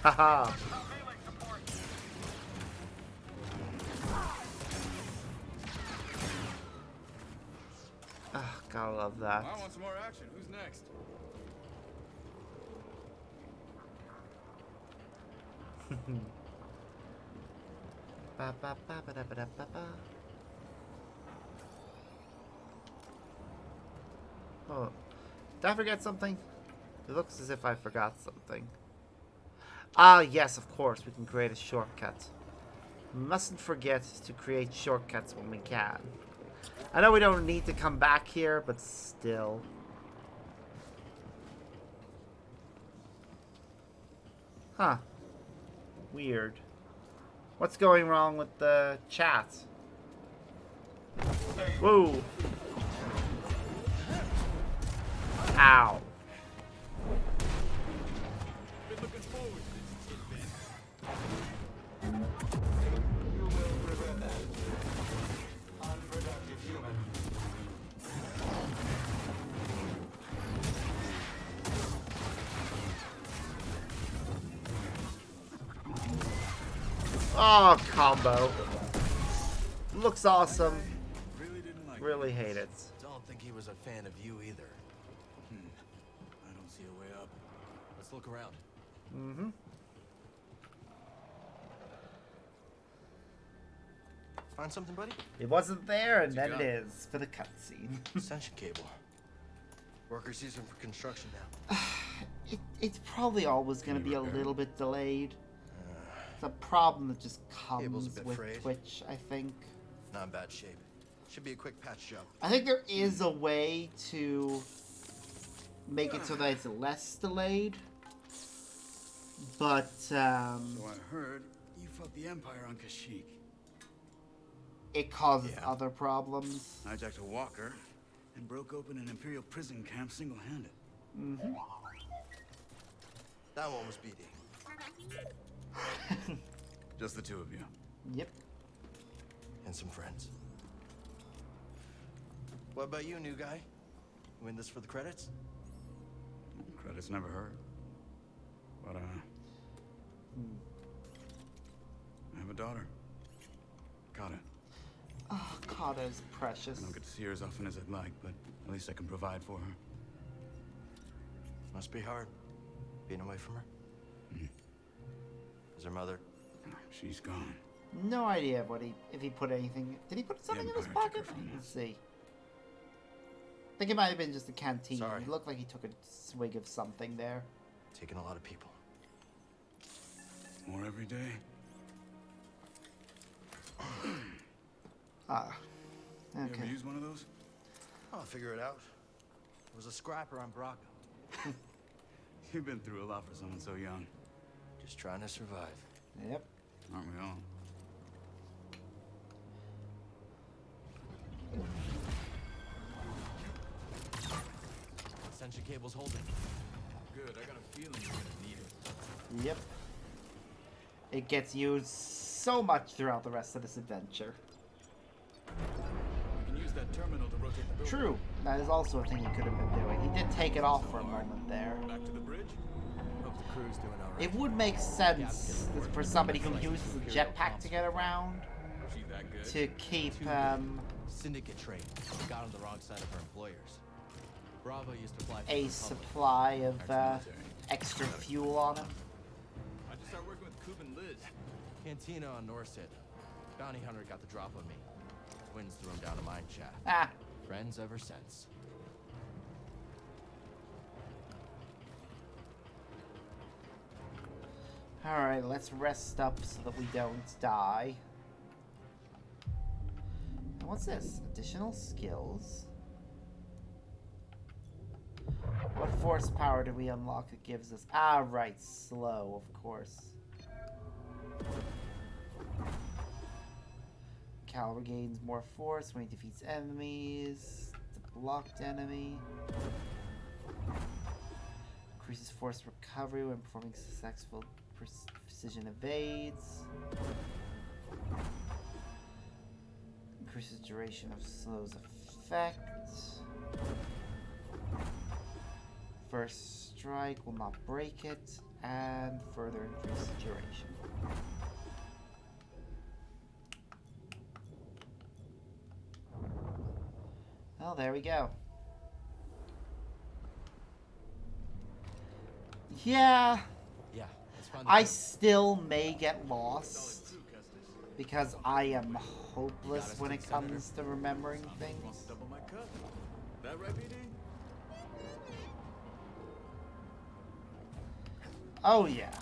Haha. Melee support. Ah, gotta love that. I want some more action. Who's next? Ba, ba, ba, ba, da, ba, da, ba, ba. Oh, did I forget something? It looks as if I forgot something. Ah, yes, of course, we can create a shortcut. Mustn't forget to create shortcuts when we can. I know we don't need to come back here, but still. Huh. Weird. What's going wrong with the chat? Whoa. Ow. Been looking forward to this tidbit. You will regret that. Unproductive human. Oh, combo. Looks awesome. Really didn't like Really hate it. Don't think he was a fan of you either. I don't see a way up. Let's look around. Mm-hmm. Find something, buddy? It wasn't there, and then it is for the cutscene. Extension cable. Workers use them for construction now. It's probably always going to be a little bit delayed. It's a problem that just comes with frayed. Twitch, I think. Not in bad shape. Should be a quick patch job. I think there is a way to make it so that it's less delayed. But, So I heard you fought the Empire on Kashyyyk. it causes other problems. Hijacked a walker and broke open an Imperial prison camp single-handed. Mm-hmm. That one was BD. Just the two of you. Yep. And some friends. What about you, new guy? You in this for the credits? Credits never hurt. But, I have a daughter. Kata. Oh, Kata is precious. I don't get to see her as often as I'd like, but at least I can provide for her. Must be hard, being away from her. Is her mother? She's gone. No idea if he put anything. Did he put something in his pocket? Let's see. I think it might have been just a canteen. Sorry. It looked like he took a swig of something there. taking a lot of people. More every day. Okay. You ever use one of those? I'll figure it out. It was a scrapper on Braca. You've been through a lot for someone so young. Just trying to survive. Yep. Aren't we all? Extension cable's holding. Good, I got a feeling you're gonna need it. Yep. It gets used so much throughout the rest of this adventure. We can use that terminal to rotate the building. True. That is also a thing he could have been doing. He did take it off for a moment there. Back to the bridge? Hope the crew's doing all right. It would make sense for somebody who uses a jetpack to get around She that good? to keep Syndicate trade. Got on the wrong side of her employers. Bravo used to fly for a the Republic. supply of extra fuel on him. I just started working with Coop and Liz. Cantina on Norset. Bounty hunter got the drop on me. Twins threw him down a mine shaft. Ah. Friends ever since. Alright, let's rest up so that we don't die. And what's this? Additional skills. What force power do we unlock that gives us? Ah, right, slow, of course. Cal regains more force when he defeats enemies. It's a blocked enemy. Increases force recovery when performing successful precision evades. Increases duration of slow's effect. First strike will not break it, and further increase duration. Well, there we go. Yeah. Yeah, it's fun. I still may get lost because I am hopeless when it comes to remembering things. Double my cut. That right, BD? Oh yeah.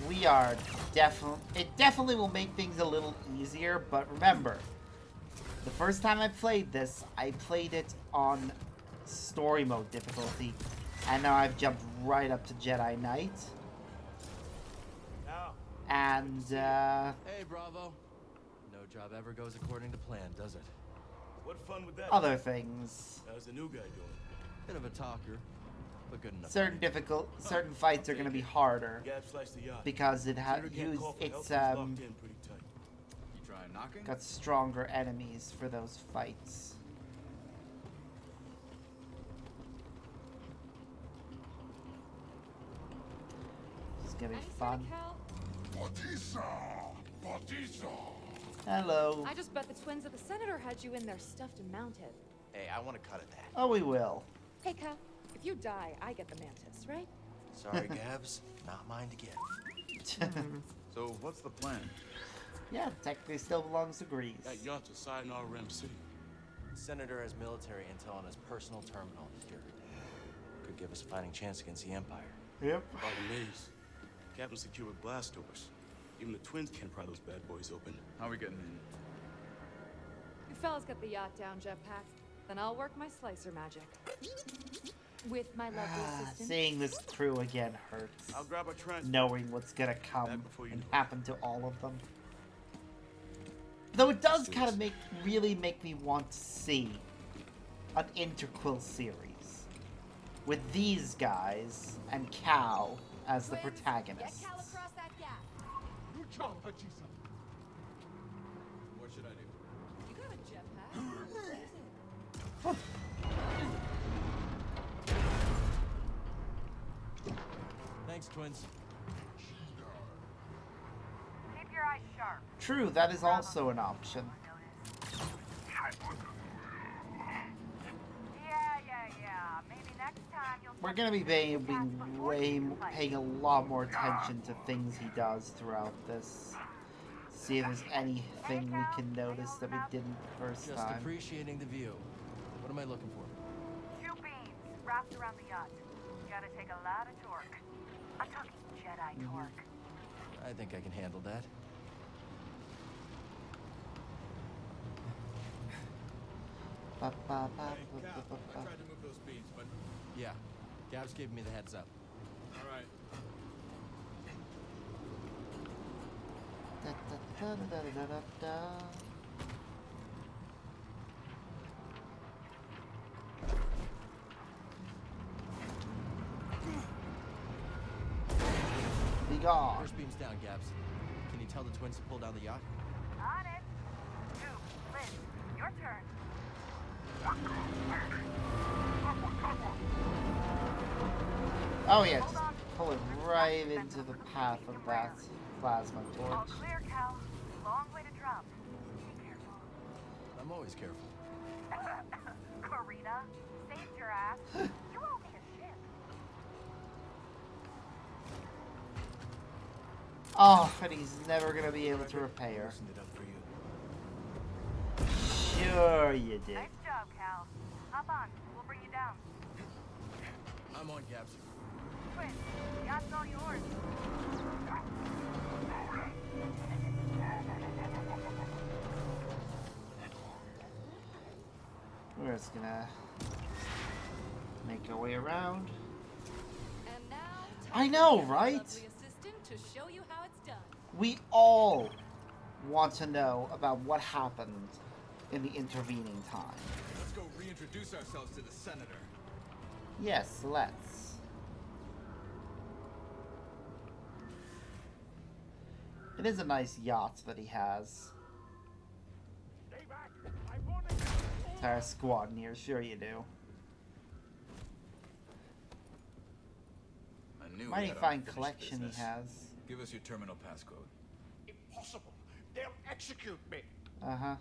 We are it definitely will make things a little easier, but remember, the first time I played this, I played it on story mode difficulty, and now I've jumped right up to Jedi Knight. And Hey, Bravo. No job ever goes according to plan, does it? What fun would that other things. How's the new guy doing? Bit of a talker, but good enough. Certain fights are going to be harder because it's got stronger enemies for those fights. It's gonna be fun. Hello. I just bet the twins of the senator had you in there stuffed and mounted. Hey, I want a cut of that. Oh, we will. Hey, Cal, if you die, I get the mantis, right? Sorry, Gabs. Not mine to give. So, what's the plan? Yeah, technically still belongs to Greece. That yacht's a side in our Rim City. Senator has military intel on his personal terminal here. Could give us a fighting chance against the Empire. Yep. By the maze. Captain secured with blast doors. Even the twins can't pry those bad boys open. How are we getting in? You fellas get the yacht down, Jetpack. Then I'll work my slicer magic. With my lovely assistant. Seeing this crew again hurts. I'll grab a transport. Knowing what's gonna come and happen to all of them. Though it does kind of really make me want to see an interquill series with these guys and Cal as the protagonists. Get Cal across that gap. What should I do? You got a jetpack. Thanks, twins. Keep your eyes sharp. True, that is also an option. Yeah. Maybe next time you'll... We're gonna be paying a lot more attention to things he does throughout this. See if there's anything we can notice that we didn't the first Just time. appreciating the view. What am I looking for? 2 beams wrapped around the yacht. gotta take a lot of torque. I'm talking Jedi torque. I think I can handle that. Hey, Cal, I tried to move those beams, but... Yeah, Gabs gave me the heads up. All right. Be gone. First beam's down, Gabs. Can you tell the twins to pull down the yacht? On it. Two, Liz, your turn. Oh yeah, just pull it right into the path of that plasma torch. All clear, Cal. Long way to drop. Be careful. I'm always careful. Karina, saved your ass. You owe me a ship. Oh, and he's never gonna be able to repair. Loosened it up for you. Sure you did. Nice job, Cal. Hop on. We'll bring you down. I'm on, Gabs. Twins, yacht's all yours. We're just gonna make our way around. And now, I know, right? lovely assistant to show you how it's done. We all want to know about what happened in the intervening time. Let's go reintroduce ourselves to the senator. Yes, let's. It is a nice yacht that he has. Entire squad near, sure you do. I knew we Mighty had fine unfinished collection business. he has. Give us your terminal passcode. Impossible. They'll execute me. Uh-huh.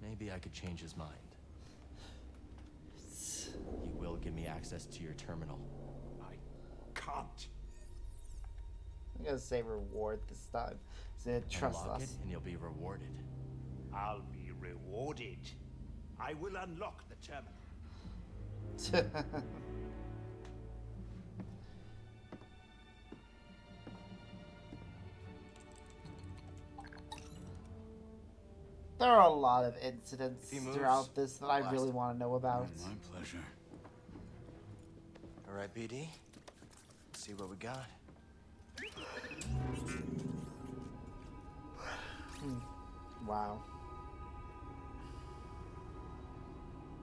Maybe I could change his mind. You will give me access to your terminal. I can't. I'm gonna say reward this time. So trust Unlock us. it and you'll be rewarded. I'll be rewarded. I will unlock the terminal. There are a lot of incidents If he moves, throughout this that I blast really him. want to know about. My pleasure. All right, BD. Let's see what we got. Wow.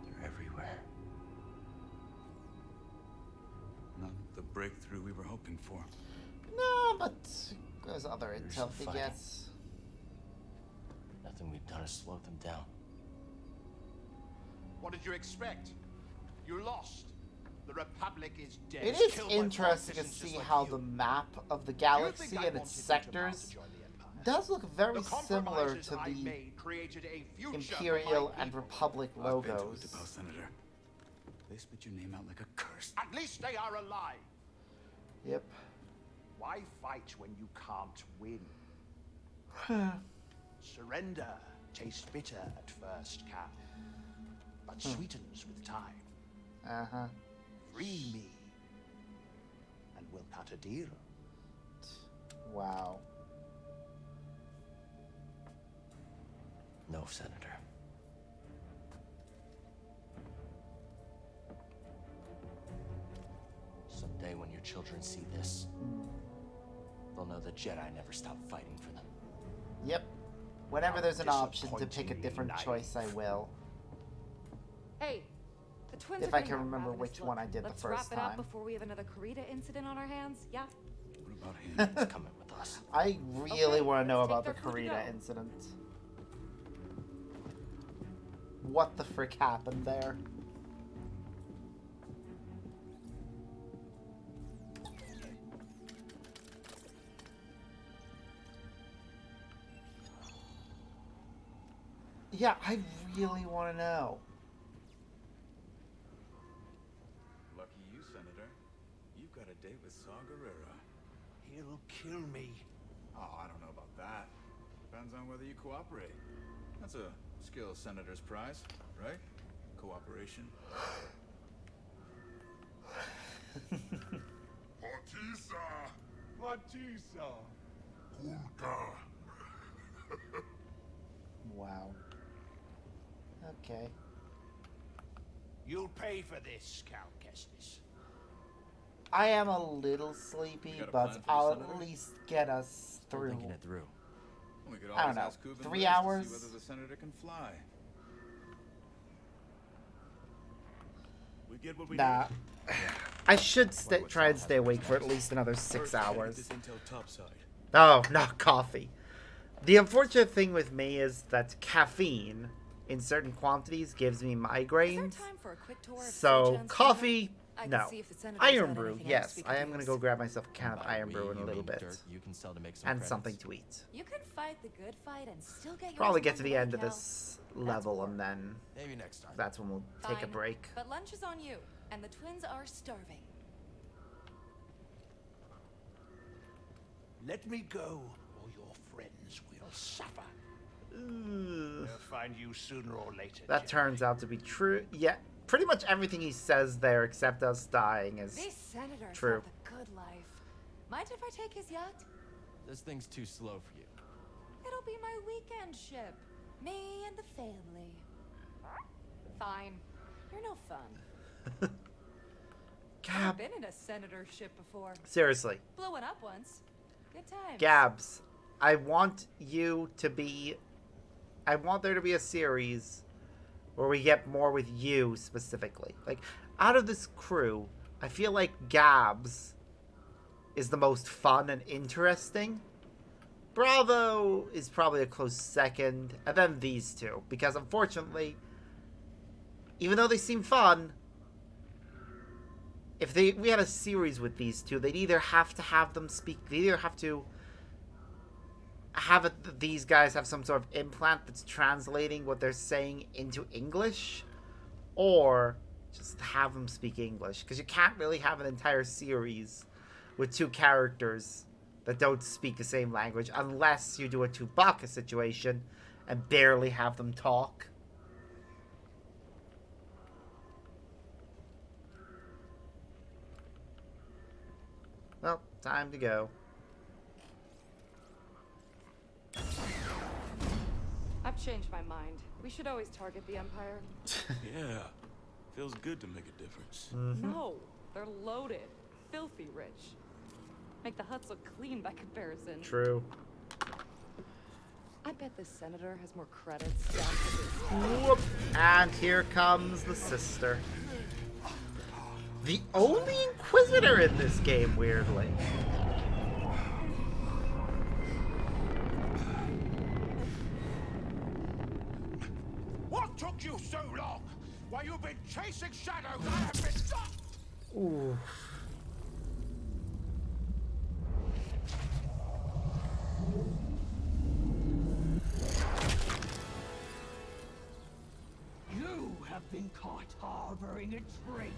They're everywhere. Not the breakthrough we were hoping for. No, but there's other There's intel the to fighting. get. Nothing we've done has slowed them down. What did you expect? You lost. The Republic is dead. It It's is killed by interesting to politicians see just like how you. the map of the You galaxy think I and its wanted you to sectors join the Empire? does look very The similar compromises to I the made created a future for Imperial my and people. Republic I've been to logos. Utapau, Senator. They spit your name out like a curse. At least they are alive. Yep. Why fight when you can't win? Surrender tastes bitter at first, Cal, but sweetens with time. Uh-huh. Free me, and we'll cut a deal. Wow. No, Senator. Someday when your children see this, they'll know the Jedi never stopped fighting for them. Yep. Whenever How there's an option to pick a disappointingly different naive. choice, I will. Hey, the twins If are I getting can that remember ravenous which look. one I did the Let's first wrap it up time. before we have another Karita incident on our hands, yeah? What about him? He's coming with us. I really Okay, want to know let's take about the their food to Karita go. incident. What the frick happened there? Yeah, I really want to know. Lucky you, Senator. You've got a date with Saw Gerrera. He'll kill me. Oh, I don't know about that. Depends on whether you cooperate. That's a skill senator's prize, right? Cooperation? Matisa! Wow. Okay. You'll pay for this, Count Kestis. I am a little sleepy, but I'll at least get us through. Thinking it through. We could I don't always know, ask Kuben 3 Lewis hours? to see whether the senator can fly. We get what we Nah. need. I should try and stay awake for at least another 6 hours. This intel topside. Oh, not coffee. The unfortunate thing with me is that caffeine in certain quantities gives me migraines. So coffee, no. Iron brew, yes. I am going to go grab myself a can of iron brew in a little bit. You can sell to make some And credits. something to eat. You can fight the good fight and still get yours Probably get to along the way, end of Cal. this level and then Maybe next time. that's when we'll take a Fine, break. But lunch is on you, and the twins are starving. Let me go, or your friends will suffer. They'll find you sooner or later. That turns out to be true. Yeah, pretty much everything he says there except us dying is These senators true. have the good life. Mind if I take his yacht? This thing's too slow for you. It'll be my weekend ship. Me and the family. Fine. You're no fun. I've been in a senator ship before. Seriously. Blew one up once. Good times. Gabs, I want there to be a series where we get more with you specifically. Like, out of this crew, I feel like Gabs is the most fun and interesting. Bravo is probably a close second, and then these two. Because unfortunately, even though they seem fun, if we had a series with these two, they'd either have to have them speak, they either have to have these guys have some sort of implant that's translating what they're saying into English, or just have them speak English. Because you can't really have an entire series with two characters that don't speak the same language unless you do a Chewbacca situation and barely have them talk. Well, time to go. I've changed my mind. We should always target the Empire. Yeah. Feels good to make a difference. No, they're loaded. Filthy rich. Make the huts look clean by comparison. True. I bet this senator has more credits down to this. Whoop. And here comes the sister. The only Inquisitor in this game, weirdly. What took you so long? While you've been chasing shadows, I have been... Ooh. You have been caught harboring a traitor.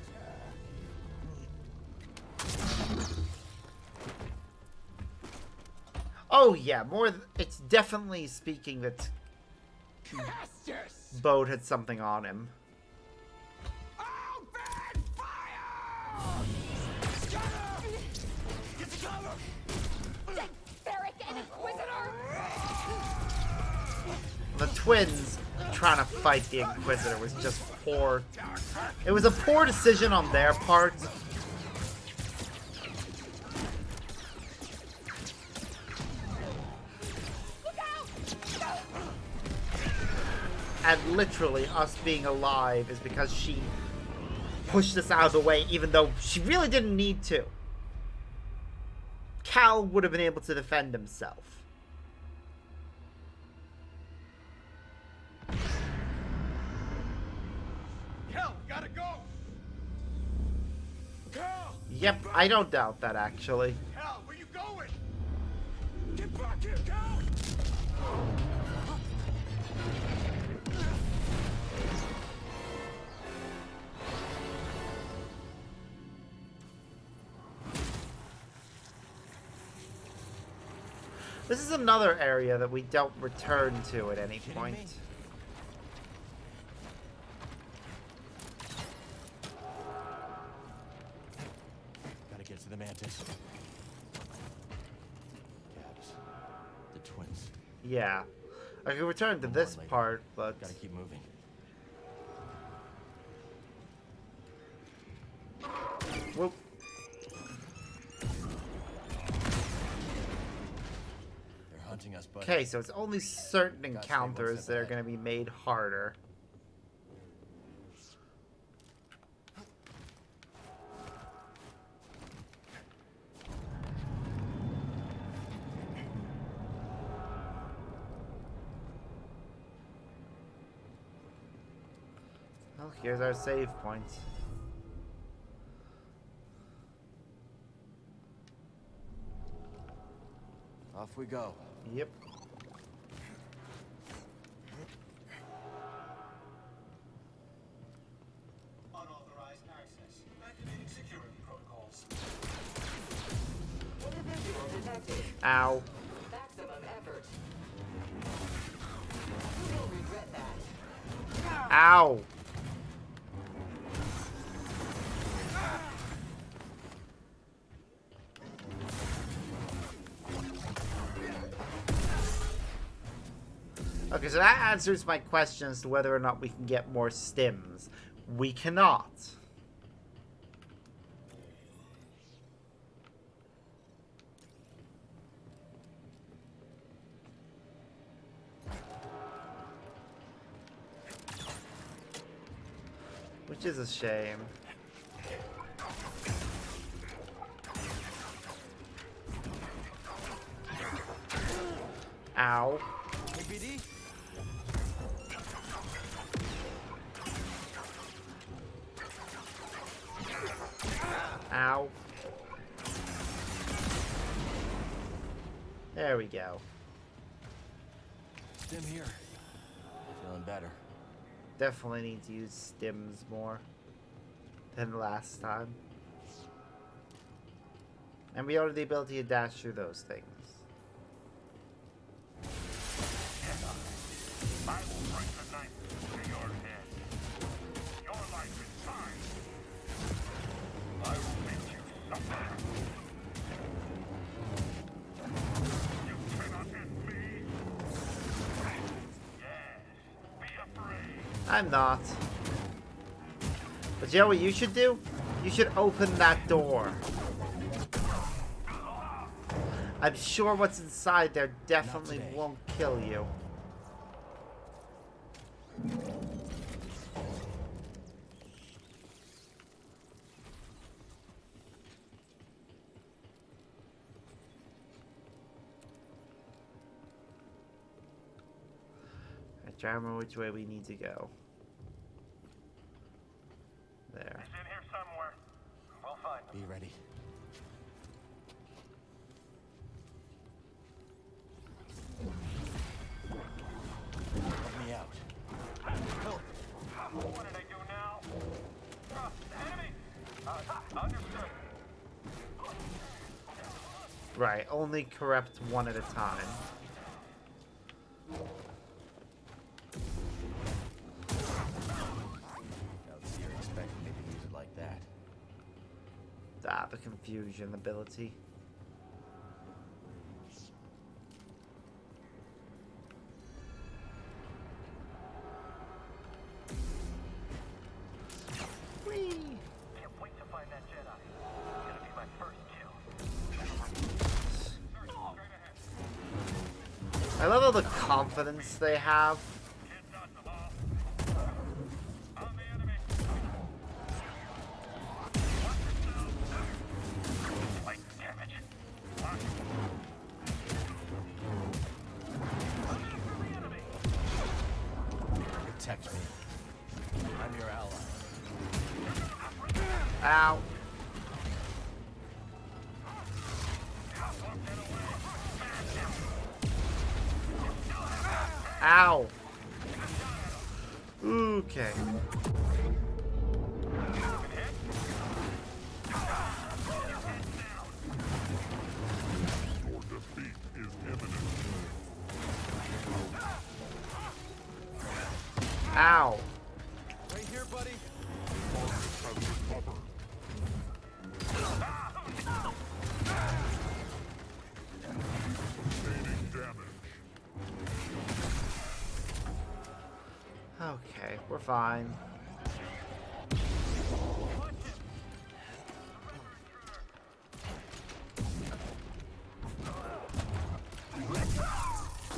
Oh yeah, it's definitely speaking that Bode had something on him. The twins trying to fight the Inquisitor was just poor. It was a poor decision on their part. And literally, us being alive is because she pushed us out of the way, even though she really didn't need to. Cal would have been able to defend himself. Cal, gotta go! Cal! Yep, I don't doubt that, actually. Cal, where you going? Get back here, Cal! This is another area that we don't return to at any point. Mantis. Cabs. The twins. Yeah. I can return to this part, but... Gotta keep moving. Whoop. They're hunting us, buddy. Okay, so it's only certain encounters that are going to be made harder. Well, here's our save points. Off we go. Yep. Unauthorized access. Activating security protocols. Ow. Maximum effort. You will regret that. Ow. Okay, so that answers my question as to whether or not we can get more stims. We cannot. Which is a shame. Ow. Hey, BD? Ow. There we go. Stim here. Feeling better. Definitely need to use stims more than last time. And we have the ability to dash through those things. I will bring the knife to your head. Your life is mine. I will make you suffer. You cannot end me. Yes, be afraid. I'm not. But you know what you should do? You should open that door. I'm sure what's inside there definitely won't kill you. I try to remember which way we need to go. There. It's in here somewhere. We'll find them. Be ready. Help me out. Help. What did I do now? Enemy! Understood. Right, only corrupt one at a time. You're expecting me to use it like that. Ah, the confusion ability. Can't wait to find that Jedi. It's gonna be my first kill. I love all the confidence they have. Protect me. I'm your ally. Ow. Ow. Okay. Your defeat is imminent. Ow. Right here, buddy. Marcus has recovered. We're fine.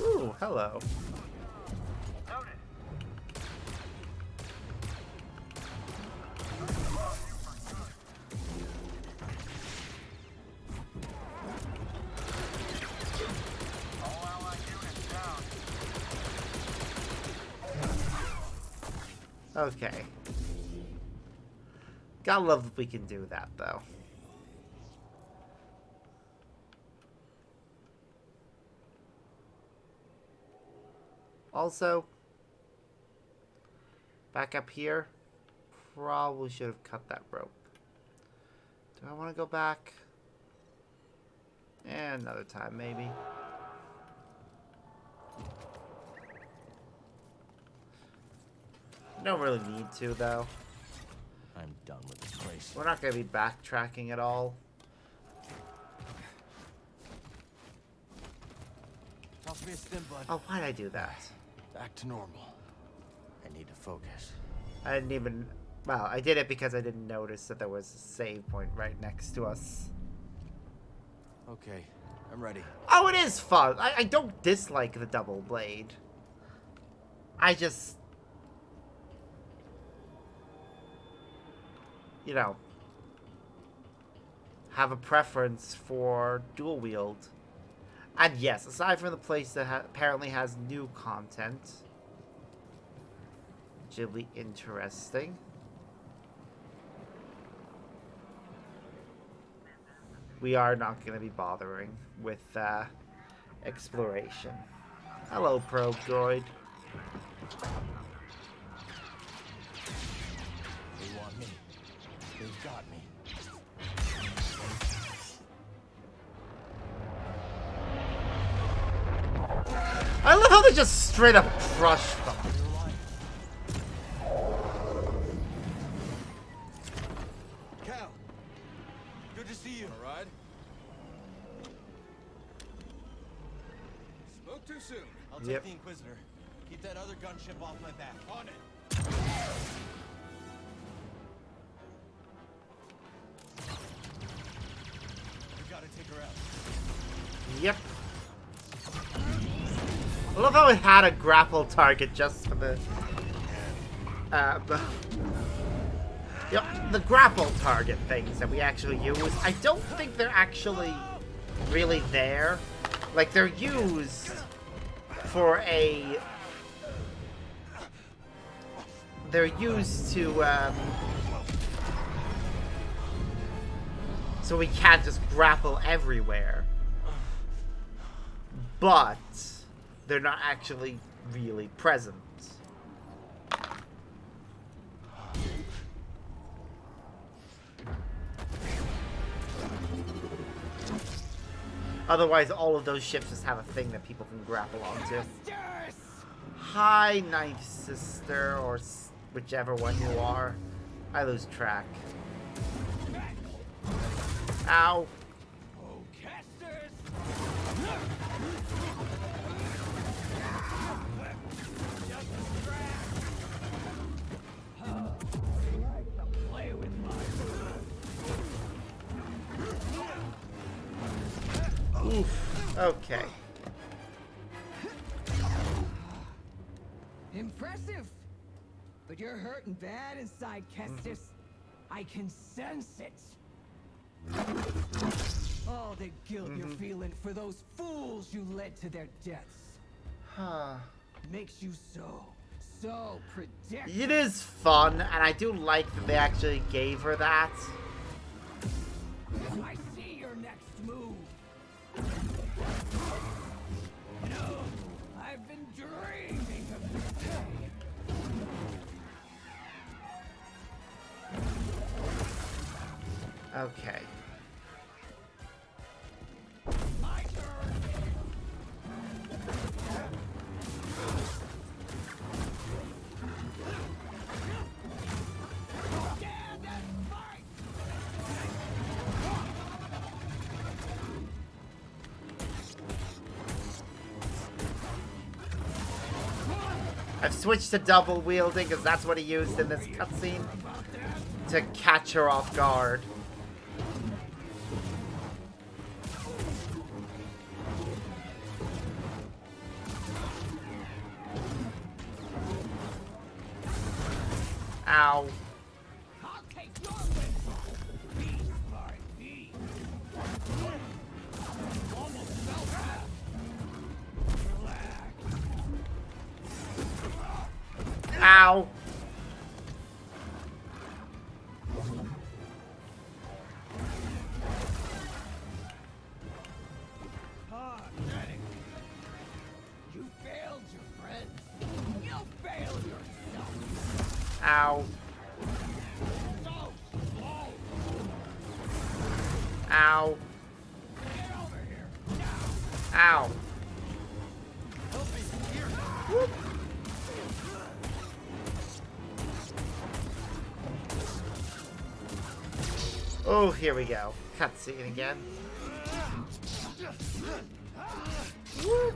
Ooh, hello. Okay. Gotta love that we can do that, though. Also, back up here, probably should have cut that rope. Do I want to go back? Another time, maybe. Don't really need to, though. I'm done with this place. We're not going to be backtracking at all. Toss me a stim, bud. Oh, why'd I do that? Back to normal. I need to focus. I didn't even... Well, I did it because I didn't notice that there was a save point right next to us. Okay, I'm ready. Oh, it is fun. I don't dislike the double blade. I just... You know, have a preference for dual wield. And yes, aside from the place that apparently has new content, which will be interesting. We are not going to be bothering with exploration. Hello, probe droid. They want me. They've got me. I love how they just straight up crush them. Cal, good to see you. All right. Spoke too soon. I'll take the Inquisitor. Keep that other gunship off my back. On it. We gotta take her out. Yep. I love how it had a grapple target just for the grapple target things that we actually use. I don't think they're actually really there. Like, they're used for a... They're used to, so we can't just grapple everywhere. But they're not actually really present. Otherwise, all of those ships just have a thing that people can grapple onto. Hi, Ninth Sister, or whichever one you are. I lose track. Ow. Oof. Okay. Impressive. But you're hurting bad inside, Kestis. I can sense it. All the guilt you're feeling for those fools you led to their deaths. Makes you so predictable. It is fun, and I do like that they actually gave her that. I see your next move. No, I've been dreaming of this day. Okay. My turn. Stand and fight. I've switched to double wielding because that's what he used in this cutscene to catch her off guard. Ow. Ow. You failed your friends. You failed yourself. Ow. So slow. Ow. Get over here. Now. Ow. Whoop. Oh, here we go. Cutscene again. Woo.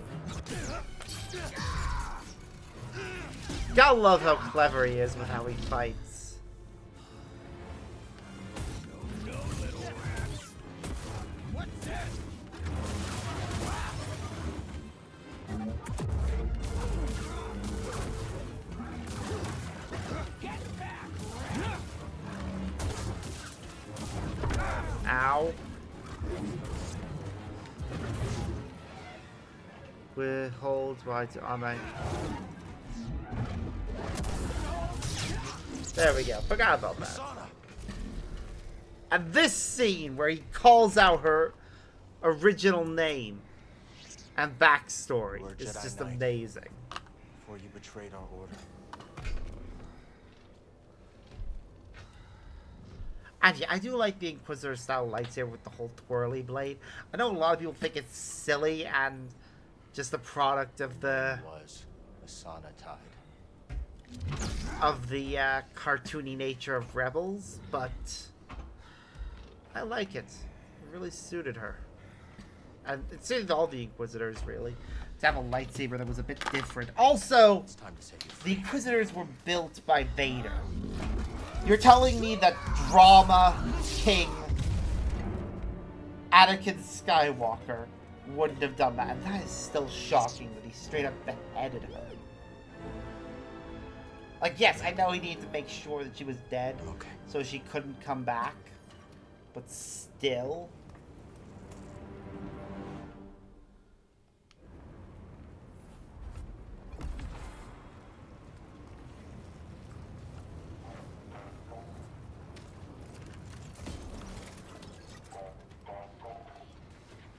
Gotta love how clever he is with how he fights. What's this? Get back. Ow. Withhold right on my. There we go. Forgot about that. And this scene where he calls out her original name and backstory is Jedi just Knight amazing. Before you betrayed our order. And yeah, I do like the Inquisitor style lightsaber with the whole twirly blade. I know a lot of people think it's silly and just a product of the cartoony nature of Rebels, but I like it. It really suited her. And it suited all the Inquisitors, really, to have a lightsaber that was a bit different. Also, the Inquisitors were built by Vader. You're telling me that Drama King Anakin Skywalker wouldn't have done that, and that is still shocking that he straight up beheaded her. Like, yes, I know he needed to make sure that she was dead, so she couldn't come back, but still.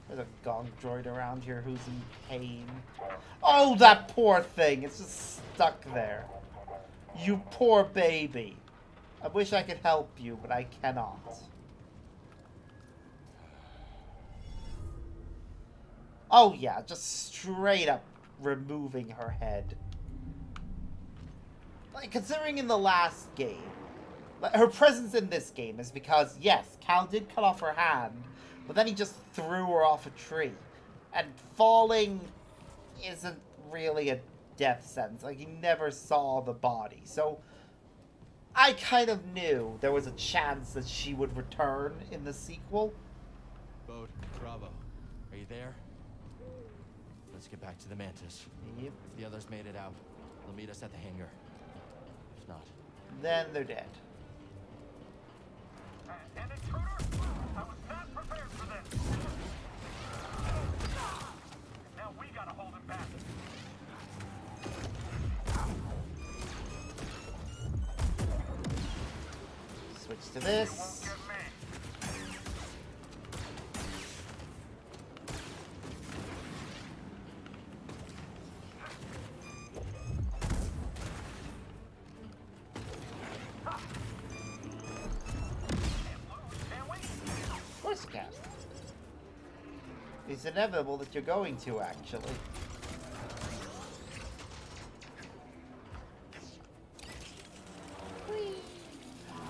There's a gong droid around here who's in pain. Oh, that poor thing! It's just stuck there. You poor baby. I wish I could help you, but I cannot. Oh yeah, just straight up removing her head. Like, considering in the last game, her presence in this game is because, yes, Cal did cut off her hand, but then he just threw her off a tree. And falling isn't really a death sentence. Like, he never saw the body. So, I kind of knew there was a chance that she would return in the sequel. Bode, Bravo. Are you there? Let's get back to the Mantis. Yep. If the others made it out, they'll meet us at the hangar. If not, then they're dead. An intruder? I was not prepared for this. Now we gotta hold him back. Switch to this. Of course you can. It's inevitable that you're going to, actually.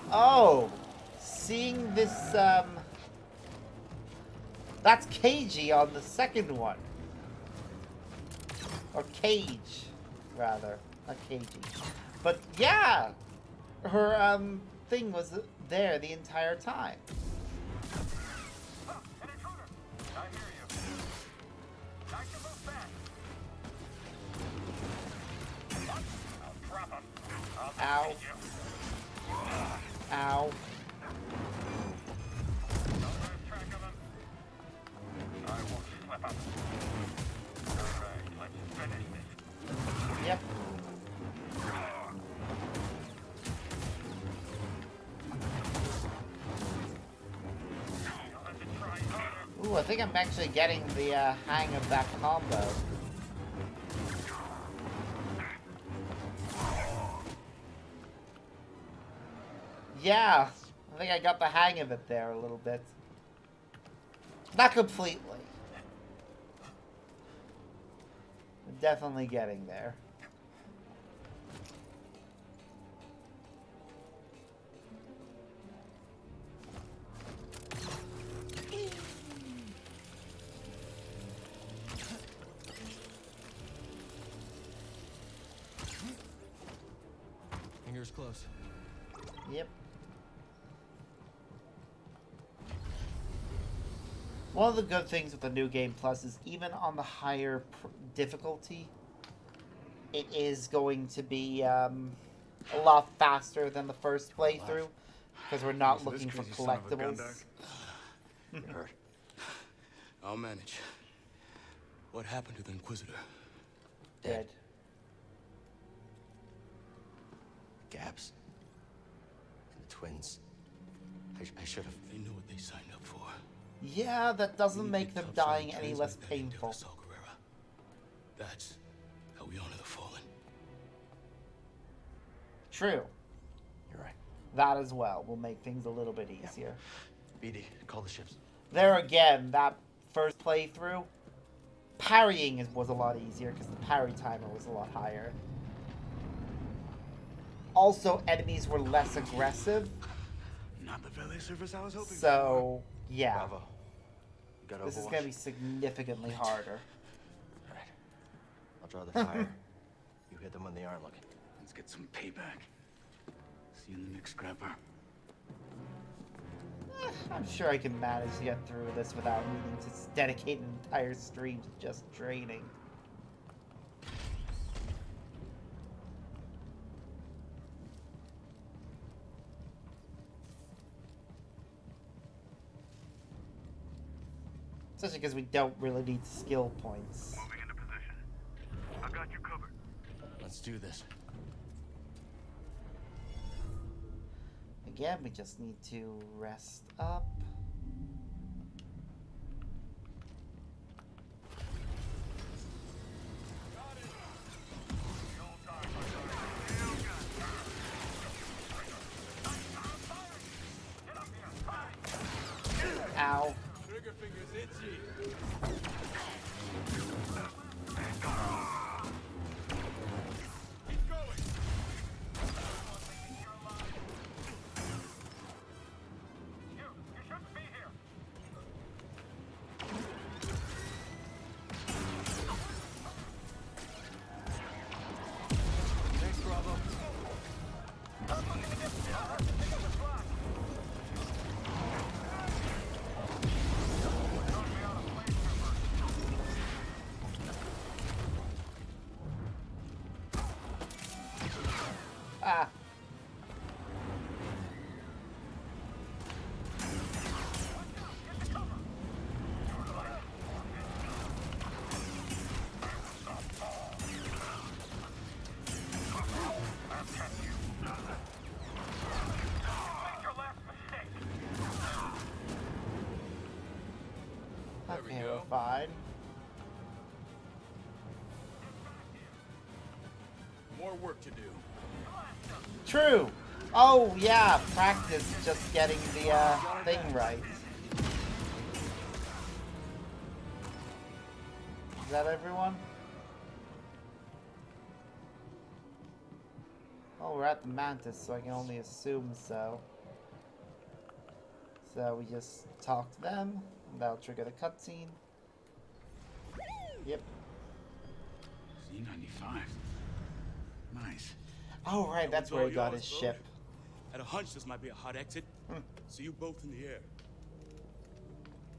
Oh, seeing this, that's cagey on the second one. Or cage, rather. Not cagey. But yeah! Her, thing was there the entire time. Ow. Ow. Yep. Ooh, I think I'm actually getting the hang of that combo. Yeah, I think I got the hang of it there a little bit. Not completely. I'm definitely getting there. Fingers close. Yep. One of the good things with the New Game Plus is even on the higher difficulty, it is going to be a lot faster than the first playthrough because we're not looking for collectibles. You're hurt. I'll manage. What happened to the Inquisitor? Dead. Gabs. And the twins. I should have. They knew what they signed up for. Yeah, that doesn't make them dying any less painful. That's how we honor the fallen. True. You're right. That as well will make things a little bit easier. BD, call the ships. There again, that first playthrough, parrying was a lot easier because the parry timer was a lot higher. Also, enemies were less aggressive. Not the valet service I was hoping for. So, yeah. Bravo. You got This is Overwatch? going to be significantly harder. Alright. I'll draw the fire. You hit them when they aren't looking. Let's get some payback. See you in the next scrapper. I'm sure I can manage to get through this without needing to dedicate an entire stream to just training. Especially because we don't really need skill points. Moving into position. I've got you covered. Let's do this. Again, we just need to rest up. Ow. Trigger fingers itchy. Keep going. You shouldn't be here. Thanks, Bravo. Ah. Okay, we're fine. More work to do. True. Oh yeah, practice just getting the thing right. Is that everyone? Oh, we're at the Mantis, so I can only assume so. So we just talk to them, and that'll trigger the cutscene. Yep. Z95. Nice. Oh, right, that's where he got his ship. Had a hunch this might be a hot exit. See you both in the air.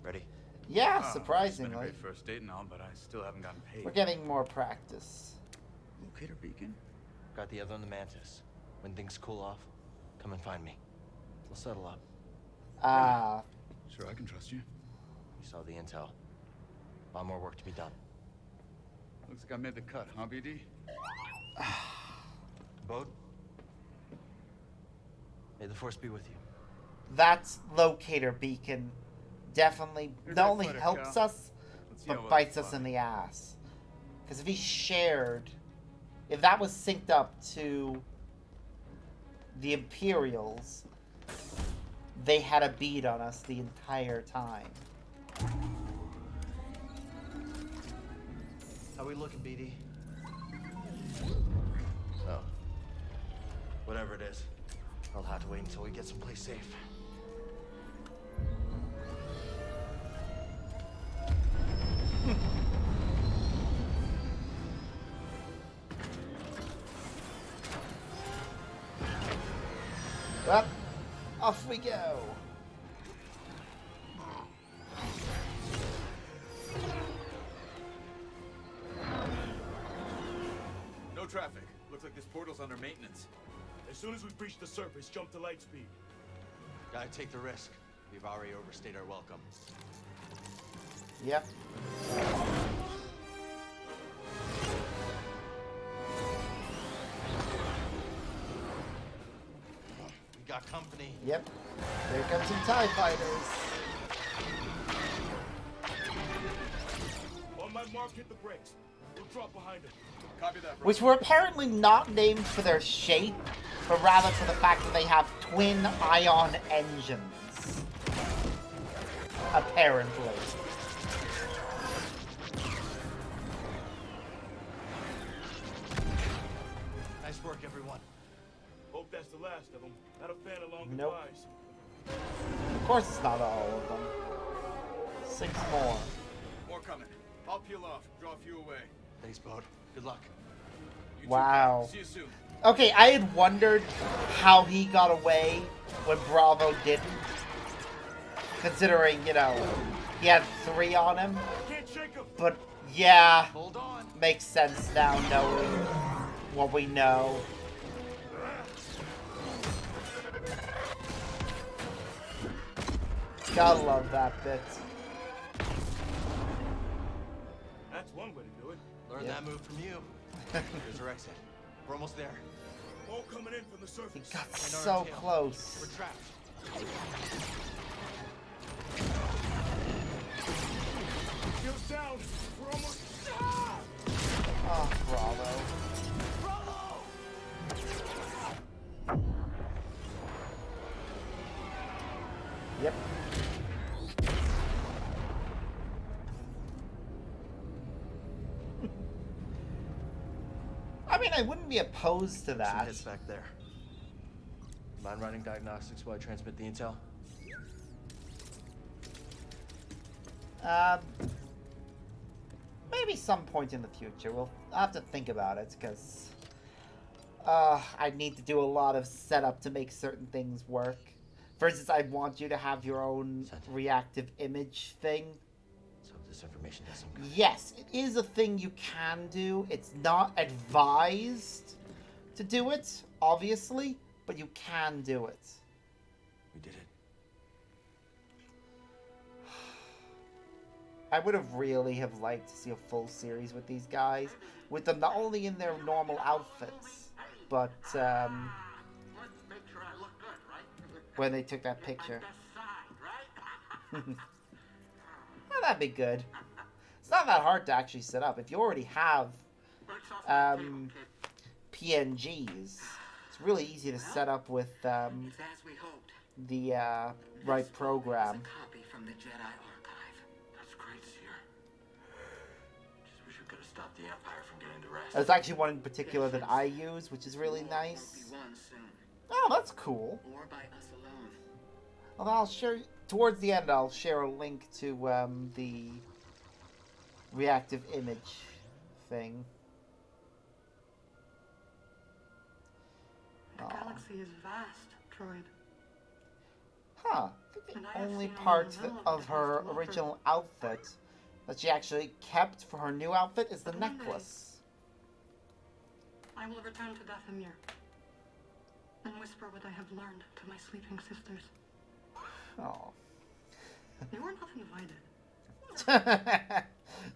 Ready? Yeah, It's been a surprisingly. great first date and all, but I still haven't gotten paid. We're getting more practice. Locator beacon? Got the other on the Mantis. When things cool off, come and find me. We'll settle up. Ah. Sure, I can trust you. You saw the intel. A lot more work to be done. Looks like I made the cut, huh, BD? Bode? May the Force be with you. That's locator beacon. Definitely not only footer, helps Cal. us, Let's but yell at bites the us fly. in the ass. Because if he shared, if that was synced up to the Imperials, they had a bead on us the entire time. How we looking, BD? Oh. Whatever it is, I'll have to wait until we get someplace safe. Well, off we go. No traffic. Looks like this portal's under maintenance. As soon as we breach the surface, jump to light speed. Gotta take the risk. We've already overstayed our welcome. Yep. We got company. Yep. There comes some TIE fighters. On my mark, hit the brakes. We'll drop behind him. Copy that, bro. Which were apparently not named for their shape, but rather for the fact that they have twin ion engines. Apparently. Nice work, everyone. Hope that's the last of them. Not a fan of long Nope. goodbyes. Of course it's not all of them. 6 more. More coming. I'll peel off, draw a few away. Thanks, Bode. Good luck. You too, Wow. Cal. See you soon. Okay, I had wondered how he got away when Bravo didn't. Considering, you know, he had 3 on him. Can't shake him. But, yeah. Hold on. Makes sense now knowing what we know. Gotta love that bit. That's one way to do it. Learn that move from you. Here's our exit. We're almost there. All coming in from the surface. Got so close. We're trapped. Shields down. We're almost. Ah! Oh, Bravo. Yep. I mean, I wouldn't be opposed to Some that. hits back there. Mind running diagnostics while I transmit the intel? Maybe some point in the future. We'll have to think about it, because I need to do a lot of setup to make certain things work. For instance, I want you to have your own reactive image thing. So this information does some good. Yes, it is a thing you can do. It's not advised to do it, obviously, but you can do it. We did it. I would have really have liked to see a full series with these guys, with them not only in their normal outfits, but when they took that picture. Oh, that'd be good. It's not that hard to actually set up. If you already have PNGs, it's really easy to set up with the right program. Copy from the Jedi archive. That's great, Seer. Just wish we could have stopped the Empire from getting the rest. There's actually one in particular that I use, which is really nice. Oh, that's cool. Or by us alone. Well, I'll share towards the end. I'll share a link to the reactive image thing. The galaxy is vast, Droid. Huh. I think the only part of her original outfit that she actually kept for her new outfit is the necklace. I will return to Dathomir and whisper what I have learned to my sleeping sisters. Oh. You were not invited.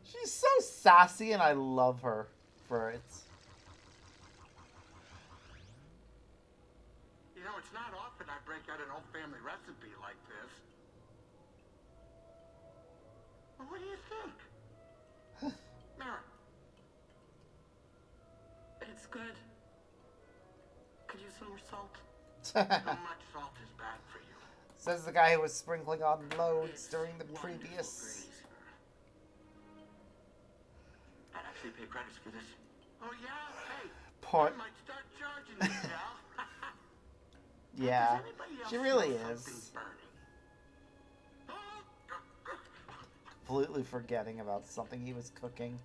She's so sassy and I love her for it. You know, it's not often I break out an old family recipe like this. Well, what do you think? Mara. It's good. Could use some more salt. Too much salt is bad for you. Says the guy who was sprinkling on loads during the previous. I'd actually pay credits for this. Oh yeah? Hey, Part. I might start charging you, Cal. Yeah, she really is. Completely forgetting about something he was cooking.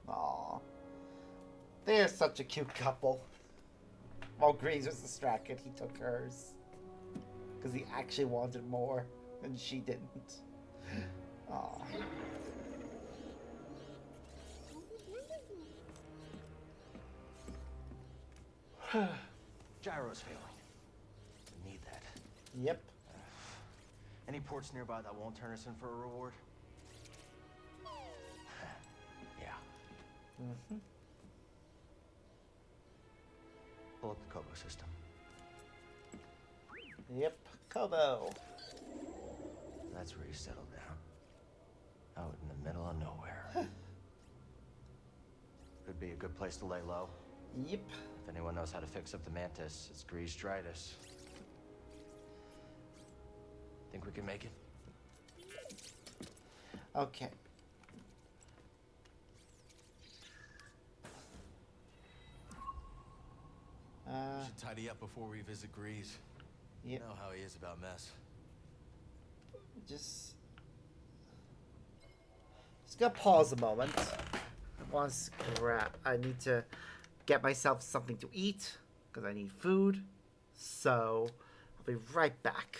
Aww. They're such a cute couple. While Grease was distracted, he took hers. Because he actually wanted more, and she didn't. Aww. Gyro's failing. We need that. Yep. Any ports nearby that won't turn us in for a reward? Yeah. Mm-hmm. Pull up the Kobo system. Yep, Kobo. That's where you settle down. Out in the middle of nowhere. Could be a good place to lay low. Yep. If anyone knows how to fix up the Mantis, it's Grease Dritus. Think we can make it? Okay. We should tidy up before we visit Grease. Yep. You know how he is about mess. Just gonna pause a moment. I need to get myself something to eat because I need food. So I'll be right back.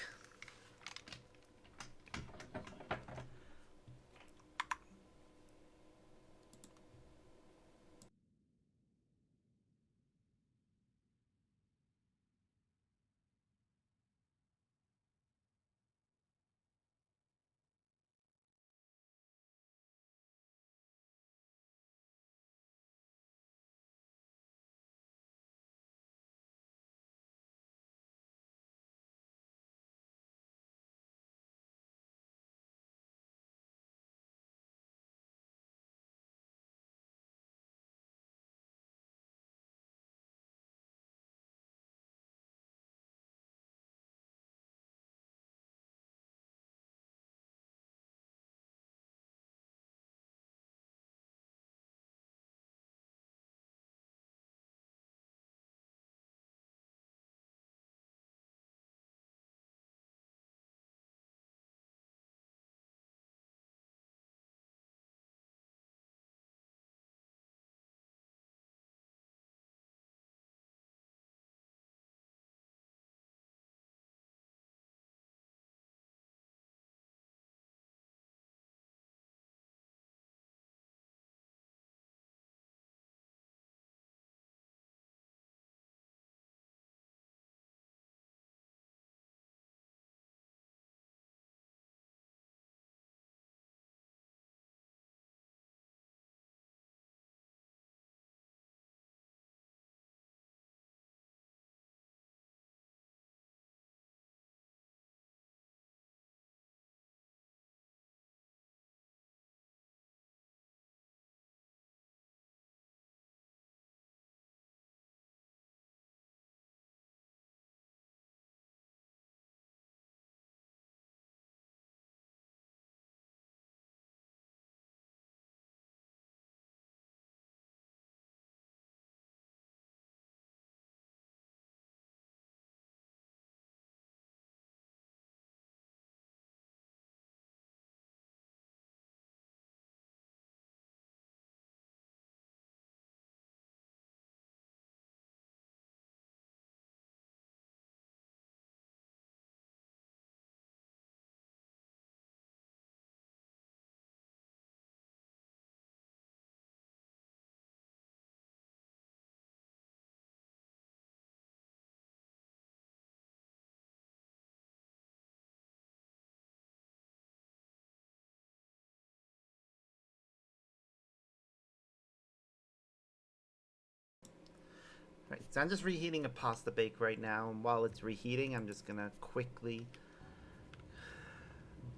Right, so I'm just reheating a pasta bake right now, and while it's reheating, I'm just gonna quickly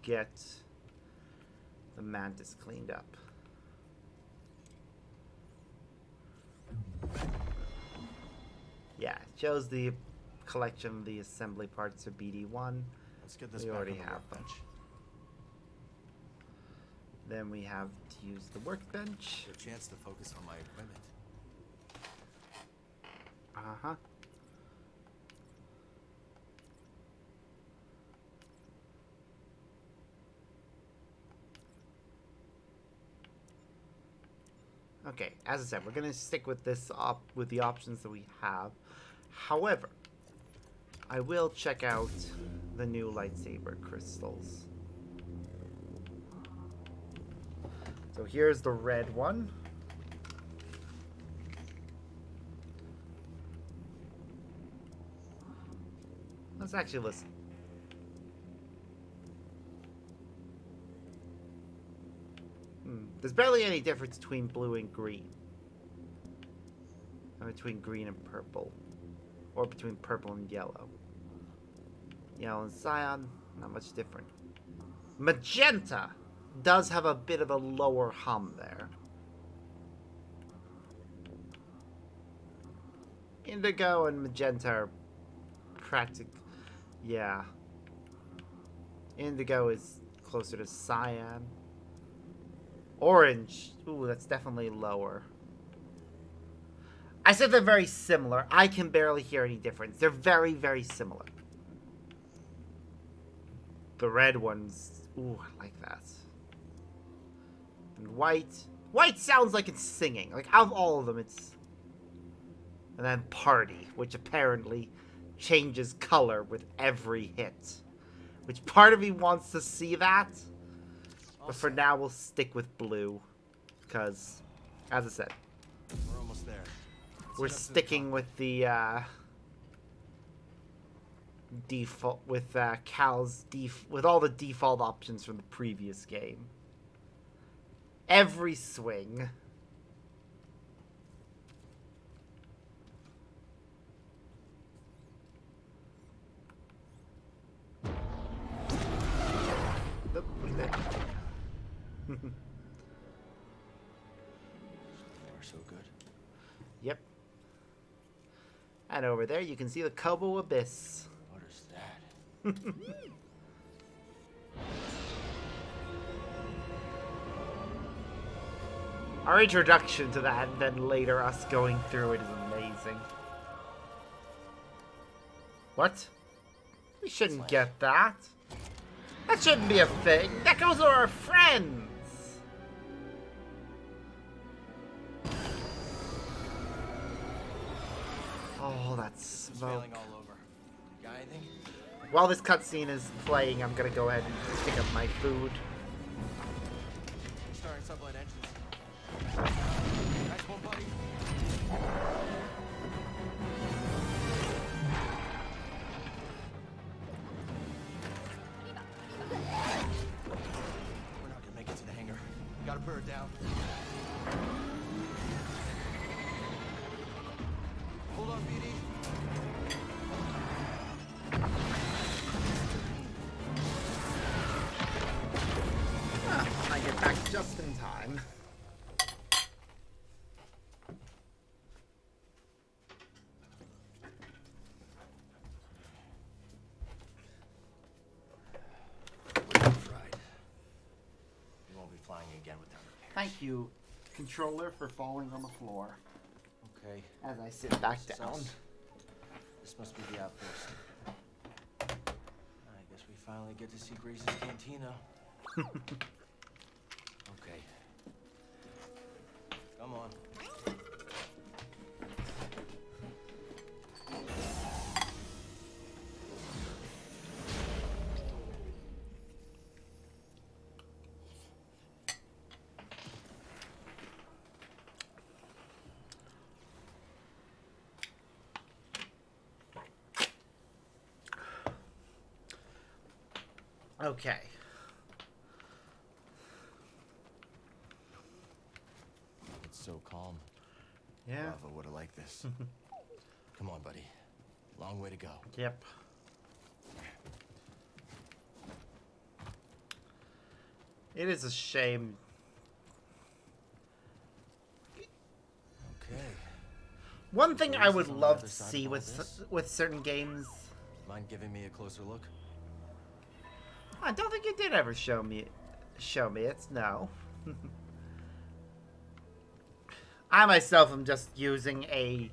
get the mantis cleaned up. Yeah, it shows the collection of the assembly parts of BD1. Let's get this we back already on the have them. workbench. Then we have to use the workbench. A chance to focus on my equipment. Uh-huh. Okay, as I said, we're gonna stick with this with the options that we have. However, I will check out the new lightsaber crystals. So here's the red one. Let's actually listen. There's barely any difference between blue and green. Or between green and purple. Or between purple and yellow. Yellow and cyan, not much different. Magenta does have a bit of a lower hum there. Indigo and magenta are yeah. Indigo is closer to cyan. Orange, ooh, that's definitely lower. I said they're very similar. I can barely hear any difference. They're very, very similar. The red ones, ooh, I like that. And white. White sounds like it's singing. Like, out of all of them, it's... And then party, which apparently changes color with every hit. Which part of me wants to see that. But for now, we'll stick with blue. Because, as I said, We're almost there. we're sticking with the default, with Cal's with all the default options from the previous game. Every swing. We're so good. Yep. And over there, you can see the Kobo Abyss. What is that? Our introduction to that, and then later us going through it is amazing. What? We shouldn't get that. That shouldn't be a thing. That goes to our friends. Oh, that's smoke. All over. Got anything? While this cutscene is playing, I'm gonna go ahead and pick up my food. Starting sublight engines. Nice one, buddy. We're not gonna make it to the hangar. Got a bird down. Hold on, BD. I get back just in time. We won't be flying again without repairs. Thank you, controller, for falling on the floor. Okay. As I sit back down. This must be the outpost. I guess we finally get to see Grace's cantina. Okay. Come on. Okay. It's so calm. Yeah. Lava would have liked this. Come on, buddy. Long way to go. Yep. It is a shame. Okay. One thing I would on the love other to side see of all with this? certain games. Mind giving me a closer look? I don't think you did ever show me. It's no. I myself am just using a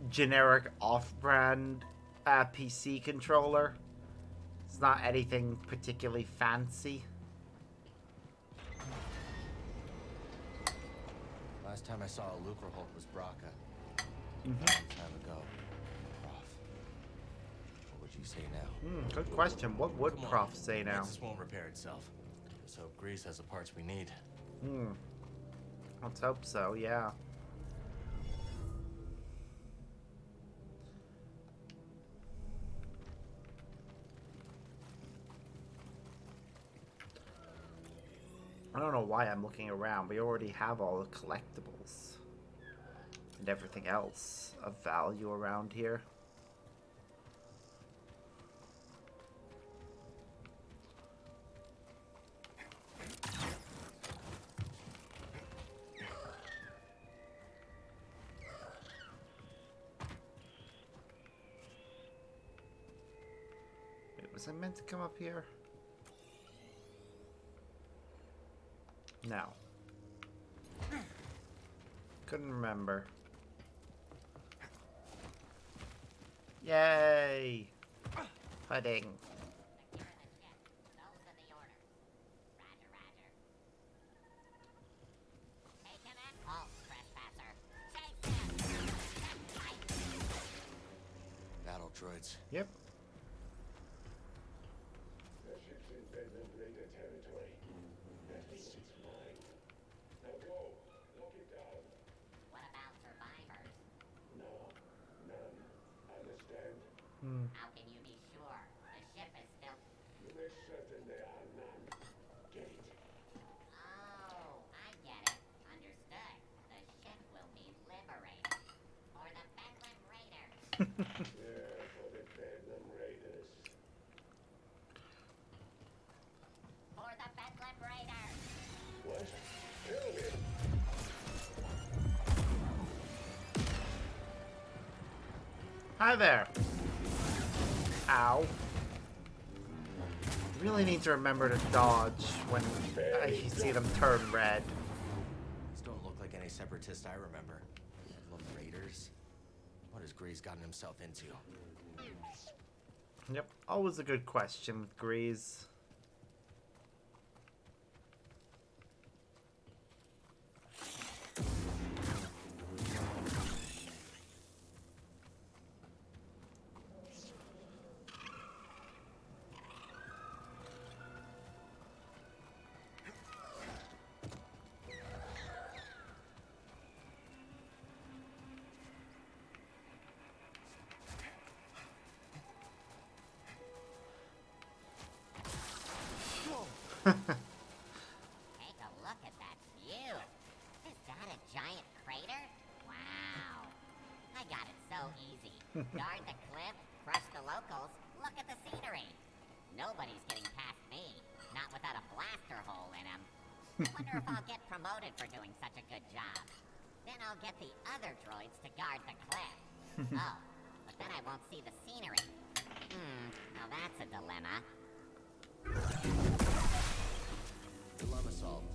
generic off-brand PC controller. It's not anything particularly fancy. Last time I saw a Lucre Hulk was Braca. Mm-hmm. A long time ago. Prof. What would you say now? Good question. What would Prof say now? This won't repair itself. Just hope Grease has the parts we need. Let's hope so, yeah. I don't know why I'm looking around. We already have all the collectibles and everything else of value around here. Wait, was I meant to come up here? No. Couldn't remember. Yay! Pudding. Battle droids. Yep. The ship's in Bedlam Raider territory. That means it's mine. Now go. Lock it down. What about survivors? No. None. Understand? How can you be sure? The ship is still... You make certain there are none. Get it? Oh, I get it. Understood. The ship will be liberated. For the Bedlam Raiders. Yeah, for the Bedlam Raiders. For the Bedlam Raiders. What? Kill him! Hi there. Ow. Really need to remember to dodge when you see them turn red. These don't look like any separatists I remember. Bedlam Raiders? What has Grease gotten himself into? Yep, always a good question with Grease. Take a look at that view. Is that a giant crater? Wow. I got it so easy. Guard the cliff, crush the locals, look at the scenery. Nobody's getting past me. Not without a blaster hole in him. I wonder if I'll get promoted for doing such a good job. Then I'll get the other droids to guard the cliff. Oh, but then I won't see the scenery. Now that's a dilemma. Dilemma solved.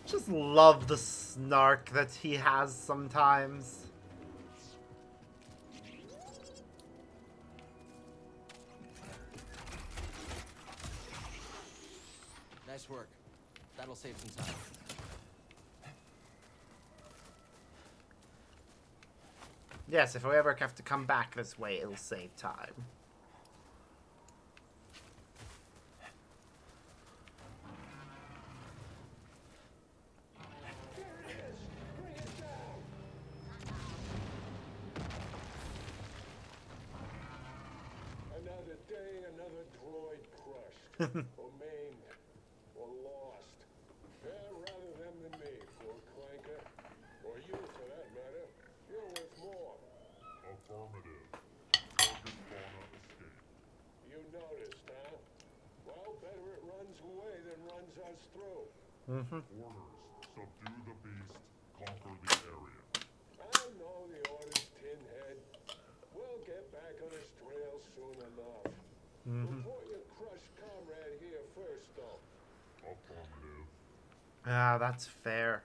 Just love the snark that he has sometimes. Nice work. That'll save some time. Yes, if we ever have to come back this way, it'll save time. Another day, another droid crushed, or maimed, or lost. Rather them than me, poor clanker. Or you, for that matter. Mm-hmm. Orders. Subdue the beast. Conquer the area. I know the orders, Tinhead. We'll get back on his trail soon enough. Report your crushed comrade here first, though. Affirmative. Ah, that's fair.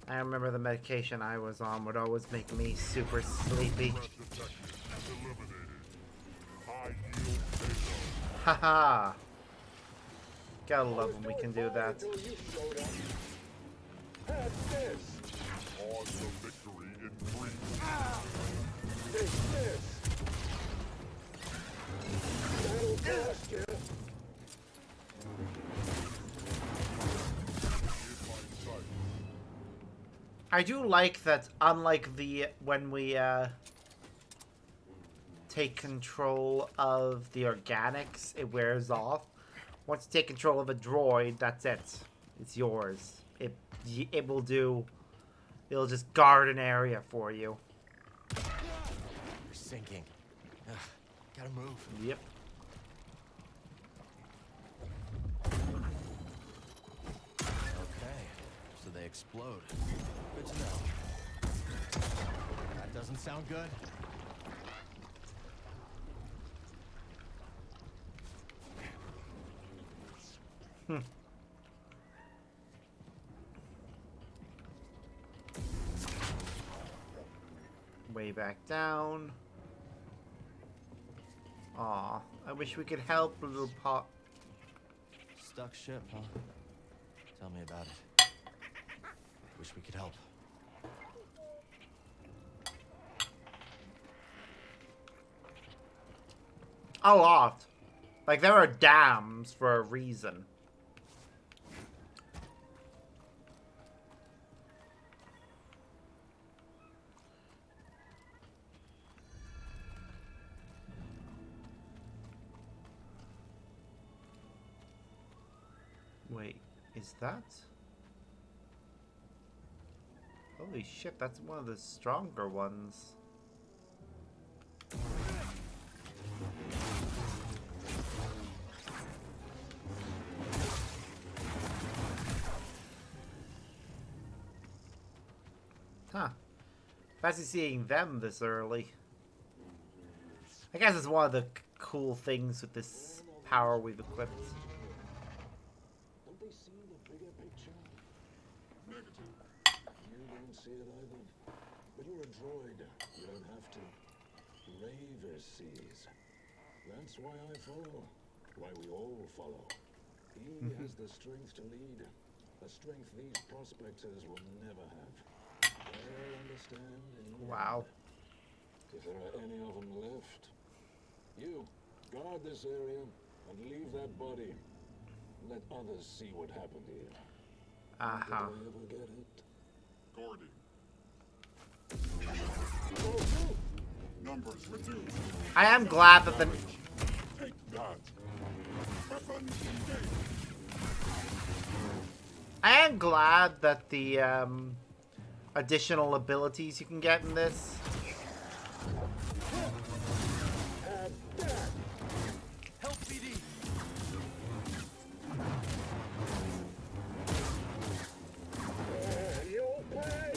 I remember the medication I was on would always make me super sleepy. Haha. Gotta love when we can do that. Have this. Pause the victory in 3. Take this. That'll cost you. I do like that, unlike when we take control of the organics, it wears off. Once you take control of a droid, that's it. It's yours. It will do. It'll just guard an area for you. You're sinking. Ugh, gotta move. Yep. Okay, so they explode. Good to know. That doesn't sound good. Way back down. Aw, I wish we could help, little pot. Stuck ship, huh? Tell me about it. Wish we could help. A lot. Like, there are dams for a reason. Wait, is that? Holy shit, that's one of the stronger ones. Huh. Fancy seeing them this early. I guess it's one of the cool things with this power we've equipped. Don't they see the bigger picture? Negative. You don't see it either. But you're a droid. You don't have to. Raver sees. That's why I follow. Why we all follow. He has the strength to lead. A strength these prospectors will never have. They'll understand in the Wow. end. If there are any of them left. You, guard this area and leave that body. Let others see what happened here. Did I ever get it? Guarding. Numbers reduced. I am glad that the... Take that. Weapons engaged. I am glad that the additional abilities you can get in this. Help BD. You'll pay.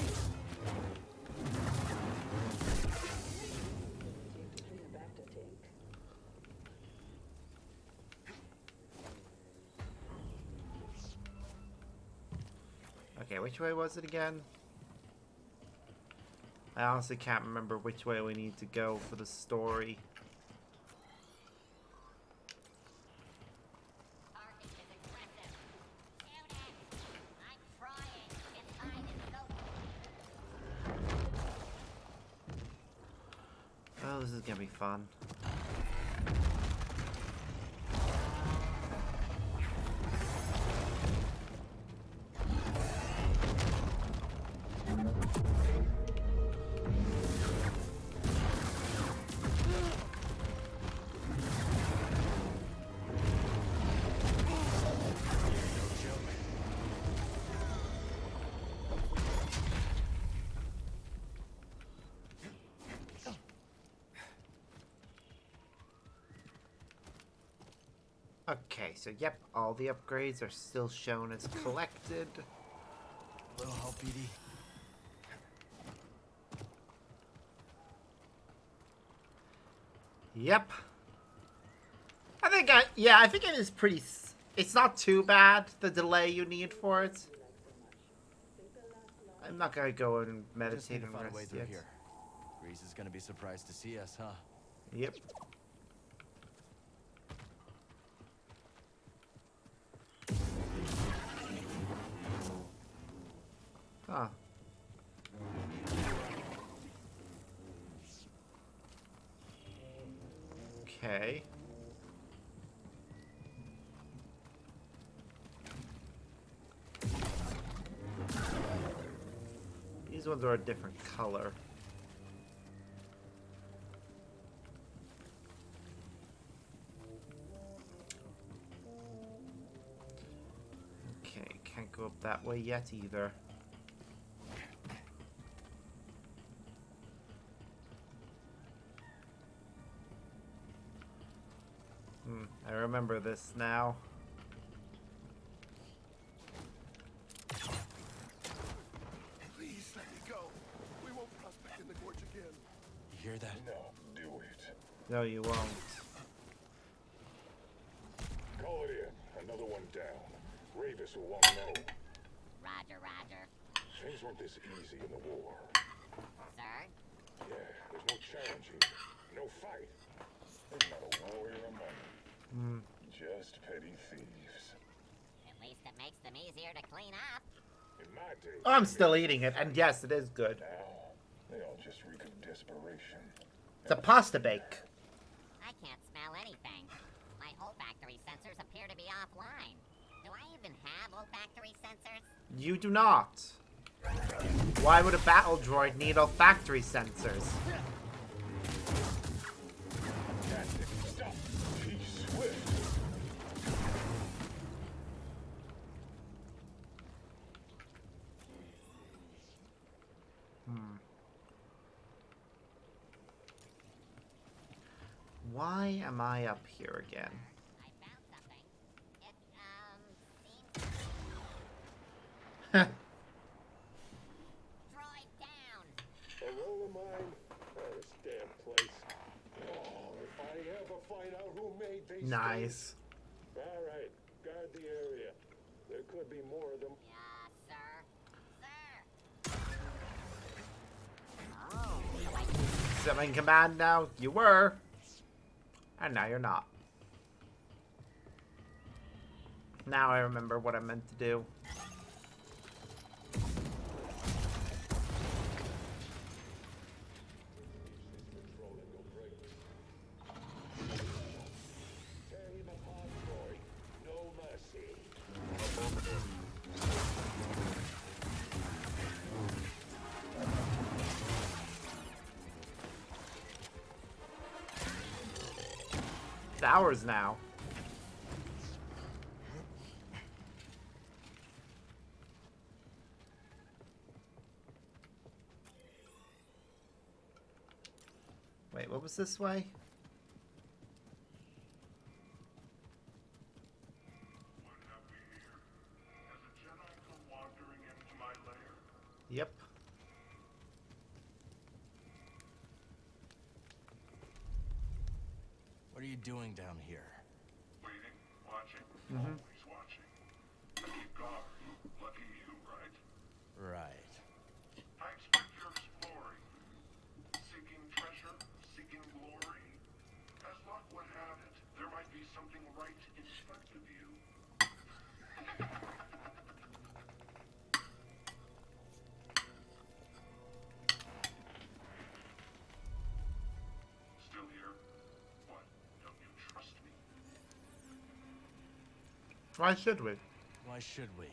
Okay, which way was it again? I honestly can't remember which way we need to go for the story. Oh, this is gonna be fun. Okay, so yep, all the upgrades are still shown as collected. Little help, BD. Yep. I think it is pretty. It's not too bad, the delay you need for it. I'm not gonna go and meditate and rest yet. Here. Reese is gonna be surprised to see us, huh? Yep. Huh. Okay. These ones are a different color. Okay, can't go up that way yet either. I remember this now. Please let me go. We won't prospect in the gorge again. You hear that? No, do it. No, you won't. Call it in. Another one down. Ravis will want to know. Roger, roger. Things weren't this easy in the war. Sir? Yeah, there's no challenging. No fight. There's not a warrior among them. Just petty thieves. At least it makes them easier to clean up. In my day, Oh, I'm still eating it, and yes, it is good. now, they all just reek of desperation. It's a pasta bake. I can't smell anything. My olfactory sensors appear to be offline. Do I even have olfactory sensors? You do not. Why would a battle droid need olfactory sensors? Stop. She's swift. Why am I up here again? I found something. It, seems... Droid down! A roll of mine? Oh, this damn place. Oh, if I ever find out who made these Nice. things. All right, guard the area. There could be more of them. Yeah, sir. Sir! Oh, Am I in command now? You were. And now you're not. Now I remember what I meant to do. No mercy. It's ours now. Wait, what was this way? What have we here? Has a Jedi come wandering into my lair? Yep. What are you doing down here? Waiting, watching, Mhm. always watching. I keep guard. Lucky you, right? Right. I expect you're exploring. Seeking treasure, seeking glory. As luck would have it, there might be something right in front of you. Still here? What? Don't you trust me? Why should we? Why should we?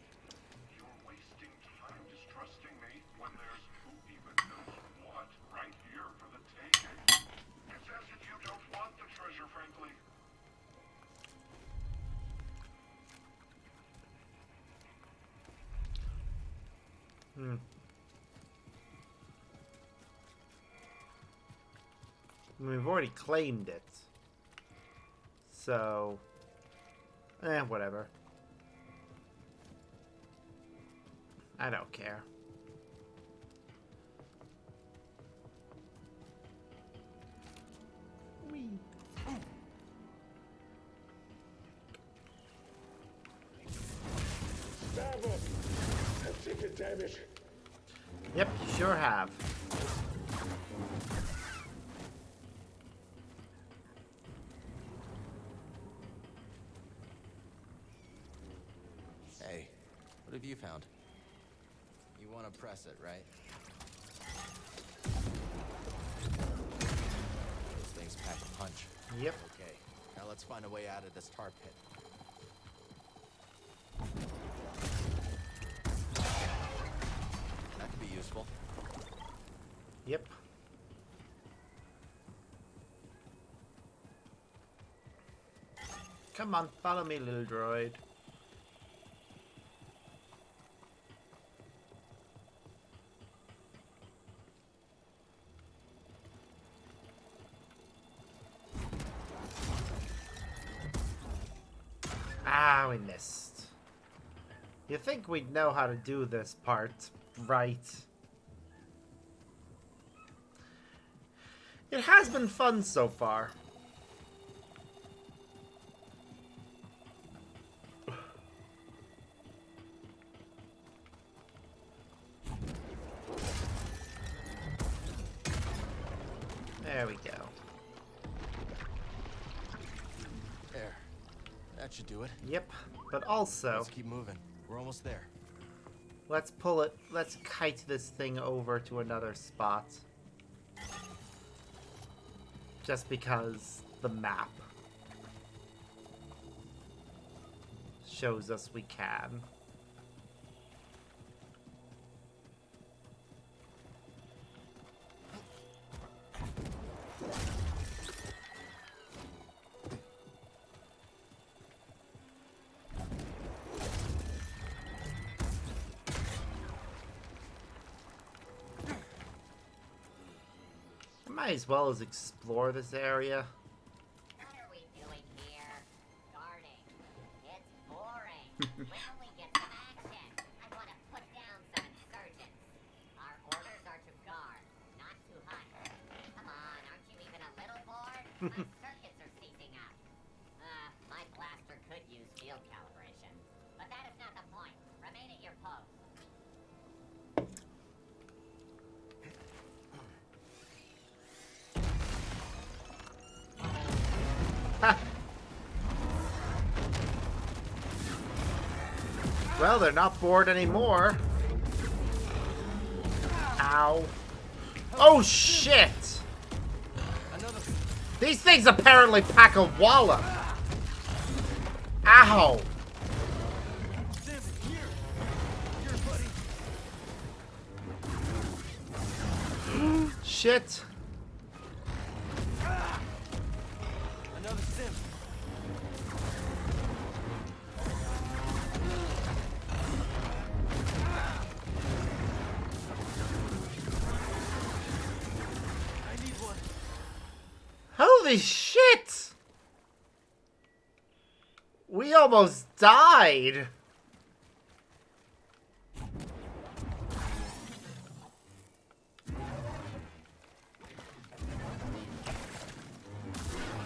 You're wasting time distrusting me when there's who even knows what right here for the taking. It's as if you don't want the treasure, frankly. We've already claimed it. So Whatever. I don't care. Whee. Stab him! I've taken damage. Yep, you sure have. Hey, what have you found? You want to press it, right? Those things pack a punch. Yep. Okay, now let's find a way out of this tar pit. That could be useful. Yep. Come on, follow me, little droid. Ah, we missed. You think we'd know how to do this part, right? It has been fun so far. There we go. There. That should do it. Yep, but also... Let's keep moving. We're almost there. Let's pull it... Let's kite this thing over to another spot. Just because the map shows us we can. Might as well as explore this area. What are we doing here? Guarding. It's boring. When will we get some action? I want to put down some insurgents. Our orders are to guard, not to hunt. Come on, aren't you even a little bored? My circuits are seizing up. My blaster could use field calibration. But that is not the point. Remain at your post. Well, they're not bored anymore. Ow. Oh, shit! These things apparently pack a wallop. Ow! Shit. Another sim. Holy shit! We almost died.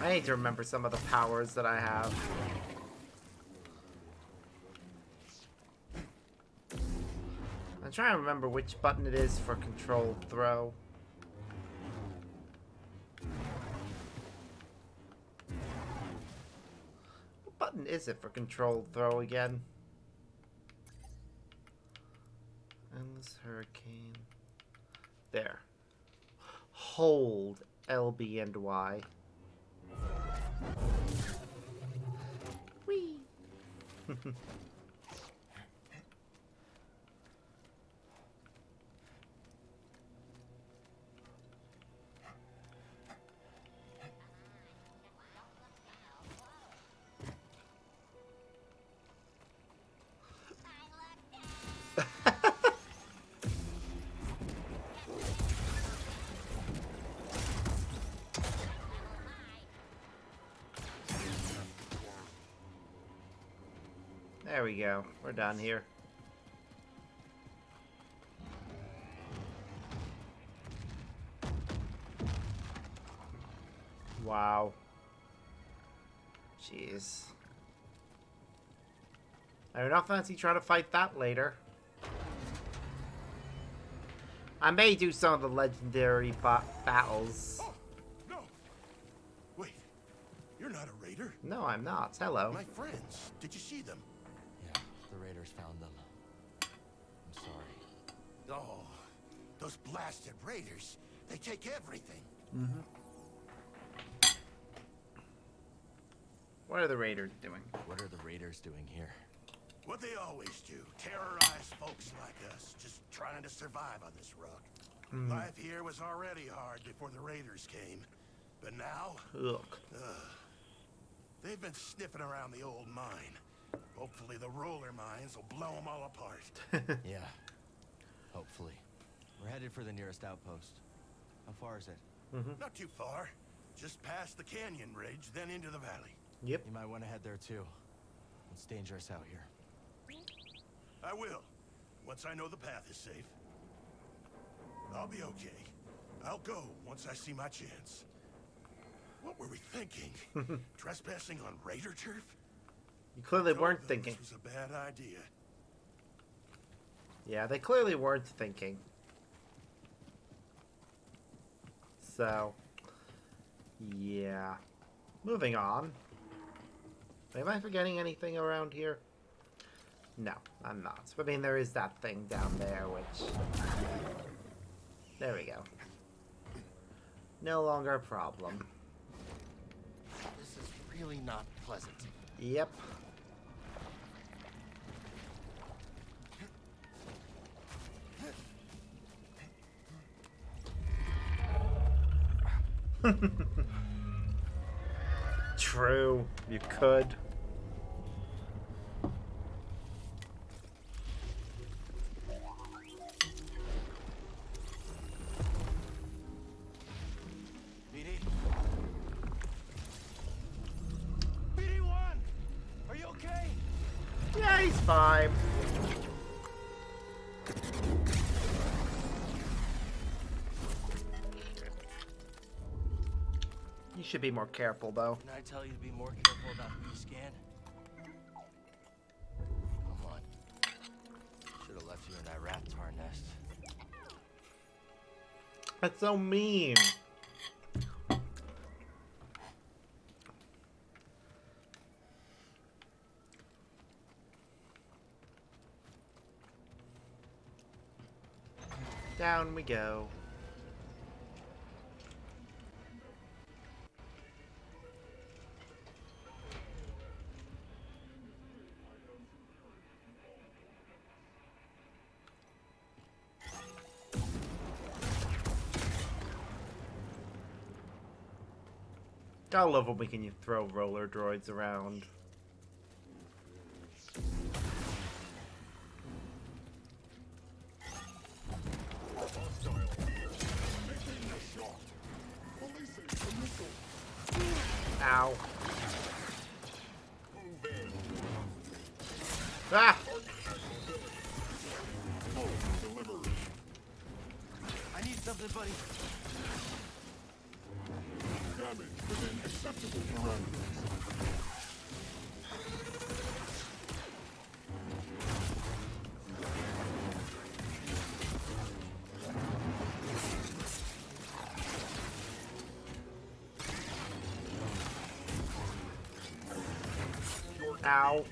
I need to remember some of the powers that I have. I'm trying to remember which button it is for controlled throw. What button is it for controlled throw again? Endless hurricane. There. Hold LB and Y. Whee! There we go. We're done here. Wow. Jeez. I do not fancy trying to fight that later. I may do some of the legendary battles. Oh, no. Wait. You're not a raider. No, I'm not. Hello. My friends. Did you see them? Yeah, the raiders found them. I'm sorry. Oh, those blasted raiders. They take everything. Mm-hmm. What are the raiders doing? What are the raiders doing here? What they always do. Terrorize folks like us. Just trying to survive on this rock. Life here was already hard before the raiders came. But now... Look. They've been sniffing around the old mine. Hopefully the roller mines will blow them all apart. Yeah. Hopefully. We're headed for the nearest outpost. How far is it? Not too far. Just past the canyon ridge, then into the valley. Yep. You might want to head there too. It's dangerous out here. I will. Once I know the path is safe. I'll be okay. I'll go once I see my chance. What were we thinking? Trespassing on raider turf? You clearly weren't thinking. This was a bad idea. Yeah, they clearly weren't thinking. So, yeah. Moving on. Am I forgetting anything around here? No, I'm not. I mean, there is that thing down there, which... There we go. No longer a problem. This is really not pleasant. Yep. True, you could. Are you okay? Yeah, he's fine. You should be more careful, though. Can I tell you to be more careful about who you scan? Come on. Should have left you in that rat tar nest. That's so mean. Down we go. Gotta love when we can throw roller droids around. Ow. Ah! I need something, buddy. Damage within acceptable parameters. Ow.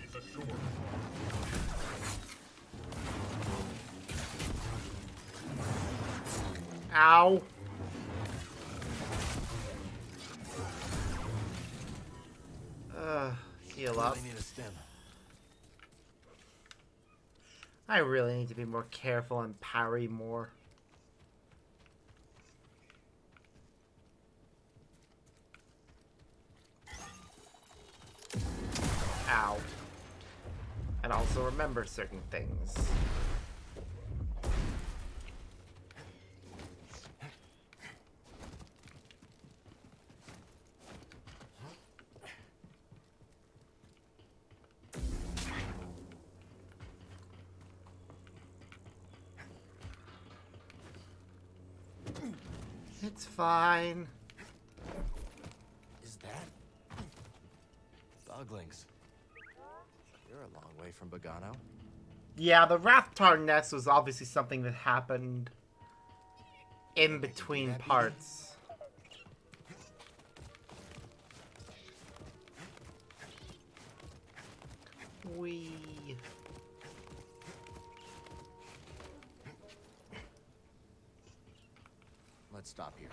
Ow. Heal up. Really need a stem. I really need to be more careful and parry more. Ow. And also remember certain things. It's fine. Is that? Doglings. You're a long way from Bogano. Yeah, the Rathtar nest was obviously something that happened in between parts. Let's stop here.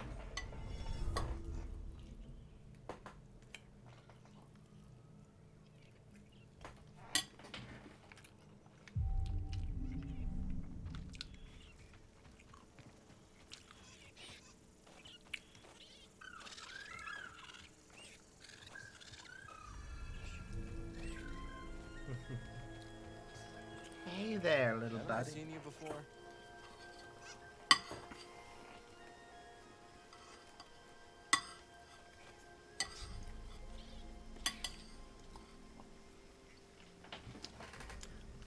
Hey there, little buddy. Have I seen you before?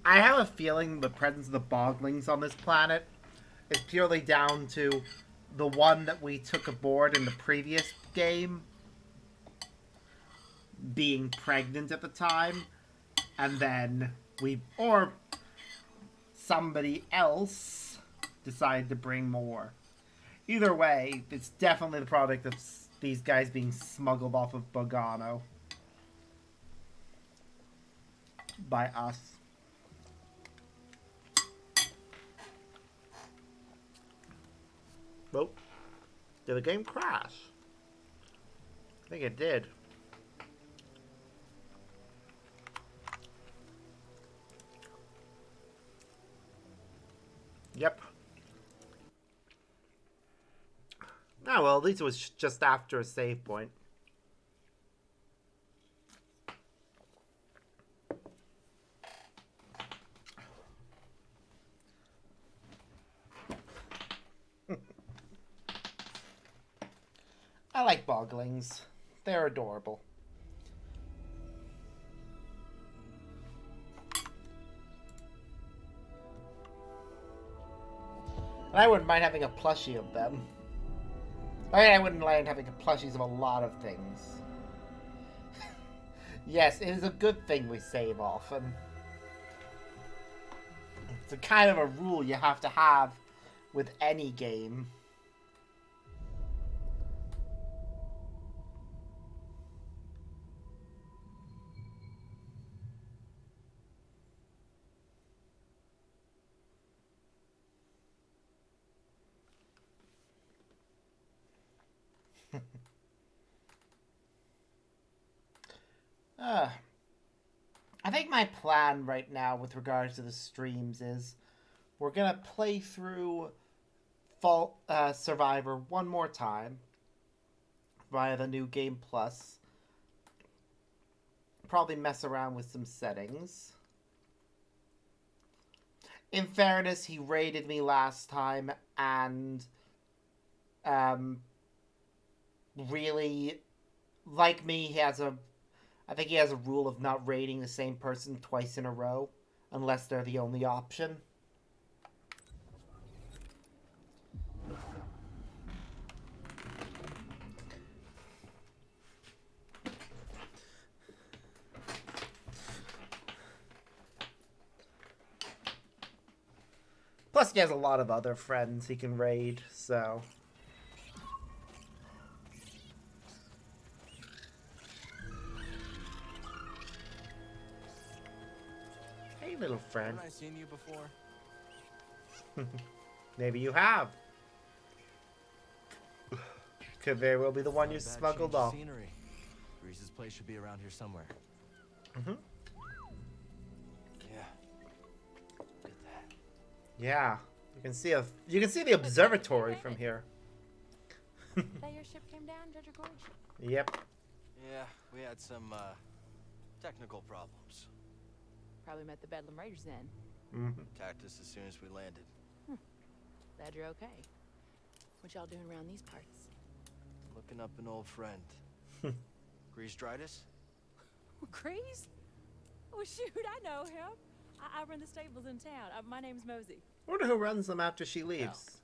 I have a feeling the presence of the Boglings on this planet is purely down to the one that we took aboard in the previous game being pregnant at the time, and then or somebody else decided to bring more. Either way, it's definitely the product of these guys being smuggled off of Bogano by us. Oh, did the game crash? I think it did. Yep. Oh, well, at least it was just after a save point. I like Boglings. They're adorable. And I wouldn't mind having a plushie of them. I mean, I wouldn't mind having plushies of a lot of things. Yes, it is a good thing we save often. It's a kind of a rule you have to have with any game. I think my plan right now with regards to the streams is we're going to play through Survivor one more time via the new Game Plus. Probably mess around with some settings. In fairness, he raided me last time and really, like me, I think he has a rule of not raiding the same person twice in a row, unless they're the only option. Plus, he has a lot of other friends he can raid, so... Hey, little friend. Haven't I seen you before? Maybe you have. Could very well be the one you smuggled off. Scenery. Grease's place should be around here somewhere. Mm-hmm. Yeah. Look at that. Yeah. You can see the observatory from here. That your ship came down, Judge Gorge? Yep. Yeah, we had some technical problems. Probably met the Bedlam Raiders then. Mm-hmm. Attacked us as soon as we landed. Glad you're okay. What y'all doing around these parts? Looking up an old friend. Grease Dritus? Grease? Oh shoot, I know him. I run the stables in town. My name's Mosey. I wonder who runs them after she leaves.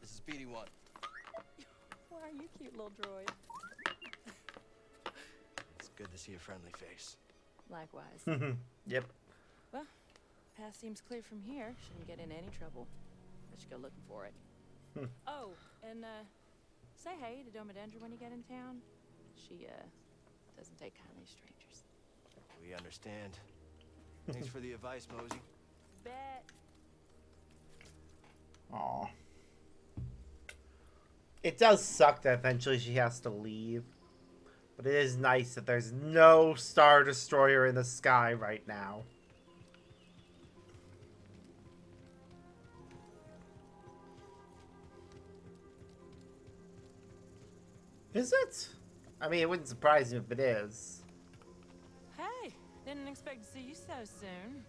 This is BD1. Why are you cute little droid? It's good to see a friendly face. Likewise. Yep. Well, path seems clear from here. Shouldn't get in any trouble. I should go looking for it. Oh, and say hey to Domodendra when you get in town. She doesn't take kindly to strangers. We understand. Thanks for the advice, Mosey. Bet. Aw. It does suck that eventually she has to leave. But it is nice that there's no Star Destroyer in the sky right now. Is it? I mean, it wouldn't surprise me if it is. Hey, didn't expect to see you so soon.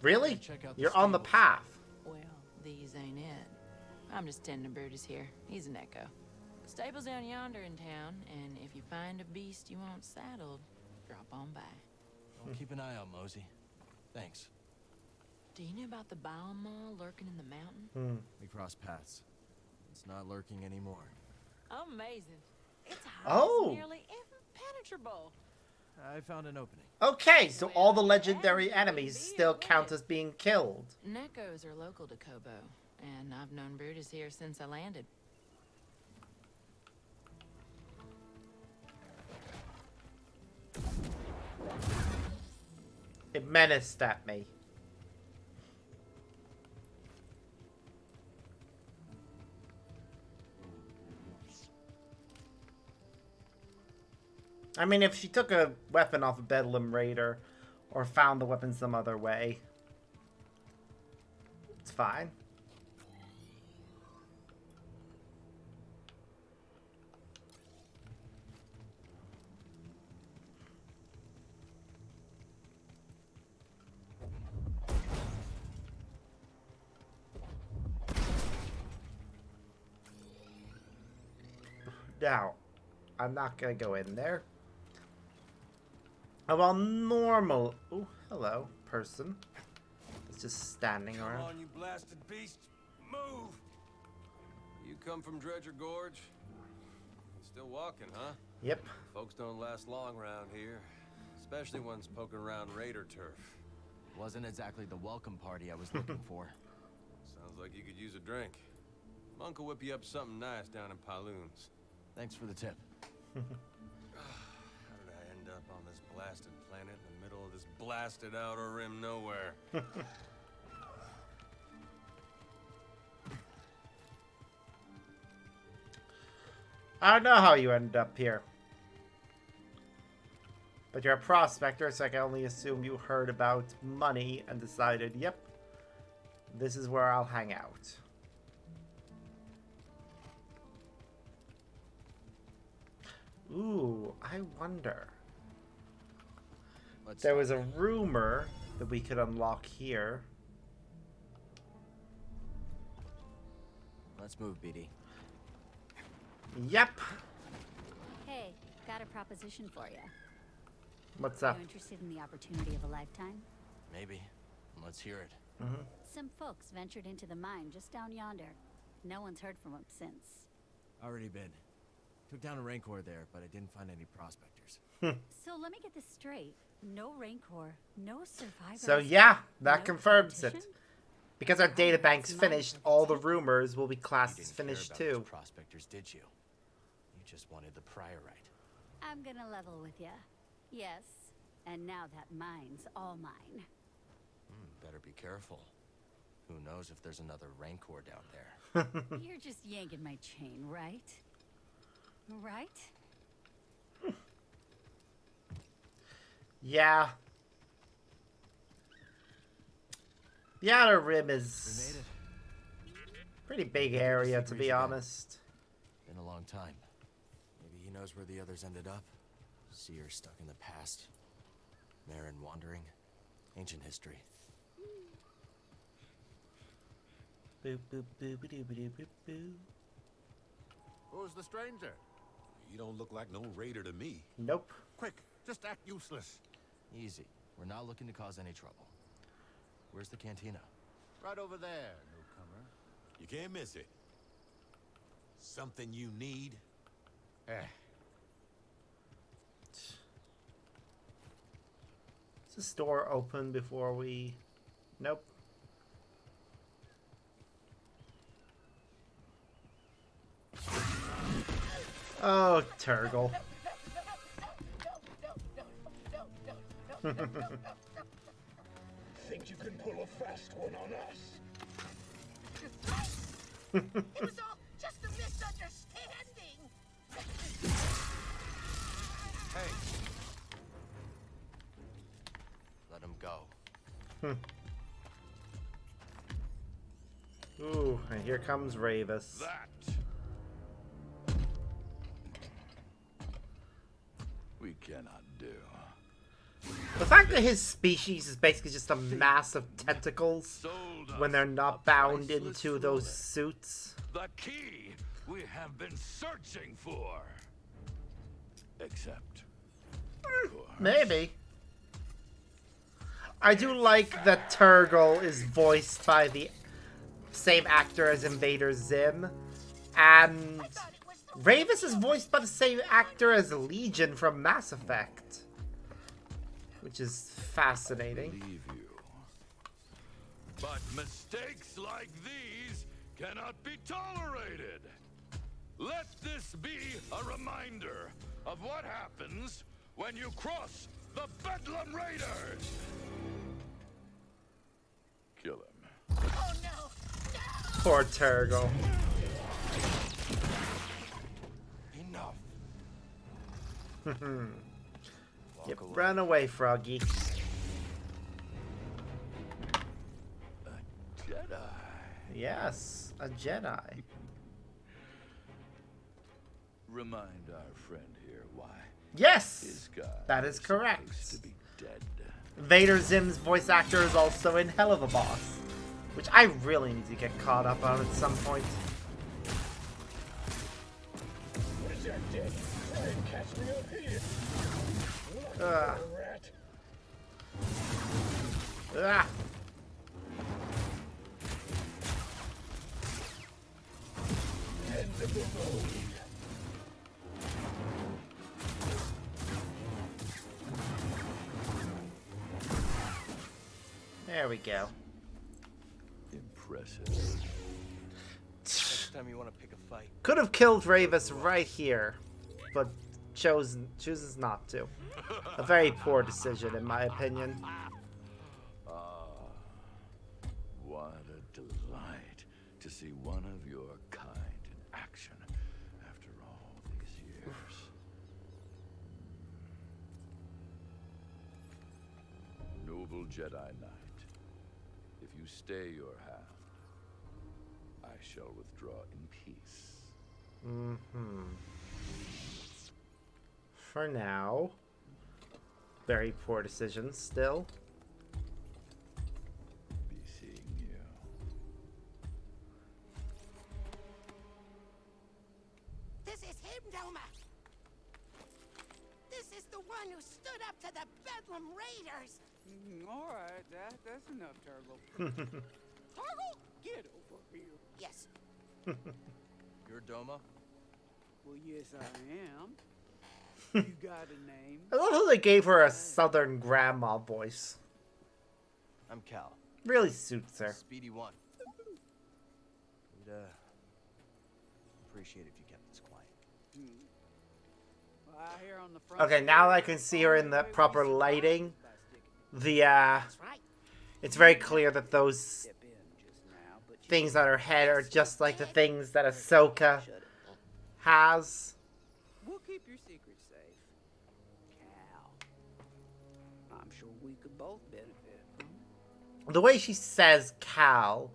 Really? You're on the path. Well, these ain't it. I'm just tending to Brutus here. He's an echo. Stable's down yonder in town, and if you find a beast you want saddled, drop on by. I'll keep an eye out, Mosey. Thanks. Do you know about the Baal Maw lurking in the mountain? We crossed paths. It's not lurking anymore. Amazing. It's nearly impenetrable. I found an opening. Okay, so all the legendary enemies still count as being killed. Nekos are local to Kobo, and I've known Brutus here since I landed. It menaced at me. I mean, if she took a weapon off a Bedlam Raider or found the weapon some other way, it's fine. Now, I'm not gonna go in there. Well, normal. Oh, hello, person. It's just standing around. Come on, you blasted beast. Move! You come from Dredger Gorge? Still walking, huh? Yep. Folks don't last long around here. Especially ones poking around raider turf. Wasn't exactly the welcome party I was looking for. Sounds like you could use a drink. Monk will whip you up something nice down in Pyloon's. Thanks for the tip. How did I end up on this blasted planet in the middle of this blasted outer rim nowhere? I don't know how you ended up here. But you're a prospector, so I can only assume you heard about money and decided, yep, this is where I'll hang out. Ooh, I wonder. There was a rumor that we could unlock here. Let's move, BD. Yep. Hey, got a proposition for you. What's up? You interested in the opportunity of a lifetime? Maybe. Let's hear it. Some folks ventured into the mine just down yonder. No one's heard from them since. Already been. Took down a Rancor there, but I didn't find any prospectors. So let me get this straight. No Rancor, no survivors. So yeah, that no confirms it. competition? Because our databank's finished, all the rumors will be classed as finished Care about too. those prospectors, did you? You just wanted the priorite. I'm gonna level with ya. Yes, and now that mine's all mine. Better be careful. Who knows if there's another Rancor down there. You're just yanking my chain, right? Right? Yeah. The Outer Rim is pretty big area, to be honest. Been a long time. Maybe he knows where the others ended up. Seer stuck in the past. Marin wandering. Ancient history. Boop, boop, boop, boop, boop, boop, boop. Who's the stranger? You don't look like no raider to me. Nope. Quick, just act useless. Easy. We're not looking to cause any trouble. Where's the cantina? Right over there, newcomer. You can't miss it. Something you need? Is this door open before we... Nope. Oh, Turgle. Think you can pull a fast one on us? It was all just a misunderstanding. Hey. Let him go. Ooh, and here comes Ravis. That we cannot do. The fact that his species is basically just a mass of tentacles when they're not bound into those suits. The key we have been searching for. Except Maybe. I do like that Turgle is voiced by the same actor as Invader Zim, and Ravis is voiced by the same actor as Legion from Mass Effect, which is fascinating. Believe you. But mistakes like these cannot be tolerated. Let this be a reminder of what happens when you cross the Bedlam Raiders. Kill him. Oh no! Poor Turgle. Enough. Yep, run away, Froggy. Jedi. Yes, a Jedi. Remind our friend here why. Yes, his guy that is correct. is supposed to be dead. Vader Zim's voice actor is also in Hell of a Boss, which I really need to get caught up on at some point. What is that, Dick? Try and catch me up here. Rat. Ah. End of the road. There we go. Impressive. Next time you want to pick a fight. Could have killed Ravis right here, but chooses not to. A very poor decision, in my opinion. What a delight to see one of your kind in action after all these years. Noble Jedi Knight, if you stay your hand, I shall withdraw in peace. For now. Very poor decision still. Be seeing you. This is him, Doma. This is the one who stood up to the Bedlam Raiders. All right, that's enough, Turgle. Turgle, get over here. Yes. You're Doma? Well, yes, I am. You got a name? I love how they gave her a southern grandma voice. I'm Cal. Really suits her. Speedy one. We'd appreciate it if you kept this quiet. Well, I hear on the front Okay, now I can see her in the proper lighting. It's very clear that those things on her head are just like the things that Ahsoka has. We'll keep your secret safe. Cal. I'm sure we could both benefit from it. The way she says Cal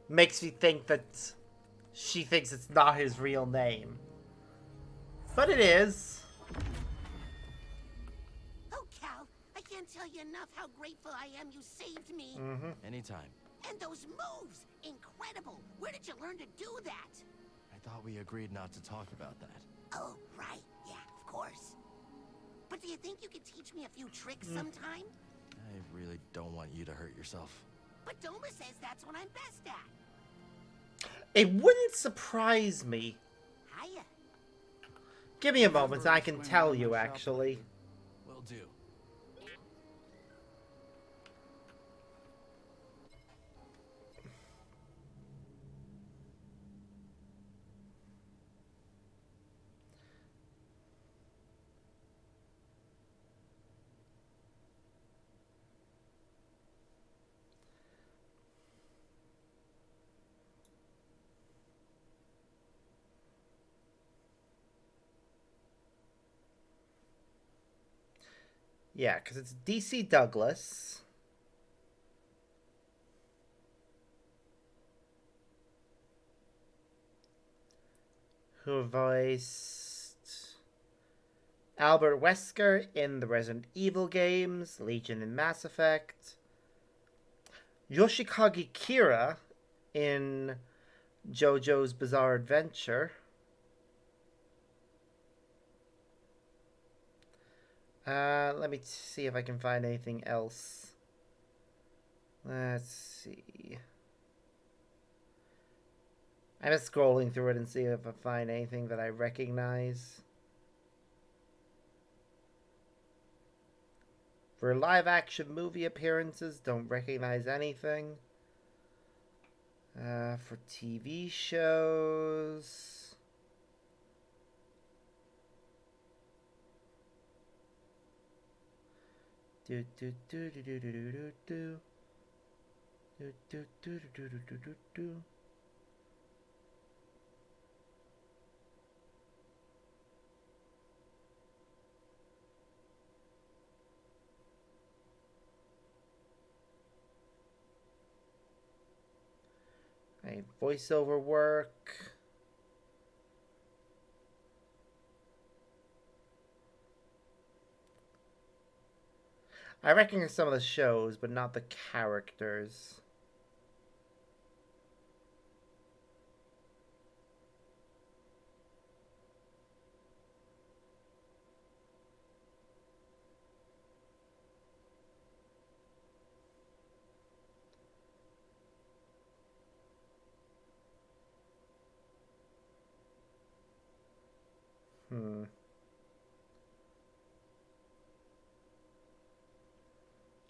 makes me think that she thinks it's not his real name. But it is. Oh, Cal, I can't tell you enough how grateful I am you saved me. Anytime. And those moves, incredible. Where did you learn to do that? I thought we agreed not to talk about that. Oh, right. Yeah, of course. But do you think you could teach me a few tricks sometime? I really don't want you to hurt yourself. But Doma says that's what I'm best at. It wouldn't surprise me Hiya. Give me a moment, I can tell you, actually. Will do. Yeah, because it's DC Douglas. Who voiced Albert Wesker in the Resident Evil games, Legion and Mass Effect. Yoshikage Kira in JoJo's Bizarre Adventure. Let me see if I can find anything else. Let's see. I'm just scrolling through it and see if I find anything that I recognize. For live action movie appearances, don't recognize anything. For TV shows. Do do do do do do do do do do do do do do do. Voiceover work. I recognize some of the shows, but not the characters.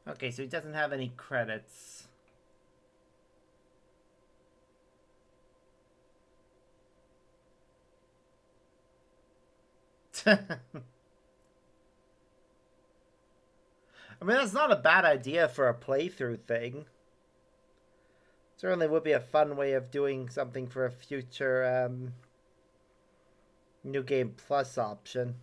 Okay, so he doesn't have any credits. I mean, that's not a bad idea for a playthrough thing. Certainly would be a fun way of doing something for a future New Game Plus option.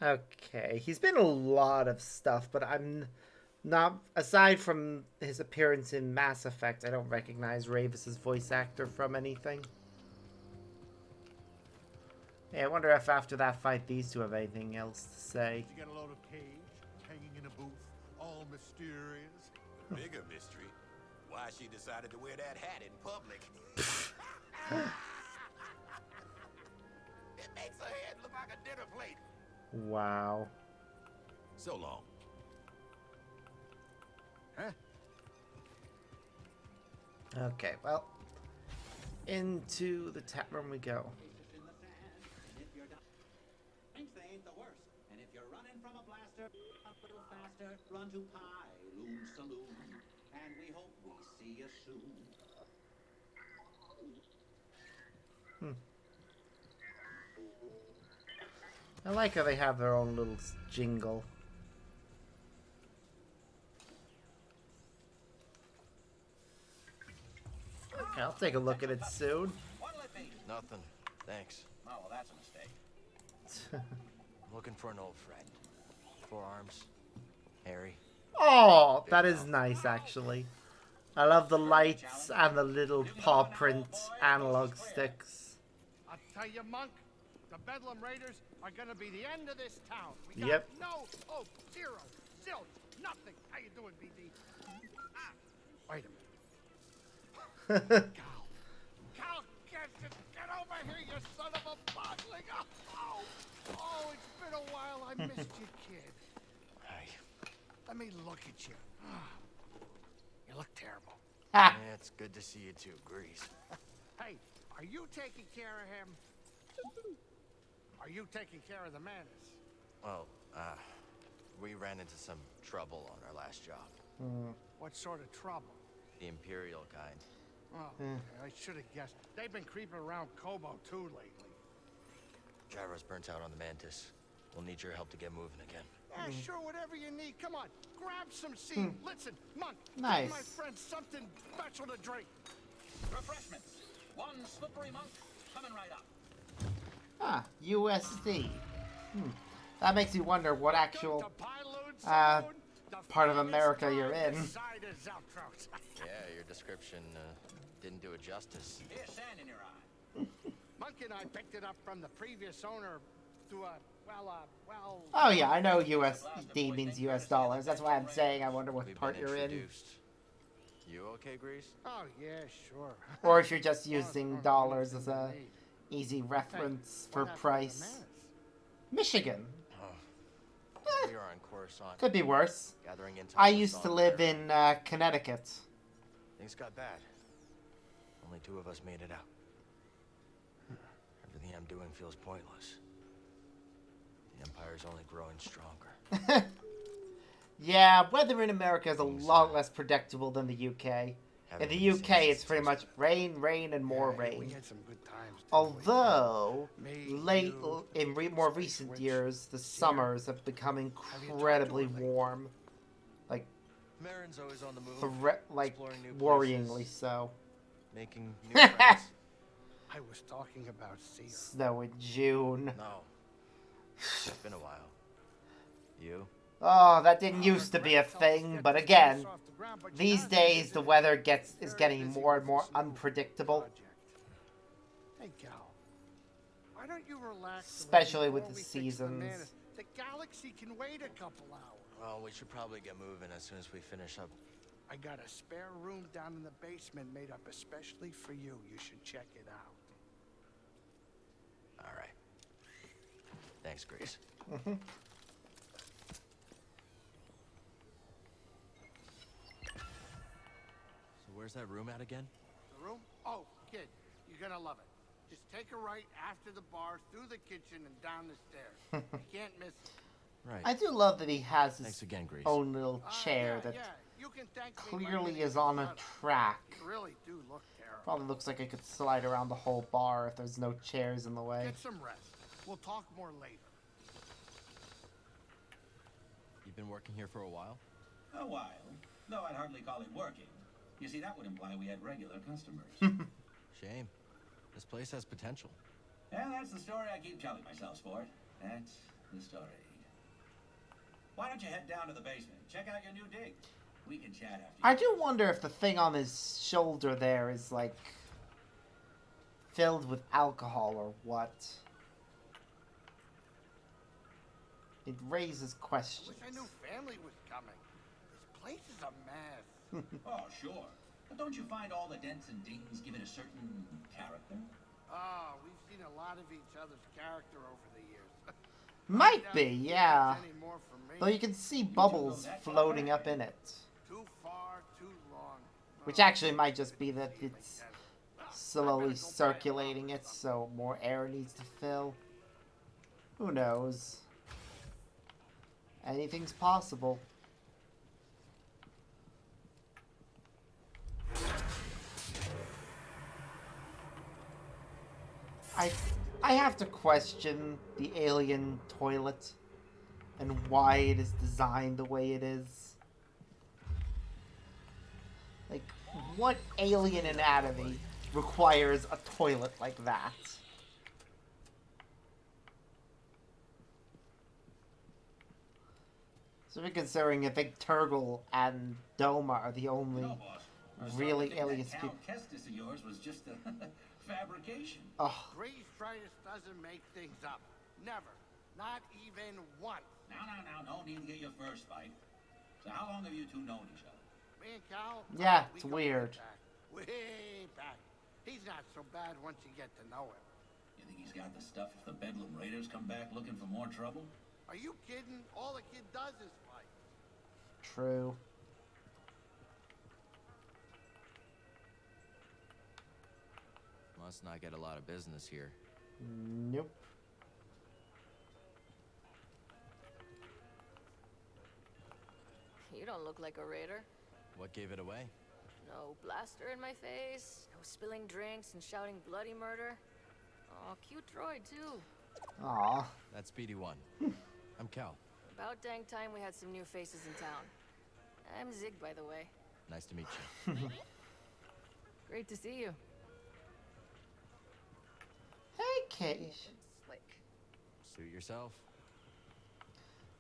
Okay, he's been in a lot of stuff, but I'm not, aside from his appearance in Mass Effect, I don't recognize Ravis's voice actor from anything. Hey, I wonder if after that fight these two have anything else to say. Did you get a load of Cage hanging in a booth, all mysterious? The bigger mystery, why she decided to wear that hat in public. It makes her head look like a dinner plate. Wow. So long. Huh? Okay, well, into the tap room we go. They ain't the worst. And if you're running from a blaster, a little faster, run to Pyloon Saloon. And we hope we see you soon. I like how they have their own little jingle. Okay, I'll take a look at it soon. Nothing. Thanks. Oh, well, that's a mistake. I'm looking for an old friend. Forearms. Harry. Oh, that is nice, actually. I love the lights and the little paw print analog sticks. I'll tell you, Monk, the Bedlam Raiders are gonna be the end of this town. We got Yep. no hope, zero, zilch, nothing. How you doing, BD? Wait a minute. God of a bottling. Oh, it's been a while. I missed you, kid. Hey. Let me look at you. You look terrible. Yeah, it's good to see you too, Grease. Hey, are you taking care of him? Are you taking care of the Mantis? Well, we ran into some trouble on our last job. What sort of trouble? The Imperial kind. Oh, I should have guessed. They've been creeping around Kobo too lately. Gyro's burnt out on the Mantis. We'll need your help to get moving again. Yeah, sure, whatever you need. Come on, grab some seed. Listen, Monk, Nice. give my friend something special to drink. Refreshments. One slippery monk coming right up. Ah, USD. That makes you wonder what actual part of America you're in. Yeah, your description didn't do it justice. Here's sand in your eye. Monk and I picked it up from the previous owner through a, well... Oh yeah, I know USD means US dollars. That's why I'm saying I wonder what part you're in. You okay, Grease? Oh, yeah, sure. Or if you're just using dollars as a easy reference for price. Michigan. We are on Coruscant. Could be worse. Gathering intel I for used to Saul live Bearer. in Connecticut. Things got bad. Only 2 of us made it out. Everything I'm doing feels pointless. The Empire's only growing stronger. Yeah, weather in America is a lot less predictable than the UK. In the UK, it's pretty much rain, rain, and more rain. We had some good times. Although, more recent years, the summers have become incredibly warm. Like, Marin's always on the move. Exploring new worryingly places, so. Making new friends. I was talking about Seer. Snow in June. No. It's been a while. You? Oh, that didn't used to be a thing, but again, these days the weather is getting more and more unpredictable. Hey, Gal, why don't you relax? Especially with the seasons. The galaxy can wait a couple hours. Well, we should probably get moving as soon as we finish up. I got a spare room down in the basement made up especially for you. You should check it out. All right. Thanks, Grease. So where's that room at again? The room? Oh, kid, you're gonna love it. Just take a right after the bar, through the kitchen, and down the stairs. You can't miss it. Right. I do love that he has his again, Grease. own little chair that You can thank me clearly later. is on a track. You really do look terrible. Probably looks like it could slide around the whole bar if there's no chairs in the way. Get some rest. We'll talk more later. You've been working here for a while? A while. Though I'd hardly call it working. You see, that would imply we had regular customers. Shame. This place has potential. Yeah, that's the story I keep telling myself, Sport. That's the story. Why don't you head down to the basement? Check out your new dig. We can chat after. I do wonder if the thing on his shoulder there is, like, filled with alcohol or what. It raises questions. I wish I knew family was coming. This place is a mess. Oh, sure. But don't you find all the dents and dings give it a certain character? Oh, we've seen a lot of each other's character over the years. Might be, yeah. Though you can see bubbles floating up in it. Too far, too long. Which actually might just be that it's slowly circulating it, so more air needs to fill. Who knows? Anything's possible. I have to question the alien toilet and why it is designed the way it is. Like, what alien anatomy requires a toilet like that? So we're considering if Big Turgle and Doma are the only really alien species. Kestis of yours was just a fabrication. Oh. Grease-tritis doesn't make things up. Never. Not even once. Now, no need to get your first fight. So how long have you two known each other? Me and Cal? Yeah, it's weird. Way back. He's not so bad once you get to know him. You think he's got the stuff if the Bedlam Raiders come back looking for more trouble? Are you kidding? All the kid does is fight. True. Must not get a lot of business here. Nope. You don't look like a raider. What gave it away? No blaster in my face, no spilling drinks and shouting bloody murder. Oh, cute droid, too. Aw. That's BD1. I'm Cal. About dang time we had some new faces in town. I'm Zig, by the way. Nice to meet you. Great to see you. Hey, Cage. Slick. Suit yourself.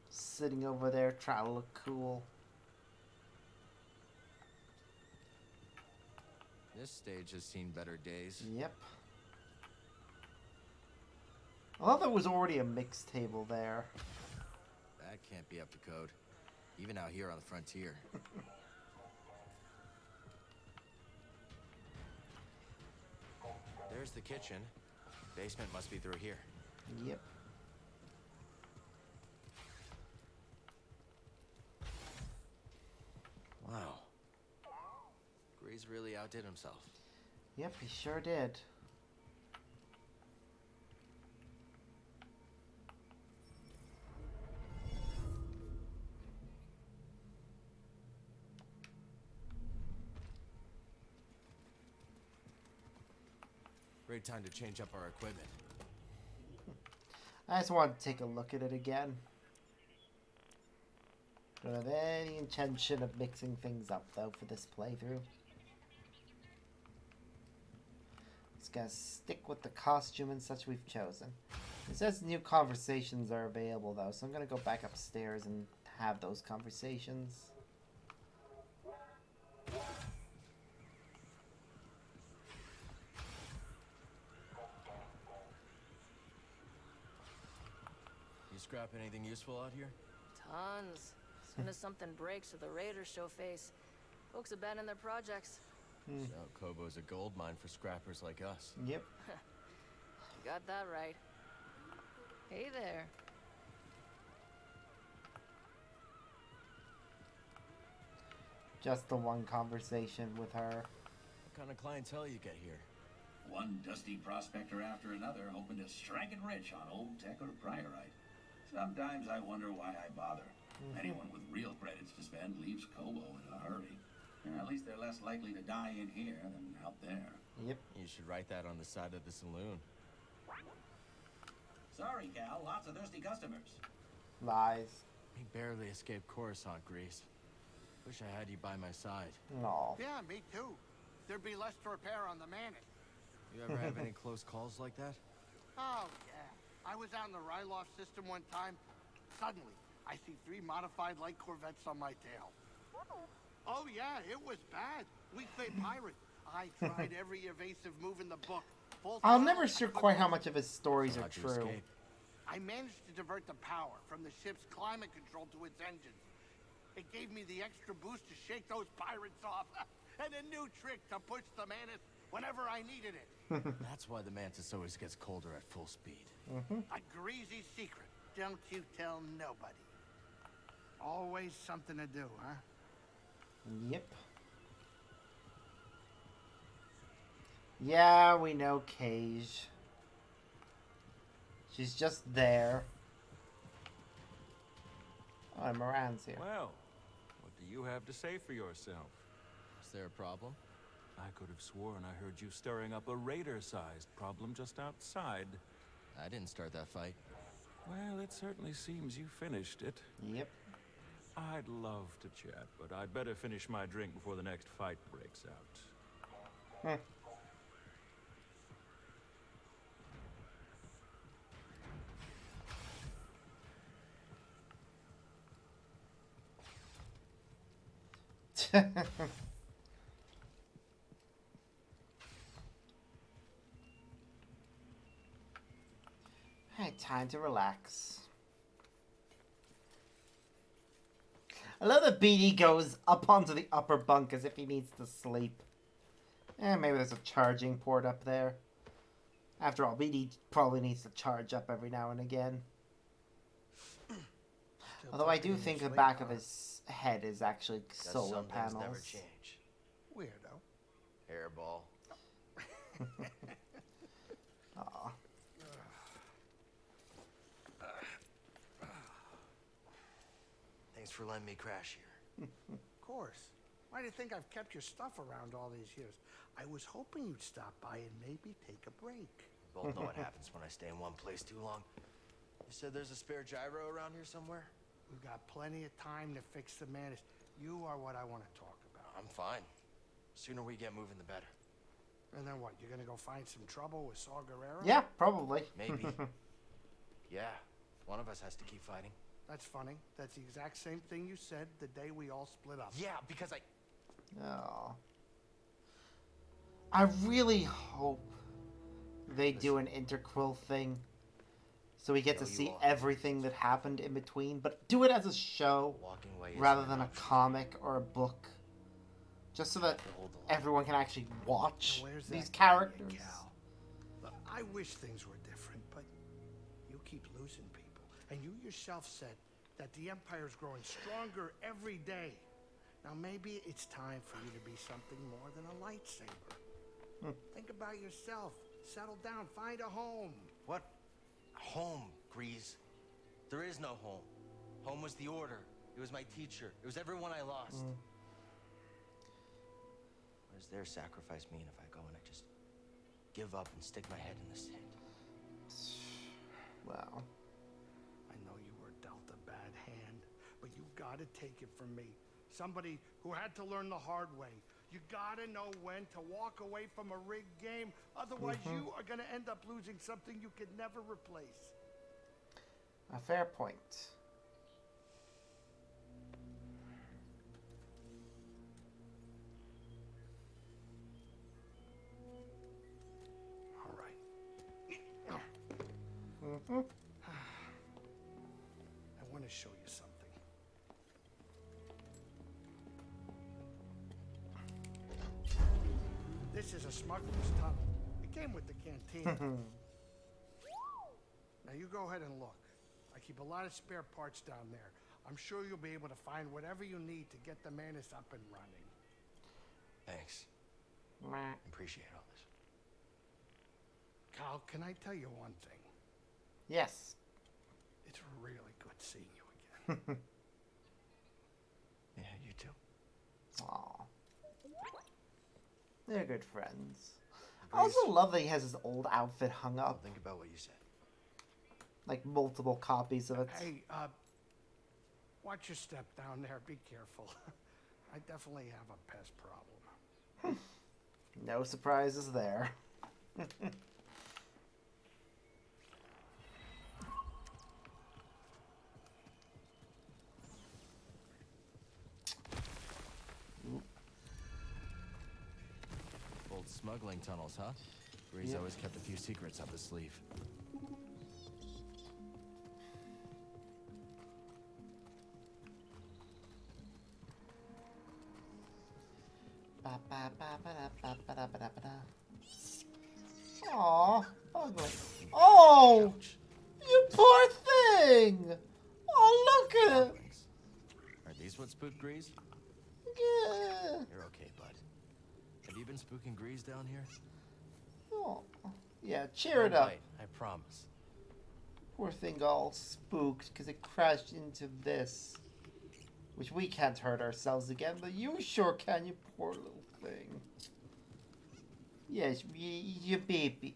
Sitting over there trying to look cool. This stage has seen better days. Yep. I thought there was already a mix table there. That can't be up to code. Even out here on the frontier. There's the kitchen. Basement must be through here. Yep. Wow. Grease really outdid himself. Yep, he sure did. Great time to change up our equipment. I just want to take a look at it again. Don't have any intention of mixing things up, though, for this playthrough. Just gotta stick with the costume and such we've chosen. It says new conversations are available, though, so I'm gonna go back upstairs and have those conversations. You scrap anything useful out here? Tons. As soon as something breaks or the raiders show face, folks abandon their projects. So Kobo's a gold mine for scrappers like us. Yep. You got that right. Hey there. Just the one conversation with her. What kind of clientele you get here? One dusty prospector after another, hoping to strike it rich on old tech or priorite. Sometimes I wonder why I bother. Anyone with real credits to spend leaves Kobo in a hurry. At least they're less likely to die in here than out there. Yep. You should write that on the side of the saloon. Sorry, Cal. Lots of thirsty customers. Lies. We barely escaped Coruscant, Grease. Wish I had you by my side. No. Yeah, me too. There'd be less to repair on the Manus. You ever have any close calls like that? Oh, yeah. I was out in the Ryloff system one time. Suddenly, I see 3 modified light corvettes on my tail. Oh, yeah, it was bad. We played pirate. I tried every evasive move in the book. I'm never sure quite how much of his stories are true. Escape. I managed to divert the power from the ship's climate control to its engines. It gave me the extra boost to shake those pirates off. And a new trick to push the Manus whenever I needed it. That's why the Mantis always gets colder at full speed. A greasy secret. Don't you tell nobody. Always something to do, huh? Yep. Yeah, we know Cage. She's just there. Oh, and Moran's here. Well, what do you have to say for yourself? Is there a problem? I could have sworn I heard you stirring up a raider-sized problem just outside. I didn't start that fight. Well, it certainly seems you finished it. Yep. I'd love to chat, but I'd better finish my drink before the next fight breaks out. Alright, time to relax. I love that BD goes up onto the upper bunk as if he needs to sleep. Maybe there's a charging port up there. After all, BD probably needs to charge up every now and again. Although I do think the back of his head is actually solar panels. Never change. Weirdo. Hairball. Aw. Thanks for letting me crash here. Of course. Why do you think I've kept your stuff around all these years? I was hoping you'd stop by and maybe take a break. We both know what happens when I stay in one place too long. You said there's a spare gyro around here somewhere? We've got plenty of time to fix the madness. You are what I want to talk about. I'm fine. The sooner we get moving, the better. And then what? You're gonna go find some trouble with Saw Gerrera? Yeah, probably. Maybe. Yeah, one of us has to keep fighting. That's funny. That's the exact same thing you said the day we all split up. Yeah, because I... Oh. I really hope they do an interquill thing so we get to see everything that happened in between, but do it as a show rather than a comic or a book. Just so that everyone can actually watch these characters. Look, I wish things were different, but you keep losing people. And you yourself said that the Empire's growing stronger every day. Now maybe it's time for you to be something more than a lightsaber. Think about yourself. Settle down. Find a home. What? Home, Grease. There is no home. Home was the Order. It was my teacher. It was everyone I lost. What does their sacrifice mean if I go and I just give up and stick my head in the sand? Wow. I know you were dealt a bad hand, but you gotta take it from me. Somebody who had to learn the hard way. You gotta know when to walk away from a rigged game. Otherwise, you are gonna end up losing something you could never replace. A fair point. All right. I want to show you something. This is a smuggler's tunnel. It came with the cantina. Now you go ahead and look. I keep a lot of spare parts down there. I'm sure you'll be able to find whatever you need to get the Manus up and running. Thanks. Appreciate all this. Cal, can I tell you one thing? Yes. It's really good seeing you again. Yeah, you too. Aw. They're good friends. I also love that he has his old outfit hung up. Think about what you said. Like multiple copies of it. Hey, watch your step down there. Be careful. I definitely have a pest problem. No surprises there. Old smuggling tunnels, huh? Breeze always kept a few secrets up his sleeve. Aww, ugly. Oh, you poor thing! Oh, look at it. Are these what spooked Grease? Yeah. You're okay, bud. Have you been spooking Grease down here? Oh, yeah, cheer it up. I promise. Poor thing all spooked because it crashed into this. Which we can't hurt ourselves again, but you sure can, you poor little thing. Yes, you baby.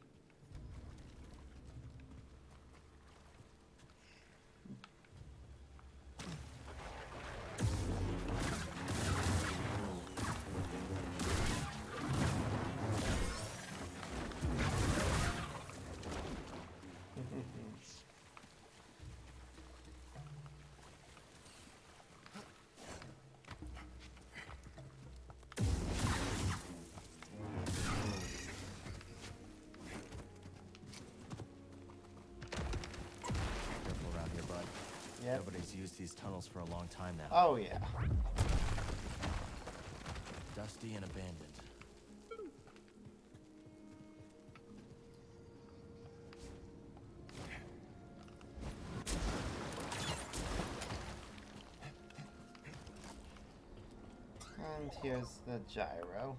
Nobody's used these tunnels for a long time now. Oh, yeah. Dusty and abandoned. And here's the gyro.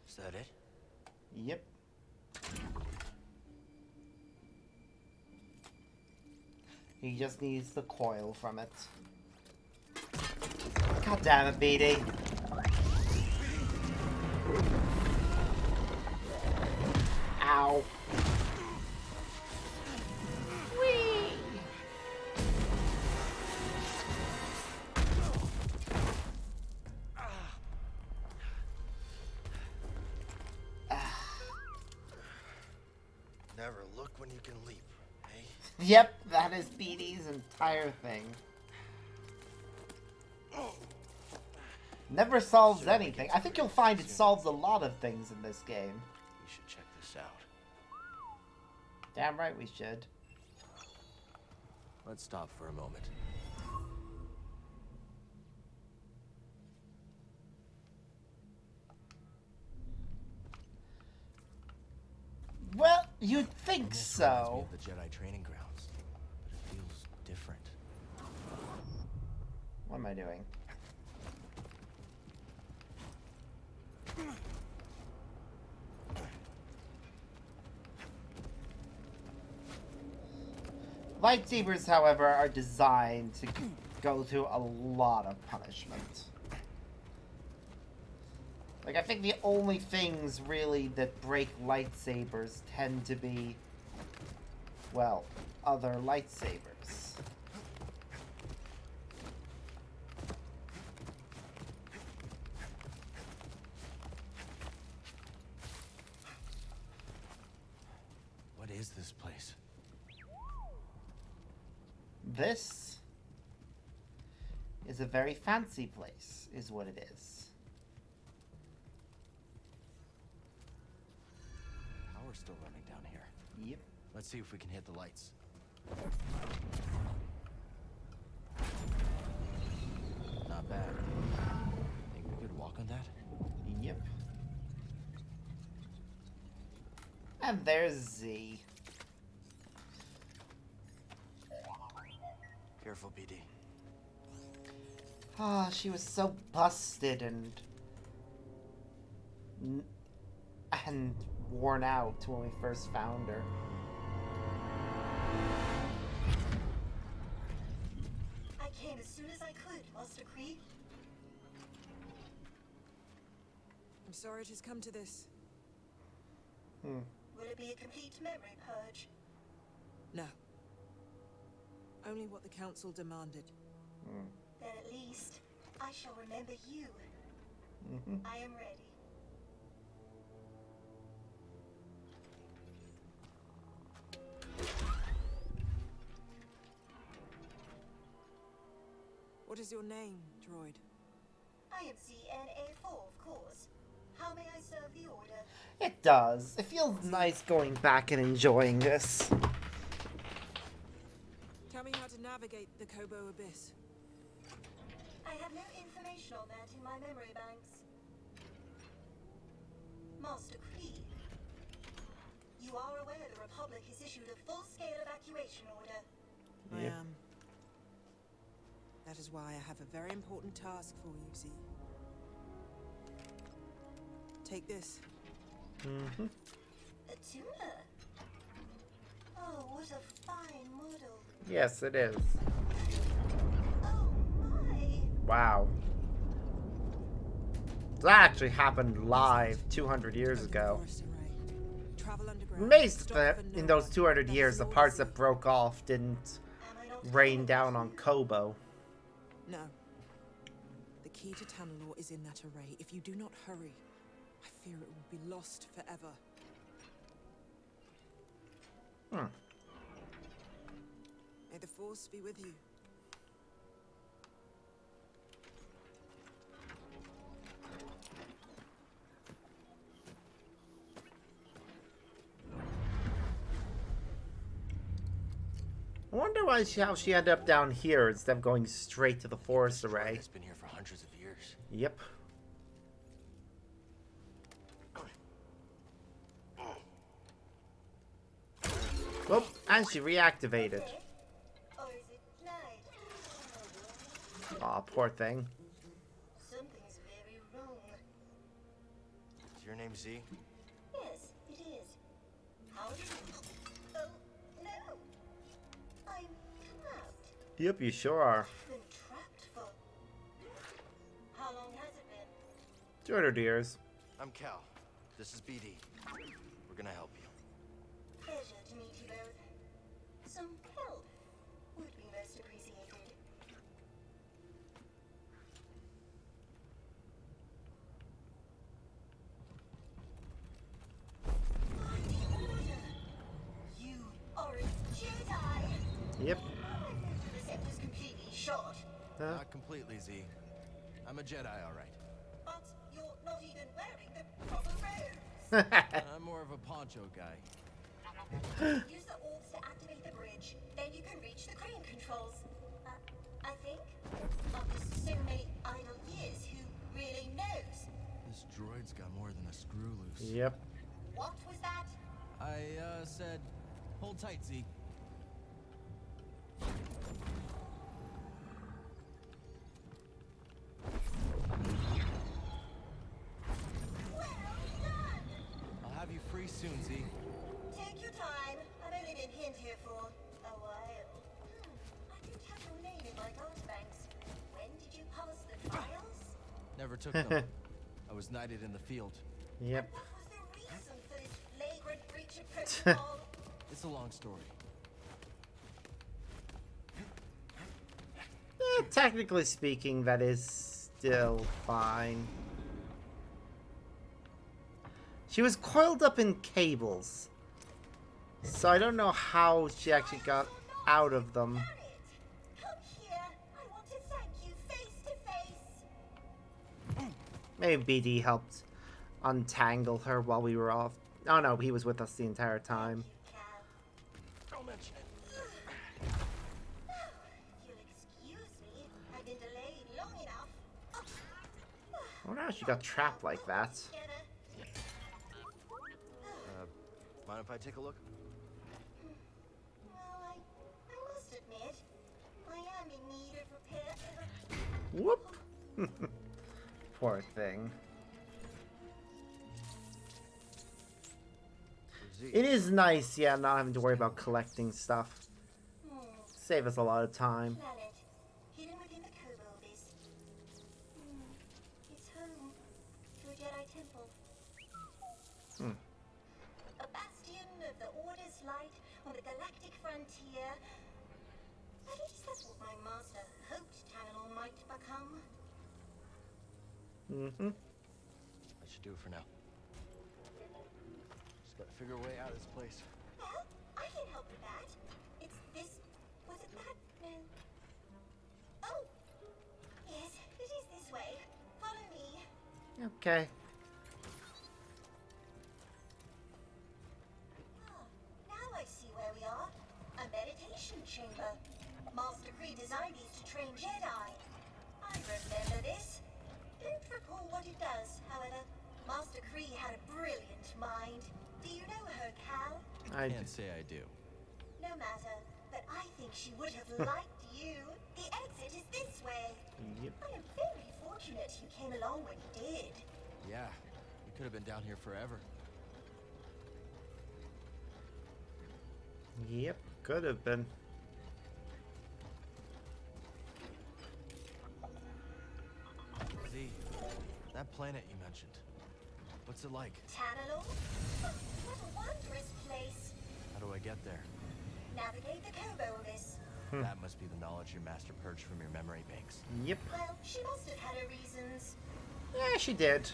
Is that it? Yep. He just needs the coil from it. God damn it, BD. Ow. Whee! Never look when you can leap, hey? Yep, that is BD's entire thing. Never solves anything. I think you'll find it solves a lot of things in this game. We should check this out. Damn right we should. Let's stop for a moment. Well, you'd think This reminds me so. of the Jedi training grounds, but it feels different. What am I doing? Lightsabers, however, are designed to go through a lot of punishment. Like, I think the only things, really, that break lightsabers tend to be, well, other lightsabers. What is this place? This is a very fancy place, is what it is. Power's still running down here. Yep. Let's see if we can hit the lights. Not bad. Think we could walk on that? Yep. And there's Z. Careful, BD. Ah, she was so busted and worn out when we first found her. I came as soon as I could, Master Kree. I'm sorry it has come to this. Will it be a complete memory purge? No. Only what the Council demanded. Then at least I shall remember you. I am ready. What is your name, droid? I am CNA4, of course. How may I serve the Order? It does. It feels nice going back and enjoying this. Tell me how to navigate the Kobo Abyss. I have no information on that in my memory banks. Master Kree, you are aware the Republic has issued a full-scale evacuation order. I am. That is why I have a very important task for you, Z. Take this. A tuna? Oh, what a fine model. Yes, it is. Oh my! Wow. That actually happened live 200 years ago. I'm amazed that in those 200 years, the parts that broke off didn't rain down on Kobo. No. The key to Tanalor is in that array. If you do not hurry, I fear it will be lost forever. May the Force be with you. I wonder how she ended up down here instead of going straight to the forest array. It's been here for hundreds of years. Yep. Oh, and she reactivated. Or is it night? Aw, poor thing. Something's very wrong. Is your name Z? Yes, it is. How did you... Oh, no. I'm trapped. Yep, you sure are. I've been trapped for... How long has it been? 200 years. I'm Cal. This is BD. We're gonna help you. Pleasure to meet you both. Some help would be most appreciated. You are a Jedi! Yep. The receptor's completely shot. Not completely, Z. I'm a Jedi, all right. But you're not even wearing the proper robes. I'm more of a poncho guy. Use the orbs to activate the bridge. Then you can reach the crane controls. I think. After so many idle years, who really knows? This droid's got more than a screw loose. Yep. What was that? I said, hold tight, Z. I'll have you free soon, Z. Take your time. I've only been pinned here for a while. I don't have your name in my databanks. When did you pass the trials? Never took them. I was knighted in the field. Yep. What was the reason for this flagrant breach of protocol? It's a long story. Technically speaking, that is still fine. She was coiled up in cables. So I don't know how she actually got out of them. Come here. I want to thank you face to face. Maybe BD helped untangle her while we were off. Oh no, he was with us the entire time. Don't mention it. You'll excuse me. I've been delayed long enough. Oh no, she got trapped like that. Mind if I take a look? Well, I must admit, I am in need of repair. Whoop. Poor thing. It is nice, yeah, not having to worry about collecting stuff. Save us a lot of time. Planet, hidden within the Kobolds. It's home to a Jedi temple. A bastion of the Order's light on the galactic frontier. At least that's what my master hoped Tantalor might become. That should do it for now. Just gotta figure a way out of this place. Well, I can help with that. It's this... Was it that? No. Oh! Yes, it is this way. Follow me. Okay. Now I see where we are. A meditation chamber. Master Kree designed these to train Jedi. I remember this. Don't recall what it does, however. Master Kree had a brilliant mind. Do you know her, Cal? I can't say I do. No matter, but I think she would have liked you. The exit is this way. Yep. I am very fortunate you came along when you did. Yeah, we could have been down here forever. Yep, could have been. Z, that planet you mentioned. What's it like? Tantalor? What a wondrous place. How do I get there? Navigate the Kobolds. That must be the knowledge your master purged from your memory banks. Yep. Well, she must have had her reasons. Yeah, she did.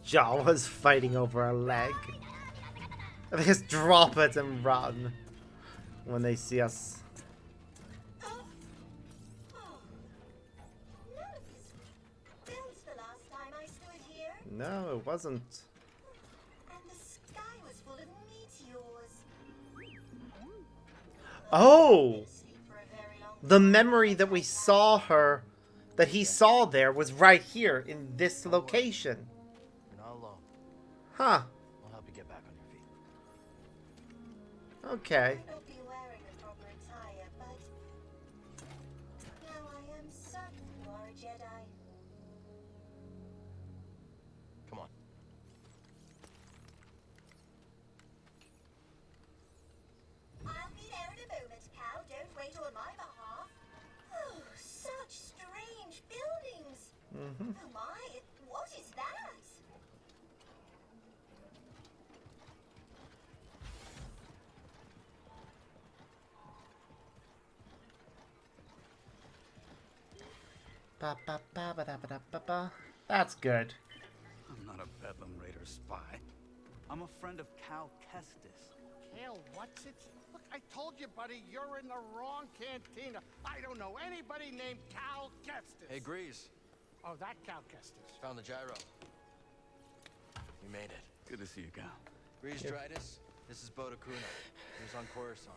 Jawa's fighting over a leg. They just drop it and run when they see us. No, it wasn't. And the sky was full of meteors. Oh! The memory that we saw her, that he saw there, was right here in this location. You're not alone. Huh. I'll help you get Okay. I might not be wearing a proper attire, but now I am certain you are a Jedi. Come on. I'll be there in a moment, Cal. Don't wait on my behalf. Oh, such strange buildings. Oh my, what is that? Ba ba ba ba da ba da ba ba. That's good. I'm not a Bedlam Raider spy. I'm a friend of Cal Kestis. Cal, what's it? Look, I told you, buddy, you're in the wrong cantina. I don't know anybody named Cal Kestis. Hey, Grease. Oh, that Cal Kestis. Found the gyro. We made it. Good to see you, Cal. Grease Dritus, this is Boda Kuna. He was on Coruscant.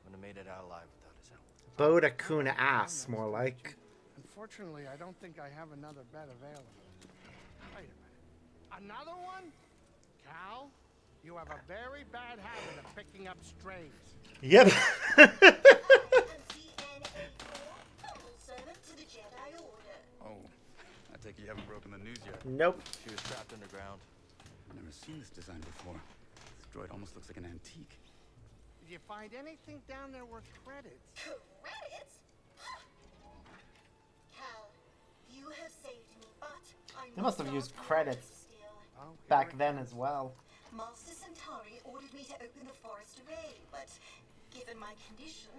Wouldn't have made it out alive without his help. Boda Kuna ass, more like. Unfortunately, I don't think I have another bed available. Wait a minute. Another one? Cal, you have a very bad habit of picking up strays. Yep. Oh, I take it you haven't broken the news yet. Nope. She was trapped underground. I've never seen this design before. This droid almost looks like an antique. Did you find anything down there worth credits? Credits? Cal, you have saved me, but I'm They must have not used going credits to steal. back then as well. Master Centauri ordered me to open the forest array, but given my condition,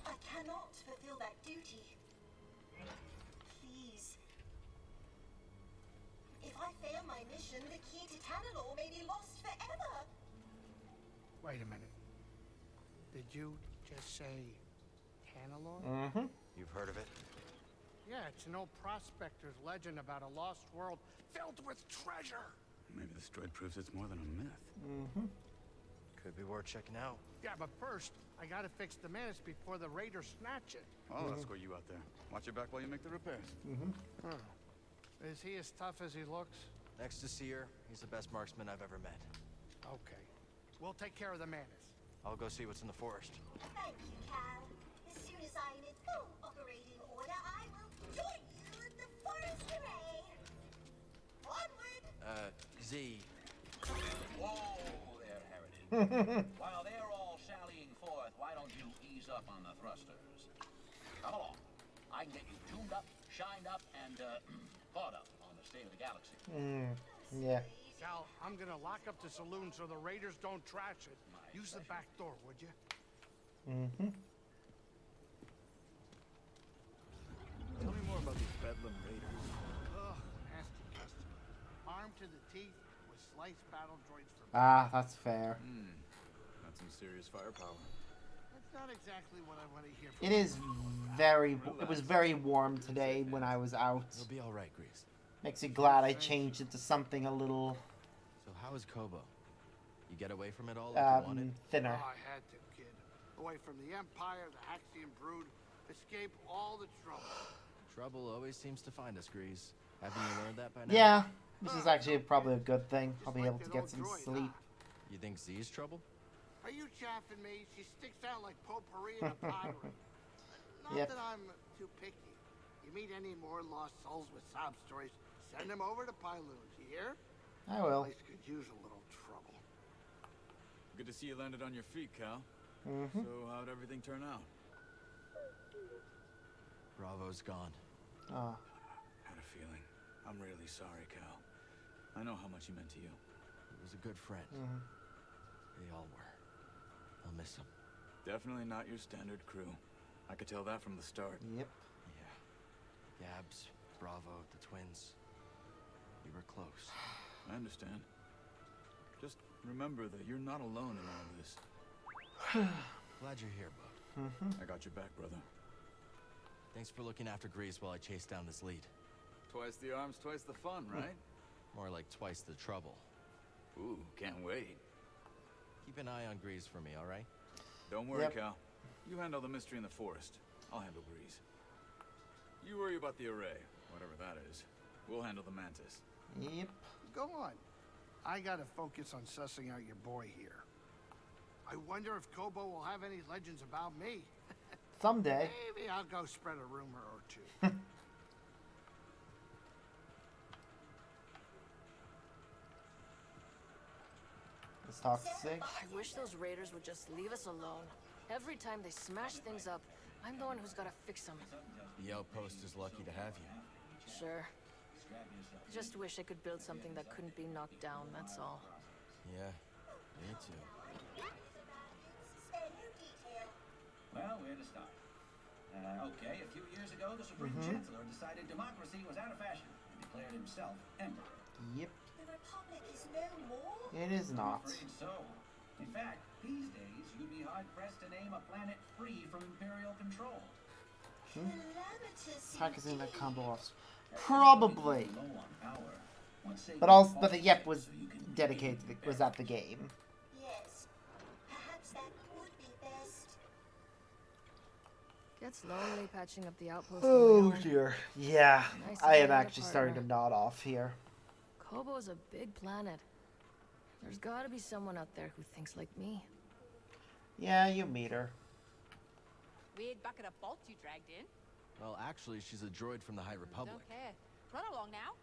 I cannot fulfill that duty. Please. If I fail my mission, the key to Tanalorr may be lost forever. Wait a minute. Did you just say Tanalorr? Mm-hmm. You've heard of it? Yeah, it's an old prospector's legend about a lost world filled with treasure. Maybe this droid proves it's more than a myth. Mm-hmm. Could be worth checking out. Yeah, but first, I gotta fix the menace before the raiders snatch it. I'll escort you out there. Watch your back while you make the repairs. Mm-hmm. Is he as tough as he looks? Next to Seer, he's the best marksman I've ever met. Okay. We'll take care of the menace. I'll go see what's in the forest. Thank you, Cal. As soon as I'm in full operating order, I will join you at the forest array. Onward! Z. Whoa there, Heritage. While they're all sallying forth, why don't you ease up on the thrusters? Come along. I can get you tuned up, shined up, and caught up on the state of the galaxy. Yeah. Cal, I'm gonna lock up the saloon so the raiders don't trash it. Use the back door, would you? Mm-hmm. Tell me more about these Bedlam Raiders. Ugh, nasty customer. Armed to the teeth with sliced battle droids for Ah, that's fair. That's some serious firepower. That's not exactly what I want to hear from It is very. It was very warm today when I was out. It'll be all right, Grease. Makes me glad I changed it to something a little So how is Kobo? You get away from it all like you wanted? thinner. Oh, I had to, kid. Away from the Empire, the Haxian brood, escape all the trouble. Trouble always seems to find us, Grease. Haven't you learned that by now? Yeah, this is actually probably a good thing. I'll be able to get some sleep. You think Z's trouble? Are you chaffing me? She sticks out like potpourri in a pottery. Not Yep. that I'm too picky. You meet any more lost souls with sob stories, send them over to Pyloons, you hear? I will. Place could use a little trouble. Good to see you landed on your feet, Cal. Mm-hmm. So how'd everything turn out? Bravo's gone. Oh. Had a feeling. I'm really sorry, Cal. I know how much he meant to you. He was a good friend. Mm-hmm. They all were. I'll miss him. Definitely not your standard crew. I could tell that from the start. Yep. Yeah. Gabs, Bravo, the twins. We were close. I understand. Just remember that you're not alone in all this. Glad you're here, Bud. Mm-hmm. I got your back, brother. Thanks for looking after Grease while I chased down this lead. Twice the arms, twice the fun, right? More like twice the trouble. Ooh, can't wait. Keep an eye on Grease for me, all right? Don't worry, Yep. Cal. You handle the mystery in the forest. I'll handle Grease. You worry about the array, whatever that is. We'll handle the mantis. Yep. Go on. I gotta focus on sussing out your boy here. I wonder if Kobo will have any legends about me. Someday. Maybe I'll go spread a rumor or two. Let's talk sick. I wish those raiders would just leave us alone. Every time they smash things up, I'm the one who's gotta fix them. The outpost is lucky to have you. Sure. I just wish I could build something that couldn't be knocked down, that's all. Yeah, me too. Well, where to start? Okay, a few years ago, the Supreme Chancellor decided democracy was out of fashion and declared himself emperor. Yep. The Republic is no more? It is not. I'm afraid so. In fact, these days, you'd be hard-pressed to name a planet free from Imperial control. Practicing that combo off. Probably. But the Yep was dedicated was at the game. Yes. Perhaps that would be best. Gets lonely patching up the outpost. Oh dear. Yeah. Nice to I get am a actually starting to partner. nod off here. Kobo's a big planet. There's gotta be someone out there who thinks like me. Yeah, you meet her. Weird bucket of bolts you dragged in. Well, actually, she's a droid from the High Republic. Don't care. Run along now.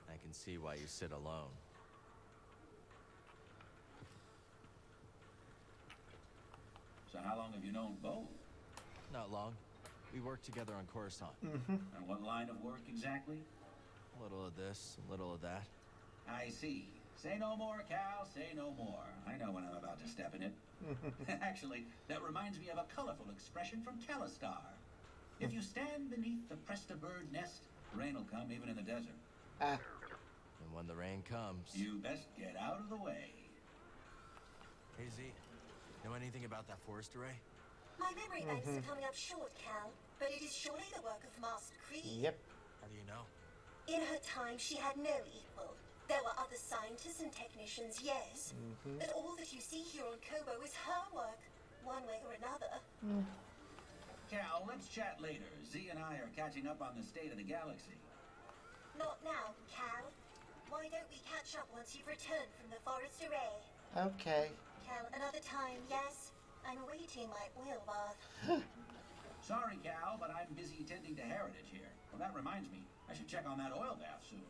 I can see why you sit alone. So how long have you known Bo? Not long. We worked together on Coruscant. And what line of work exactly? A little of this, a little of that. I see. Say no more, Cal, say no more. I know when I'm about to step in it. Actually, that reminds me of a colorful expression from Calistar. If you stand beneath the Presta bird nest, rain will come even in the desert. And when the rain comes... You best get out of the way. Hey, Z, know anything about that forest array? My memory banks are coming up short, Cal, but it is surely the work of Master Creed. Yep. How do you know? In her time, she had no equal. There were other scientists and technicians, yes, but all that you see here on Kobo is her work, one way or another. Cal, let's chat later. Z and I are catching up on the state of the galaxy. Not now, Cal. Why don't we catch up once you've returned from the forest array? Okay. Cal, another time, yes? I'm awaiting my oil bath. Sorry, Cal, but I'm busy tending to heritage here. Well, that reminds me. I should check on that oil bath soon.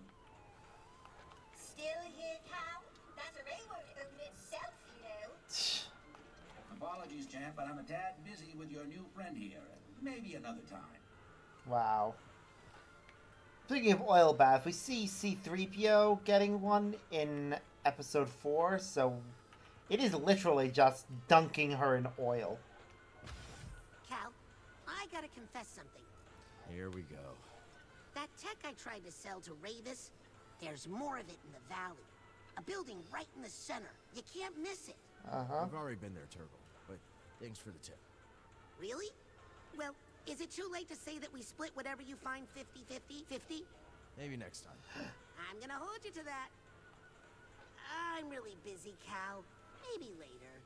Still here, Cal? That array won't open itself, you know. Apologies, champ, but I'm a tad busy with your new friend here. Maybe another time. Wow. Speaking of oil bath, we see C-3PO getting one in episode 4, so it is literally just dunking her in oil. Cal, I gotta confess something. Here we go. That tech I tried to sell to Ravis, there's more of it in the valley. A building right in the center. You can't miss it. We've already been there, Turgle, but thanks for the tip. Really? Well, is it too late to say that we split whatever you find 50-50? 50? Maybe next time. I'm gonna hold you to that. I'm really busy, Cal. Maybe later.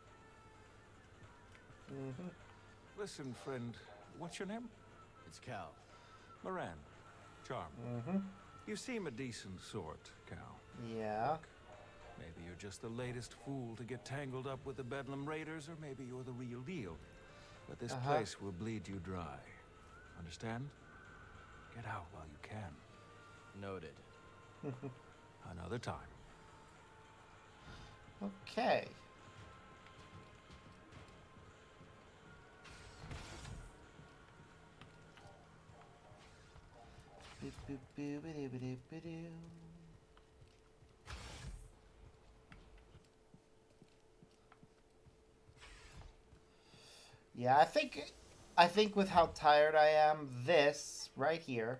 Listen, friend, what's your name? It's Cal. Moran. Charm. You seem a decent sort, Cal. Yeah. Maybe you're just the latest fool to get tangled up with the Bedlam Raiders, or maybe you're the real deal. But this place will bleed you dry. Understand? Get out while you can. Noted. Another time. Okay. Yeah, I think with how tired I am, this right here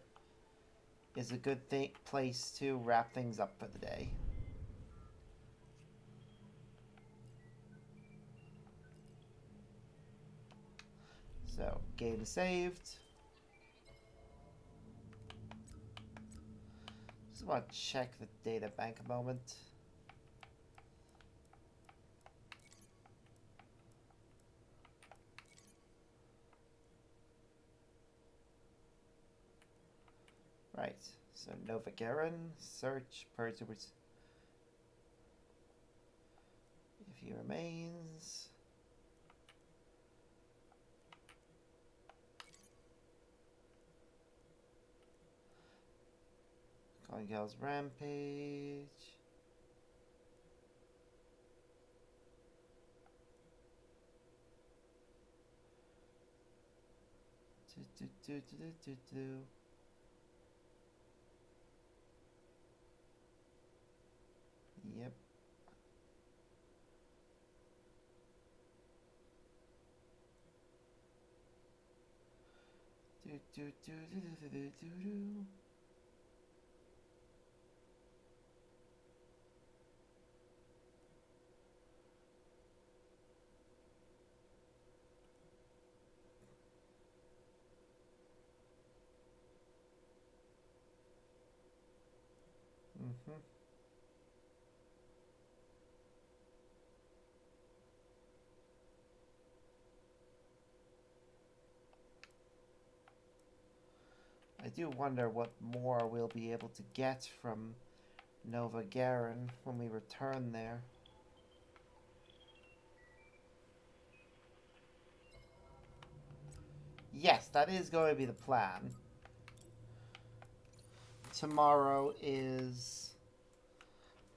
is a good place to wrap things up for the day. So, game saved. Just want to check the data bank a moment. Right, so Nova Garen, search, purge, if he remains. Fungal's Rampage. Yep. Mm-hmm. I do wonder what more we'll be able to get from Nova Garen when we return there. Yes, that is going to be the plan. Tomorrow is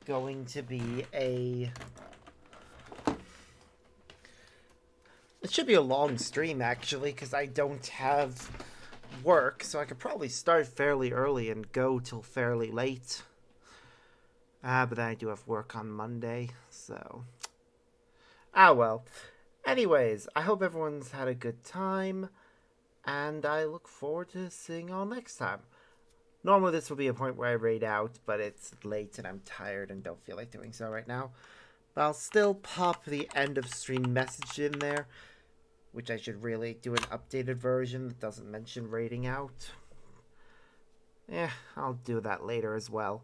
going to be a... It should be a long stream, actually, because I don't have work, so I could probably start fairly early and go till fairly late. But then I do have work on Monday, so... Ah, well. Anyways, I hope everyone's had a good time, and I look forward to seeing y'all next time. Normally this will be a point where I raid out, but it's late and I'm tired and don't feel like doing so right now. But I'll still pop the end of stream message in there, which I should really do an updated version that doesn't mention raiding out. Yeah, I'll do that later as well.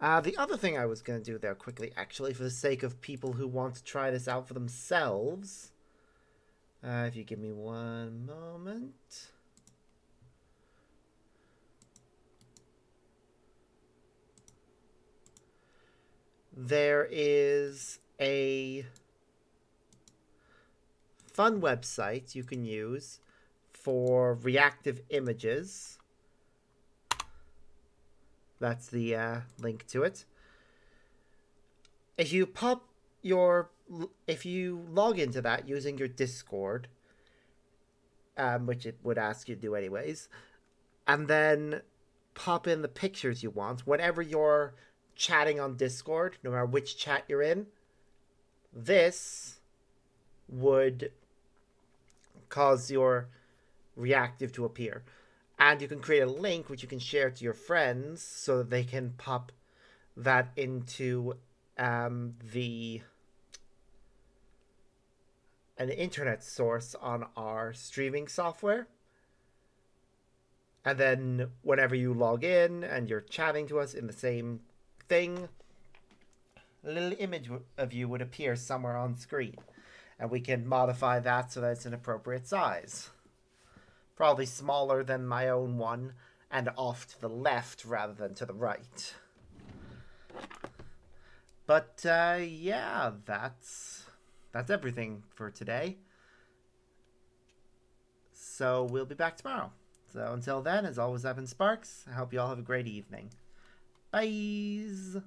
The other thing I was going to do there quickly, actually, for the sake of people who want to try this out for themselves. If you give me one moment. There is a fun website you can use for reactive images. That's the link to it. If you log into that using your Discord, which it would ask you to do anyways, and then pop in the pictures you want, whenever you're chatting on Discord, no matter which chat you're in, this would cause your reactive to appear. And you can create a link which you can share to your friends so that they can pop that into an internet source on our streaming software. And then whenever you log in and you're chatting to us in the same thing, a little image of you would appear somewhere on screen. And we can modify that so that it's an appropriate size. Probably smaller than my own one, and off to the left rather than to the right. But, yeah, that's everything for today. So we'll be back tomorrow. So until then, as always, I've been Sparks. I hope you all have a great evening. Bye!